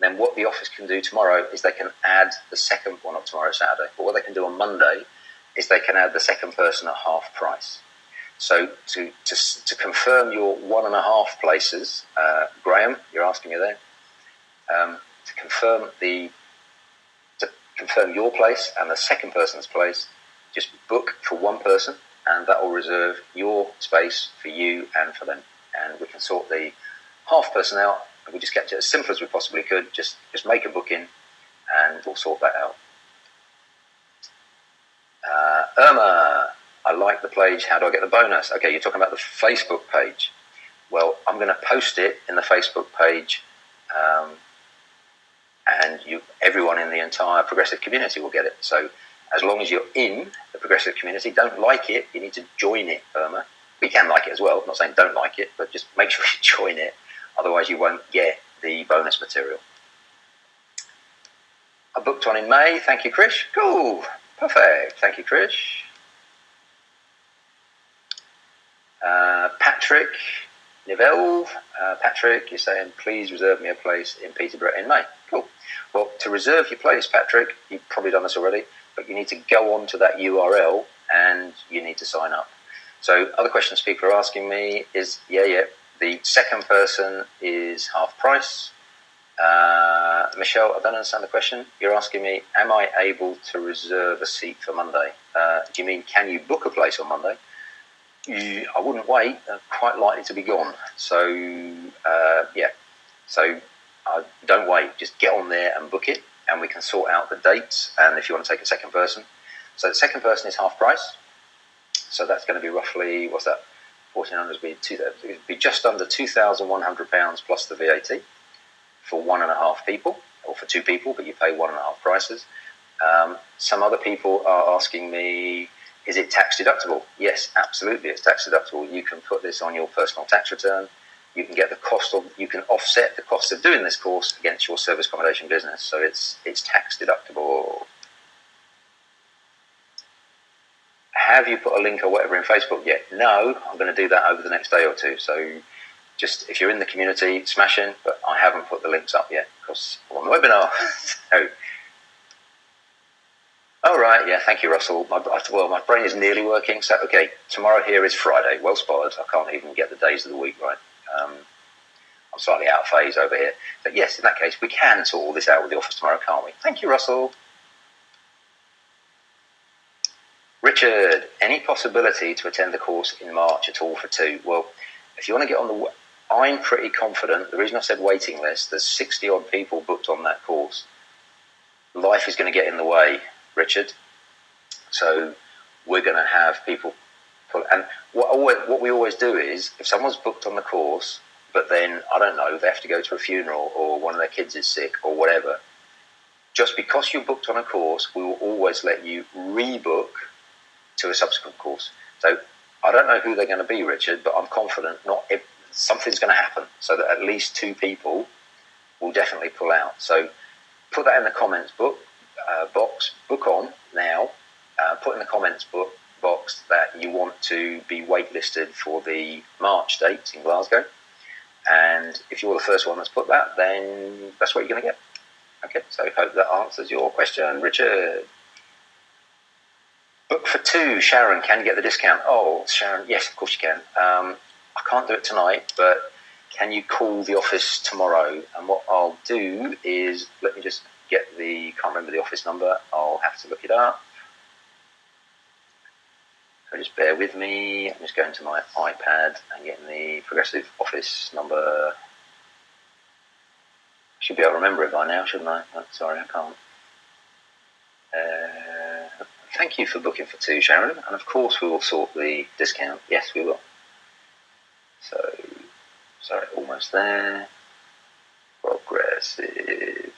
Then what the office can do tomorrow is they can add the second, well not tomorrow, Saturday, but what they can do on Monday is they can add the second person at half price. So to confirm your 1.5 places, Graham, you're asking me there, to confirm your place and the second person's place, just book for one person and that will reserve your space for you and for them. And we can sort the half person out. We just kept it as simple as we possibly could. Just make a booking and we'll sort that out. Irma, I like the page. How do I get the bonus? Okay, you're talking about the Facebook page. Well, I'm going to post it in the Facebook page and everyone in the entire Progressive community will get it. So as long as you're in the Progressive community, don't like it, you need to join it, Irma. You can like it as well. I'm not saying don't like it, but just make sure you join it. Otherwise, you won't get the bonus material. I booked one in May. Thank you, Krish. Cool. Perfect. Thank you, Krish. Patrick Nivelle. Patrick, you're saying, please reserve me a place in Peterborough in May. Cool. Well, to reserve your place, Patrick, you've probably done this already, but you need to go on to that URL and you need to sign up. So other questions people are asking me is, the second person is half price. Michelle, I don't understand the question. You're asking me, am I able to reserve a seat for Monday? Do you mean, can you book a place on Monday? I wouldn't wait. They're quite likely to be gone. So, So don't wait. Just get on there and book it, and we can sort out the dates. And if you want to take a second person. So the second person is half price. So that's going to be roughly, what's that? 1,400 would be just under £2,100 plus the VAT for 1.5 people, or for 2 people, but you pay 1.5 prices. Some other people are asking me, is it tax deductible? Yes, absolutely, it's tax deductible. You can put this on your personal tax return. You can get you can offset the cost of doing this course against your service accommodation business. So it's tax deductible. Have you put a link or whatever in Facebook yet? No, I'm going to do that over the next day or two. So just if you're in the community, smash in, but I haven't put the links up yet because I'm on the webinar. So, all right, yeah, thank you, Russell. My brain is nearly working. So, okay, tomorrow here is Friday. Well spotted. I can't even get the days of the week right. I'm slightly out of phase over here. But yes, in that case, we can sort all this out with the office tomorrow, can't we? Thank you, Russell. Richard, any possibility to attend the course in March at all for 2? Well, if you want to get on I'm pretty confident. The reason I said waiting list, there's 60 odd people booked on that course. Life is going to get in the way, Richard. So we're going to have people pull. And what we always do is, if someone's booked on the course, but then, I don't know, they have to go to a funeral or one of their kids is sick or whatever, just because you're booked on a course, we will always let you rebook to a subsequent course. So I don't know who they're going to be, Richard, but I'm confident something's going to happen so that at least 2 people will definitely pull out. So put that in the comments box, book on now, put in the comments box that you want to be waitlisted for the March date in Glasgow. And if you're the first one that's put that, then that's what you're going to get. Okay, so I hope that answers your question, Richard. Book for 2, Sharon, can you get the discount? Oh, Sharon, yes, of course you can. I can't do it tonight, but can you call the office tomorrow? And what I'll do is, let me just can't remember the office number. I'll have to look it up. So just bear with me. I'm just going to my iPad and getting the Progressive office number. Should be able to remember it by now, shouldn't I? Oh, sorry, I can't. Thank you for booking for 2, Sharon. And of course we will sort the discount. Yes, we will. So, sorry, almost there. Progressive.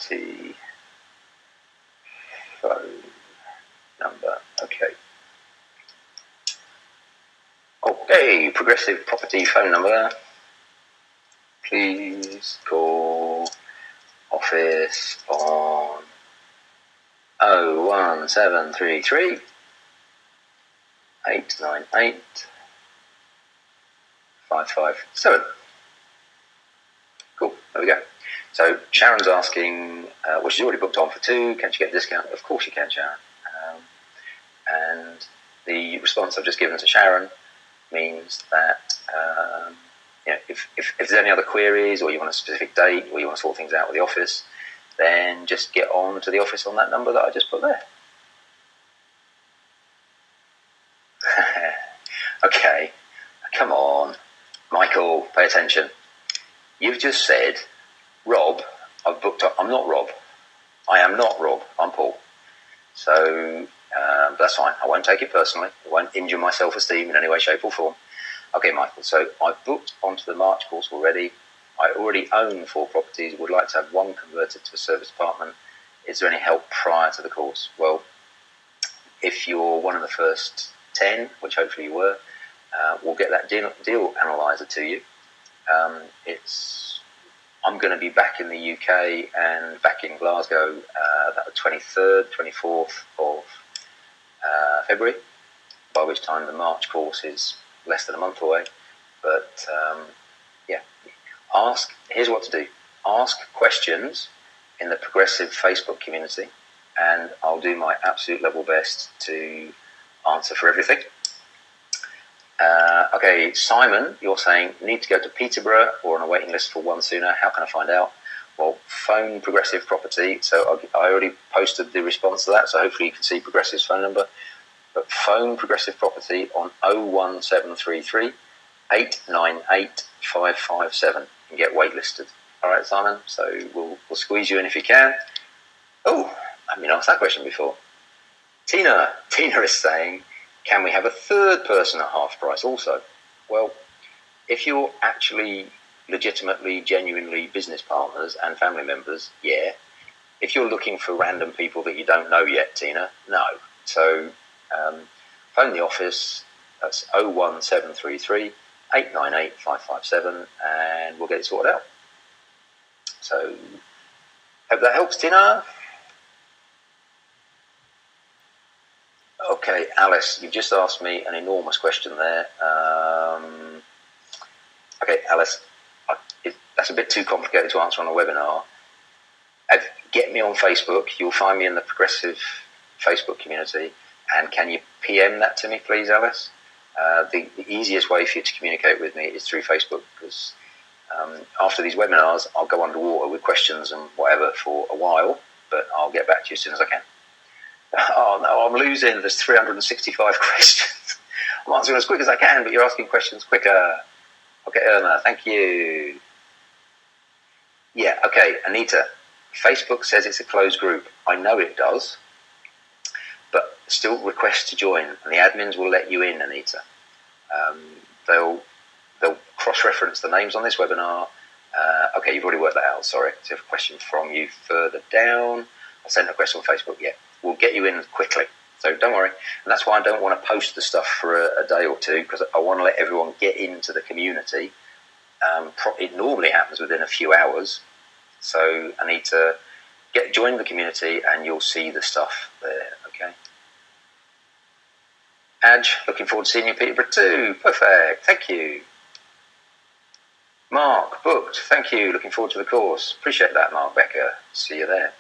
property phone number. Okay, Progressive property phone number. Please call office on 01733 898 557. Cool, there we go. So Sharon's asking, well, she's already booked on for 2. Can she get a discount? Of course you can, Sharon. And the response I've just given to Sharon means that if there's any other queries, or you want a specific date, or you want to sort things out with the office, then just get on to the office on that number that I just put there. Okay, come on, Michael, pay attention. You've just said, Rob, I've booked up. I'm not Rob. I am not Rob. I'm Paul. So that's fine. I won't take it personally. I won't injure my self-esteem in any way, shape or form. Okay, Michael, so I've booked onto the March course already. I already own 4 properties, would like to have 1 converted to a service apartment. Is there any help prior to the course? Well, if you're one of the first 10, which hopefully you were, we'll get that deal analyzer to you. I'm going to be back in the UK and back in Glasgow the 23rd, 24th of February, by which time the March course is less than a month away. But here's what to do. Ask questions in the Progressive Facebook community, and I'll do my absolute level best to answer for everything. Okay, Simon, you're saying, need to go to Peterborough or on a waiting list for 1 sooner. How can I find out? Well, phone Progressive Property. So I already posted the response to that, so hopefully you can see Progressive's phone number. But phone Progressive Property on 01733 898 557 and get waitlisted. All right, Simon, so we'll squeeze you in if you can. Oh, I haven't asked that question before. Tina is saying, can we have a 3rd person at half price also? Well, if you're actually legitimately, genuinely business partners and family members, yeah. If you're looking for random people that you don't know yet, Tina, no. So phone the office, that's 01733 898 557, and we'll get it sorted out. So, hope that helps, Tina. Okay, Alice, you've just asked me an enormous question there. Okay, Alice, that's a bit too complicated to answer on a webinar. Get me on Facebook. You'll find me in the Progressive Facebook community. And can you PM that to me, please, Alice? The easiest way for you to communicate with me is through Facebook, because after these webinars, I'll go underwater with questions and whatever for a while, but I'll get back to you as soon as I can. Oh no, I'm losing. There's 365 questions. I'm answering as quick as I can, but you're asking questions quicker. Okay, Irma, thank you. Yeah, okay, Anita. Facebook says it's a closed group. I know it does, but still request to join, and the admins will let you in, Anita. They'll cross-reference the names on this webinar. Okay, you've already worked that out, sorry. So I have a question from you further down. I sent a question on Facebook, yeah. We'll get you in quickly, so don't worry. And that's why I don't want to post the stuff for a day or two, because I want to let everyone get into the community. It normally happens within a few hours, so I need to join the community and you'll see the stuff there, okay? Adj, looking forward to seeing you in Peterborough too. Perfect, thank you. Mark, booked, thank you. Looking forward to the course. Appreciate that, Mark Becker. See you there.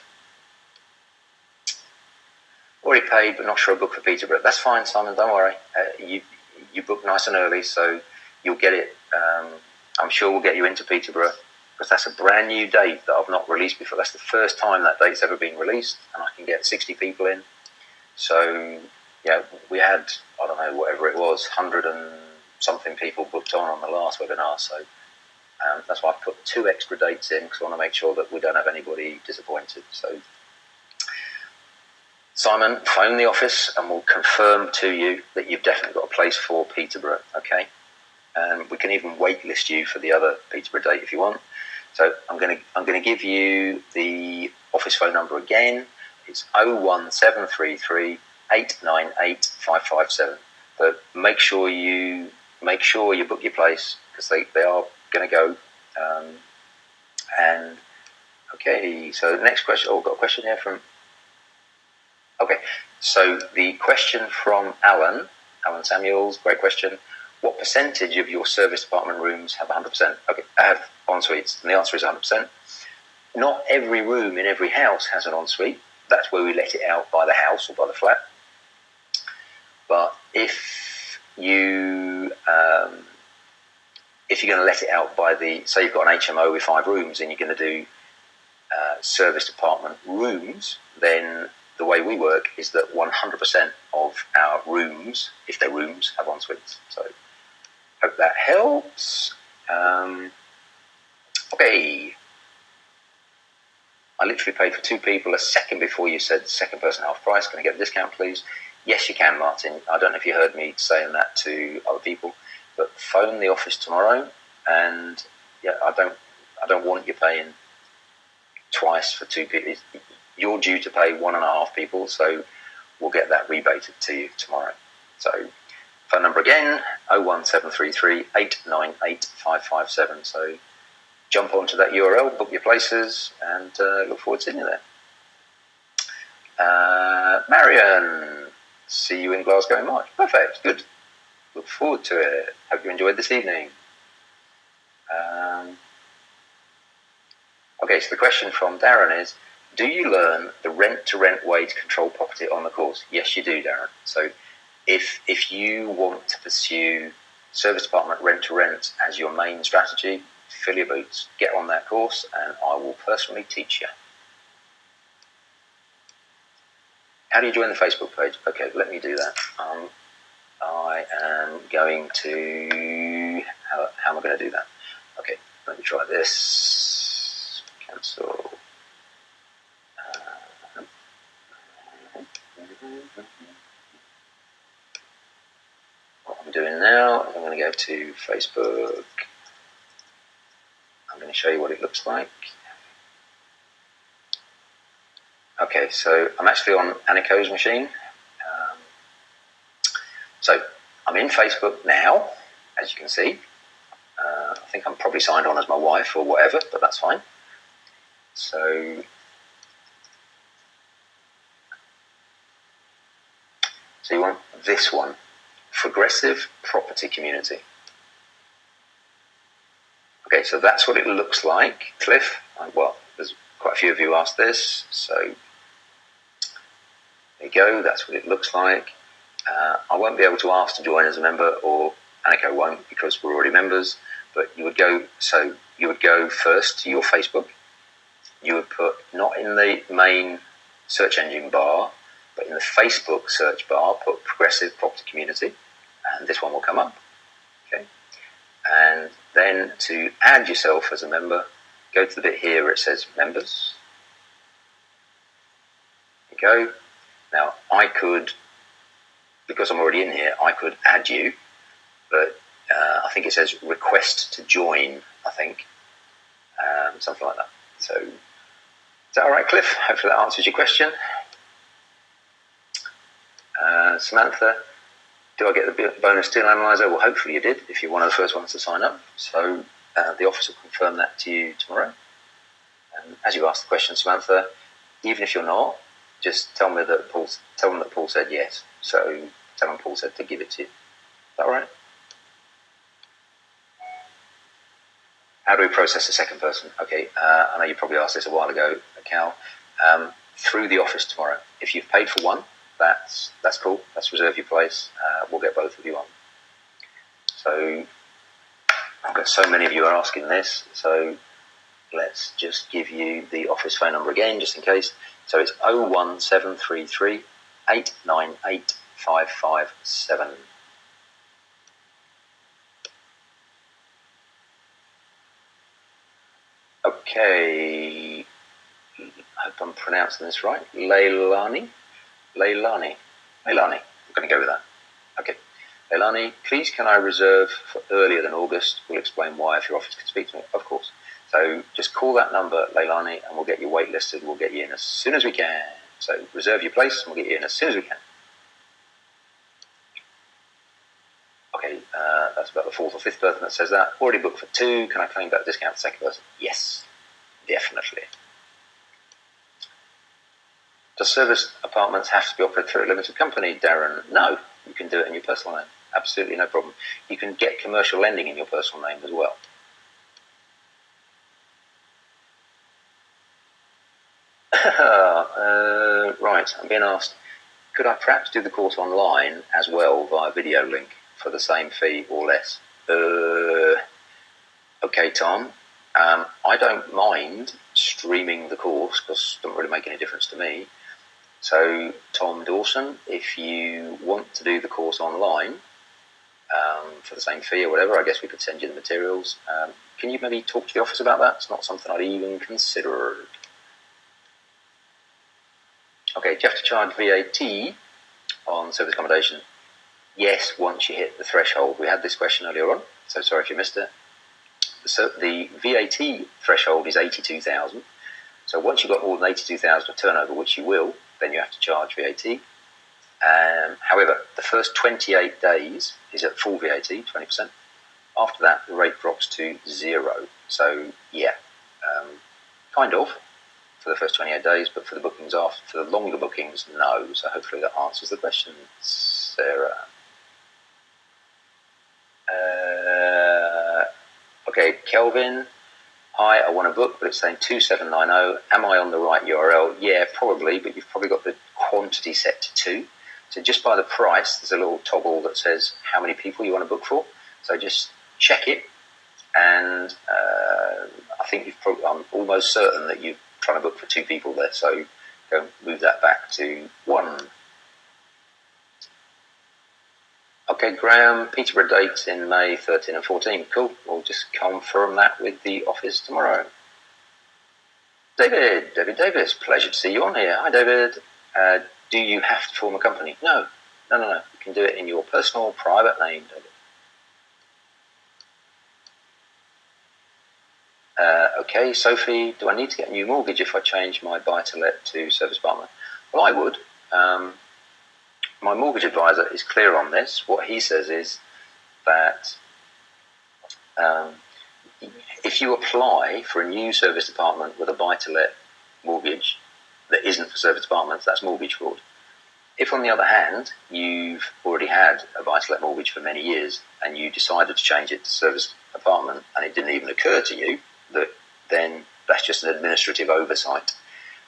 Already paid, but not sure I booked for Peterborough. That's fine, Simon, don't worry. You booked nice and early, so you'll get it. I'm sure we'll get you into Peterborough, because that's a brand new date that I've not released before. That's the first time that date's ever been released, and I can get 60 people in. So, yeah, we had, I don't know, whatever it was, 100 and something people booked on the last webinar. So that's why I put 2 extra dates in, because I want to make sure that we don't have anybody disappointed. So, Simon, phone the office and we'll confirm to you that you've definitely got a place for Peterborough, okay? And we can even waitlist you for the other Peterborough date if you want. So I'm going to give you the office phone number again. It's 01733 898 557. But make sure you book your place, because they are going to go. And okay, so the next question. Oh, I've got a question here from. Okay, so the question from Alan Samuels, great question. What percentage of your service department rooms have 100%? Okay, have en-suites, and the answer is 100%. Not every room in every house has an ensuite. That's where we let it out by the house or by the flat. But if you're going to let it out by say you've got an HMO with 5 rooms and you're going to do service department rooms, then the way we work is that 100% of our rooms, if they're rooms, have en-suites. So hope that helps. Okay. I literally paid for 2 people a second before you said second person half price. Can I get a discount, please? Yes, you can, Martin. I don't know if you heard me saying that to other people, but phone the office tomorrow, and yeah, I don't want you paying twice for 2 people. You're due to pay 1.5 people, so we'll get that rebated to you tomorrow. So phone number again, 01733 898 557. So jump onto that URL, book your places, and look forward to seeing you there. Marion, see you in Glasgow in March. Perfect, good. Look forward to it. Hope you enjoyed this evening. Okay, so the question from Darren is, do you learn the rent-to-rent way to control property on the course? Yes, you do, Darren. So if you want to pursue service department rent-to-rent as your main strategy, fill your boots, get on that course, and I will personally teach you. How do you join the Facebook page? Okay, let me do that. I am going to... How am I going to do that? Okay, let me try this. Cancel. What I'm doing now, I'm going to go to Facebook. I'm going to show you what it looks like. Okay, so I'm actually on Aniko's machine. So I'm in Facebook now, as you can see. I think I'm probably signed on as my wife or whatever, but that's fine. So you want this one, Progressive Property Community. Okay, so that's what it looks like, Cliff. Well, there's quite a few of you asked this, so there you go, that's what it looks like. I won't be able to ask to join as a member, or Aniko won't, because we're already members, but you would go first to your Facebook. You would put, not in the main search engine bar, but in the Facebook search bar, put Progressive Property Community, and this one will come up. Okay, and then to add yourself as a member, go to the bit here where it says members. There you go. Now I could, because I'm already in here, I could add you, but I think it says request to join, I think, something like that. So is that all right, Cliff? Hopefully that answers your question. Samantha, do I get the bonus deal analyzer? Well, hopefully you did, if you're one of the first ones to sign up. So the office will confirm that to you tomorrow. And as you asked the question, Samantha, even if you're not, just tell them that Paul said yes. So tell them Paul said to give it to you. Is that all right? How do we process the second person? Okay, I know you probably asked this a while ago, Cal. Through the office tomorrow. If you've paid for one, that's cool. Let's reserve your place. We'll get both of you on. So I've got so many of you are asking this. So let's just give you the office phone number again, just in case. So it's 01733 898 557. Okay, I hope I'm pronouncing this right. Leilani. I'm going to go with that. Okay. Leilani, please can I reserve for earlier than August? We'll explain why if your office can speak to me. Of course. So just call that number, Leilani, and we'll get you waitlisted. We'll get you in as soon as we can. So reserve your place, and we'll get you in as soon as we can. Okay, that's about the fourth or fifth person that says that. Already booked for 2. Can I claim that discount for the second person? Yes, definitely. Does service apartments have to be operated through a limited company, Darren? No, you can do it in your personal name. Absolutely no problem. You can get commercial lending in your personal name as well. Right, I'm being asked, could I perhaps do the course online as well via video link for the same fee or less? Okay, Tom. I don't mind streaming the course because it doesn't really make any difference to me. So, Tom Dawson, if you want to do the course online for the same fee or whatever, I guess we could send you the materials. Can you maybe talk to the office about that? It's not something I'd even considered. Okay, do you have to charge VAT on service accommodation? Yes, once you hit the threshold. We had this question earlier on, so sorry if you missed it. So the VAT threshold is 82,000. So once you've got more than 82,000 of turnover, which you will, then you have to charge VAT. However, the first 28 days is at full VAT, 20%. After that, the rate drops to 0. So, yeah, kind of for the first 28 days, but for the bookings after, for the longer bookings, no. So hopefully that answers the question, Sarah. Okay, Kelvin. Hi, I want to book, but it's saying 2790. Am I on the right URL? Yeah, probably, but you've probably got the quantity set to 2. So just by the price, there's a little toggle that says how many people you want to book for. So just check it, and I think I'm almost certain that you're trying to book for 2 people there. So go move that back to 1. Okay, Graham, Peterborough dates in May 13 and 14. Cool. We'll just confirm that with the office tomorrow. David Davis, pleasure to see you on here. Hi, David. Do you have to form a company? No. You can do it in your personal, private name, David. Okay, Sophie, do I need to get a new mortgage if I change my buy-to-let to service apartment? Well, I would. My mortgage advisor is clear on this. What he says is that if you apply for a new service apartment with a buy-to-let mortgage that isn't for service apartments, that's mortgage fraud. If, on the other hand, you've already had a buy-to-let mortgage for many years and you decided to change it to service apartment and it didn't even occur to you, then that's just an administrative oversight.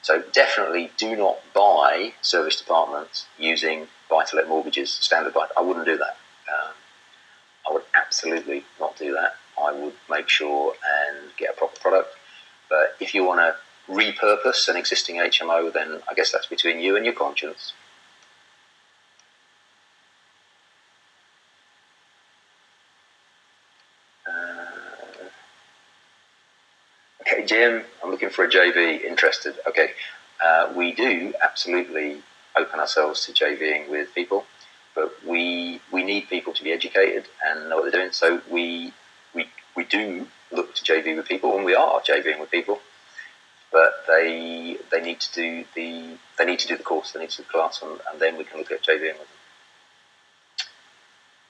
So definitely do not buy serviced apartments using buy-to-let mortgages, standard buy. I wouldn't do that. I would absolutely not do that. I would make sure and get a proper product. But if you want to repurpose an existing HMO, then I guess that's between you and your conscience. Okay, Jim, I'm looking for a JV. Interested? Okay, we do absolutely open ourselves to JVing with people, but we need people to be educated and know what they're doing. So we do look to JV with people, and we are JVing with people, but they need to do the course, they need to do the class, and then we can look at JVing with them.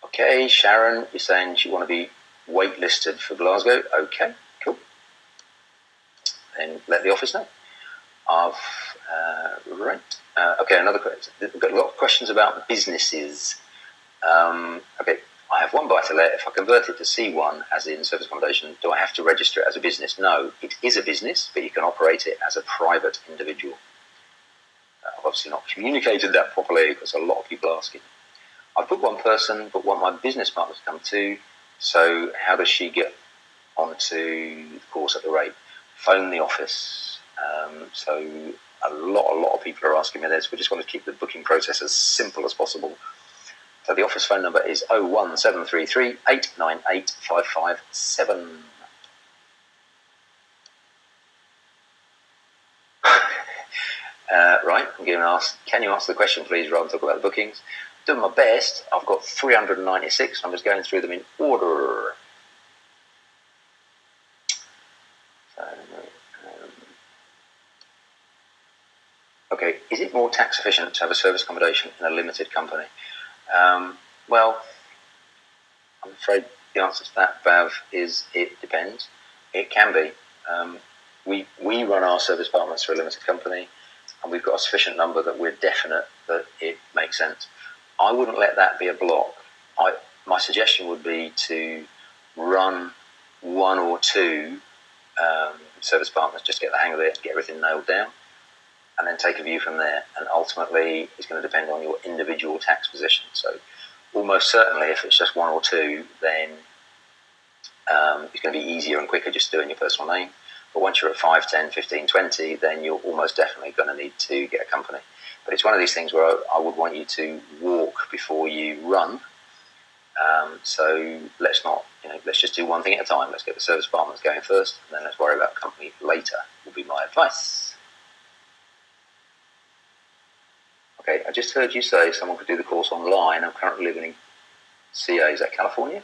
Okay, Sharon, you're saying you want to be waitlisted for Glasgow. Okay, cool. Then let the office know. Right. Okay, another question. We've got a lot of questions about businesses. Okay, I have one buy-to-let. If I convert it to C1, as in service accommodation, do I have to register it as a business? No, it is a business, but you can operate it as a private individual. I've obviously not communicated that properly because a lot of people are asking. I've booked one person, but want my business partner to come too. So how does she get onto the course at the rate? Phone the office. So a lot of people are asking me this. We just want to keep the booking process as simple as possible. So the office phone number is 01733 898 557. Right, I'm getting asked, can you answer the question please rather than talk about the bookings? Doing my best. I've got 396. I'm just going through them in order. Okay, is it more tax efficient to have a service accommodation in a limited company? Well, I'm afraid the answer to that, Vav, is it depends. It can be. We run our service apartments through a limited company, and we've got a sufficient number that we're definite that it makes sense. I wouldn't let that be a block. My suggestion would be to run one or two service apartments, just get the hang of it, get everything nailed down, and then take a view from there. And ultimately, it's going to depend on your individual tax position. So almost certainly, if it's just one or two, then it's going to be easier and quicker just doing your personal name. But once you're at 5, 10, 15, 20, then you're almost definitely going to need to get a company. But it's one of these things where I would want you to walk before you run. So let's not, let's just do one thing at a time. Let's get the service apartments going first, and then let's worry about company later, would be my advice. Okay, I just heard you say someone could do the course online. I'm currently living in CA, is that California?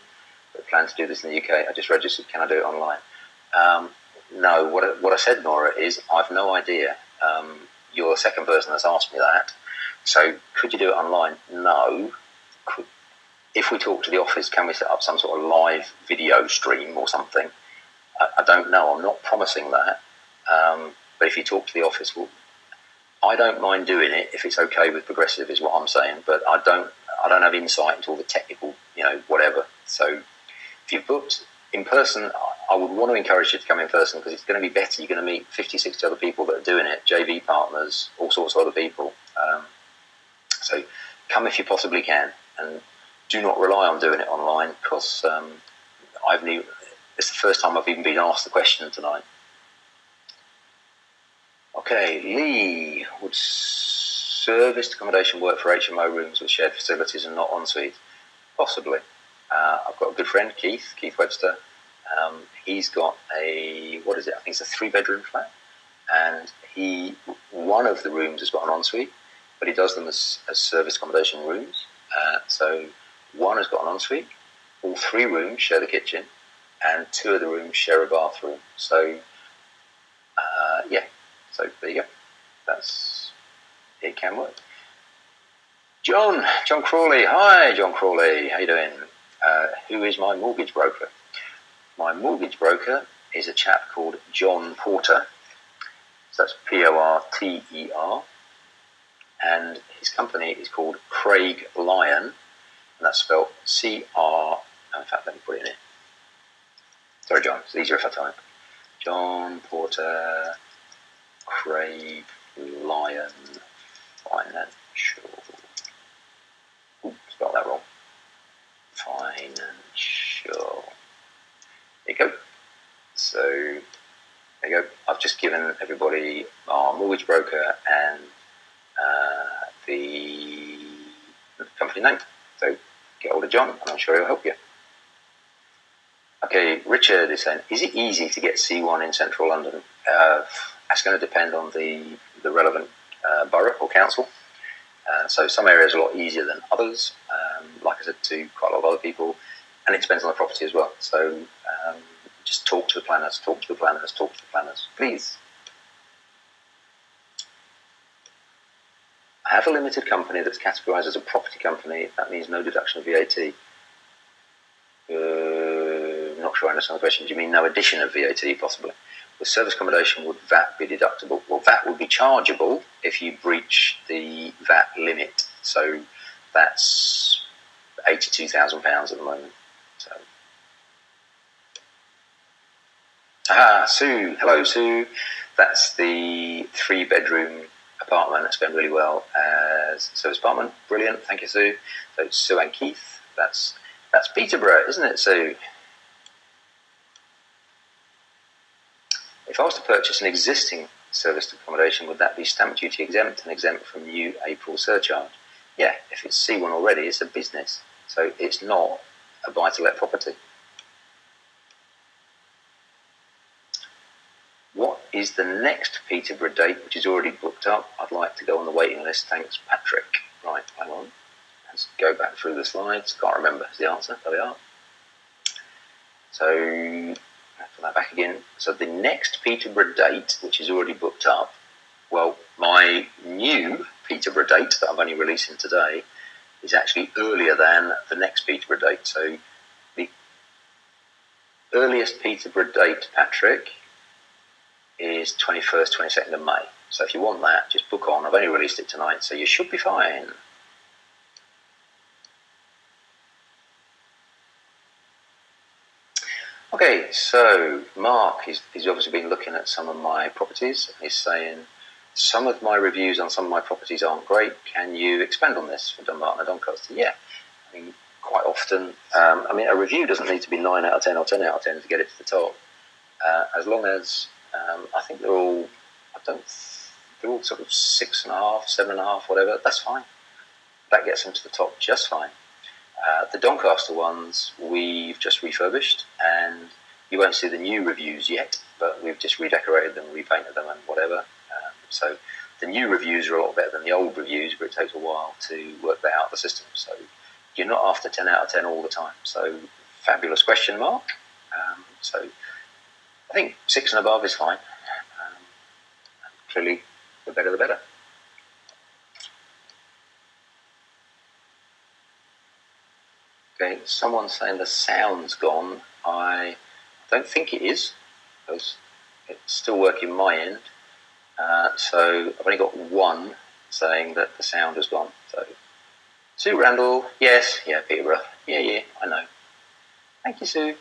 But I plan to do this in the UK. I just registered, can I do it online? No, what I said, Nora, is I've no idea. You're the second person that's asked me that. So could you do it online? No. If we talk to the office, can we set up some sort of live video stream or something? I don't know. I'm not promising that. But if you talk to the office, I don't mind doing it if it's okay with Progressive, is what I'm saying. But I don't have insight into all the technical, whatever. So if you've booked in person, I would want to encourage you to come in person because it's going to be better. You're going to meet 50, 60 other people that are doing it, JV partners, all sorts of other people. So come if you possibly can, and do not rely on doing it online because it's the first time I've even been asked the question tonight. Okay, Lee, would serviced accommodation work for HMO rooms with shared facilities and not ensuite? Possibly. I've got a good friend, Keith Webster. He's got I think it's a 3-bedroom flat, and one of the rooms has got an ensuite, but he does them as service accommodation rooms. So one has got an ensuite, all 3 rooms share the kitchen, and 2 of the rooms share a bathroom. So, so there you go. It can work. John Crawley. Hi, John Crawley. How you doing? Who is my mortgage broker? My mortgage broker is a chap called John Porter. So that's Porter. And his company is called Craig Lyon, and that's spelled CR. In fact, let me put it in here. Sorry, John, it's easier if I type. John Porter, Craig Lyon, Financial. Oops, spelled that wrong. Financial. There you go. So, there you go. I've just given everybody our mortgage broker and the company name. So get hold of John and I'm sure he'll help you. Okay, Richard is saying, is it easy to get C1 in central London? That's going to depend on the relevant borough or council. So some areas are a lot easier than others, like I said to quite a lot of other people, and it depends on the property as well. So just talk to the planners, please. I have a limited company that's categorised as a property company. That means no deduction of VAT. Not sure I understand the question. Do you mean no addition of VAT, possibly? With service accommodation, would VAT be deductible? Well, VAT would be chargeable if you breach the VAT limit. So that's £82,000 at the moment. So, Sue. Hello, Sue. That's the 3-bedroom apartment. That's going really well as a service apartment. Brilliant. Thank you, Sue. So Sue and Keith. That's Peterborough, isn't it, Sue? If I was to purchase an existing serviced accommodation, would that be stamp duty exempt and exempt from new April surcharge? Yeah, if it's C1 already, it's a business. So it's not a buy-to-let property. What is the next Peterborough date, which is already booked up? I'd like to go on the waiting list. Thanks, Patrick. Right, hang on. Let's go back through the slides. Can't remember is the answer. There we are. So put that back again. So the next Peterborough date, which is already booked up, well, my new new Peterborough date that I'm only releasing today is actually earlier than the next Peterborough date. So the earliest Peterborough date, Patrick, is 21st, 22nd of May. So if you want that, just book on. I've only released it tonight, so you should be fine. Okay, so Mark, he's obviously been looking at some of my properties. He's saying, some of my reviews on some of my properties aren't great. Can you expand on this for Dumbarton and Doncaster? Yeah, I mean, quite often, a review doesn't need to be 9 out of 10 or 10 out of 10 to get it to the top. As long as, I think they're all sort of 6.5, 7.5, whatever, that's fine. That gets them to the top just fine. The Doncaster ones we've just refurbished, and you won't see the new reviews yet, but we've just redecorated them, repainted them and whatever. So the new reviews are a lot better than the old reviews, but it takes a while to work that out of the system. So you're not after 10 out of 10 all the time. So fabulous question, Mark. So I think 6 and above is fine. Clearly, the better the better. Okay, someone's saying the sound's gone. I don't think it is, because it's still working my end. So I've only got one saying that the sound has gone. So, Sue Randall, yes, yeah, Peterborough, yeah, I know. Thank you, Sue.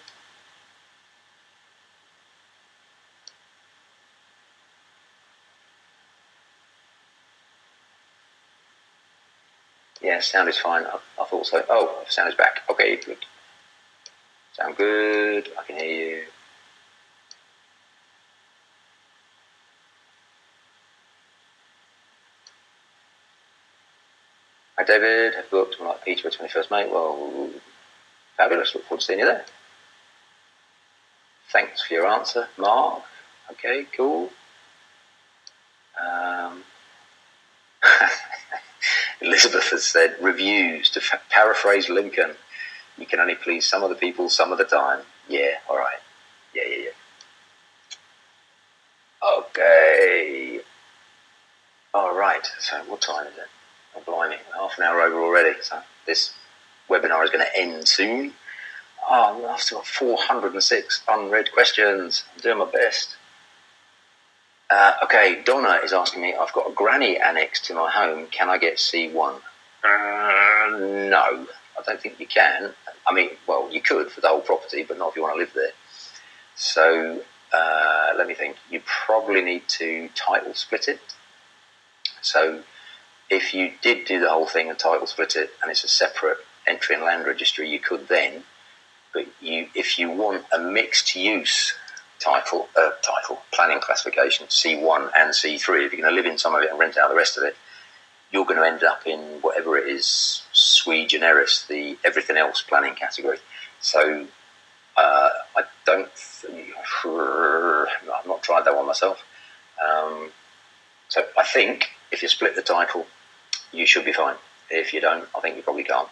Yeah, sound is fine. I thought so. Oh, sound is back. Okay, good. Sound good. I can hear you. Hi, David. Have booked. I'm like Peterborough 21st May. Well, fabulous. Look forward to seeing you there. Thanks for your answer, Mark. Okay, cool. Elizabeth has said, reviews, to paraphrase Lincoln, you can only please some of the people some of the time. Yeah, all right. Yeah. Okay. All right. So what time is it? Oh, blimey, half an hour over already. So this webinar is going to end soon. Oh, I've still got 406 unread questions. I'm doing my best. Okay, Donna is asking me, I've got a granny annex to my home. Can I get C1? No, I don't think you can. I mean, well, you could for the whole property, but not if you want to live there. So let me think. You probably need to title split it. So if you did do the whole thing and title split it, and it's a separate entry in land registry, you could then. But if you want a mixed use title, planning classification, C1 and C3, if you're going to live in some of it and rent out the rest of it, you're going to end up in whatever it is, sui generis, the everything else planning category. So I've not tried that one myself. So I think if you split the title, you should be fine. If you don't, I think you probably can't.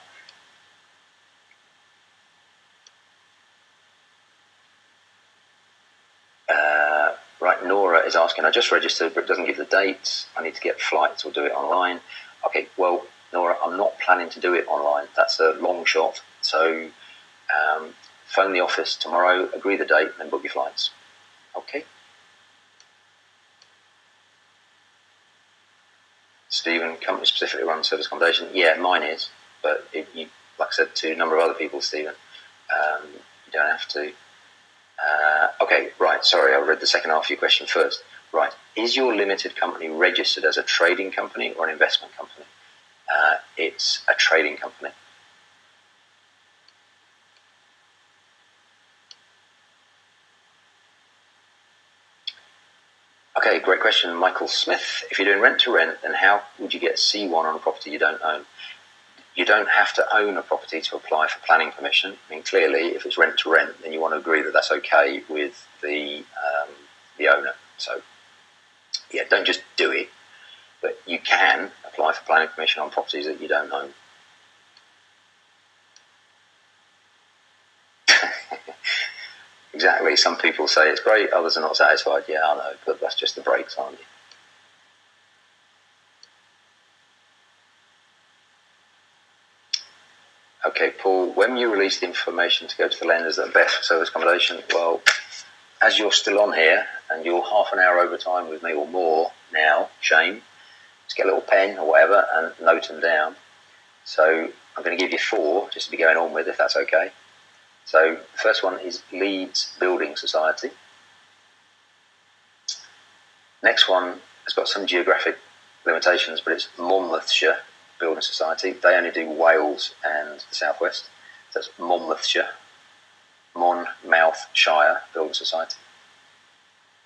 Right, Nora is asking, I just registered, but it doesn't give the dates. I need to get flights or do it online. Okay, well, Nora, I'm not planning to do it online. That's a long shot. So phone the office tomorrow, agree the date, and book your flights. Okay. Stephen, company specifically runs service accommodation. Yeah, mine is, but like I said to a number of other people, Stephen, you don't have to. Okay, right, sorry, I read the second half of your question first. Right, is your limited company registered as a trading company or an investment company? It's a trading company. Okay, great question, Michael Smith. If you're doing rent to rent, then how would you get C1 on a property you don't own? You don't have to own a property to apply for planning permission. I mean, clearly, if it's rent to rent, then you want to agree that that's okay with the owner. So, yeah, don't just do it, but you can apply for planning permission on properties that you don't own. Exactly. Some people say it's great, others are not satisfied. Yeah, I know, but that's just the breaks, aren't you? when you release the information to go to the lenders that are best for service accommodation, well, as you're still on here and you're half an hour over time with me or more now, Shane, just get a little pen or whatever and note them down. So I'm going to give you 4 just to be going on with, if that's okay. So the first one is Leeds Building Society. Next one has got some geographic limitations, but it's Monmouthshire Building Society. They only do Wales and the southwest. So it's Monmouthshire, Monmouthshire Building Society.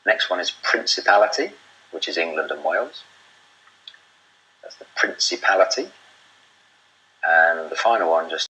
Next one is Principality, which is England and Wales. That's the Principality. And the final one, just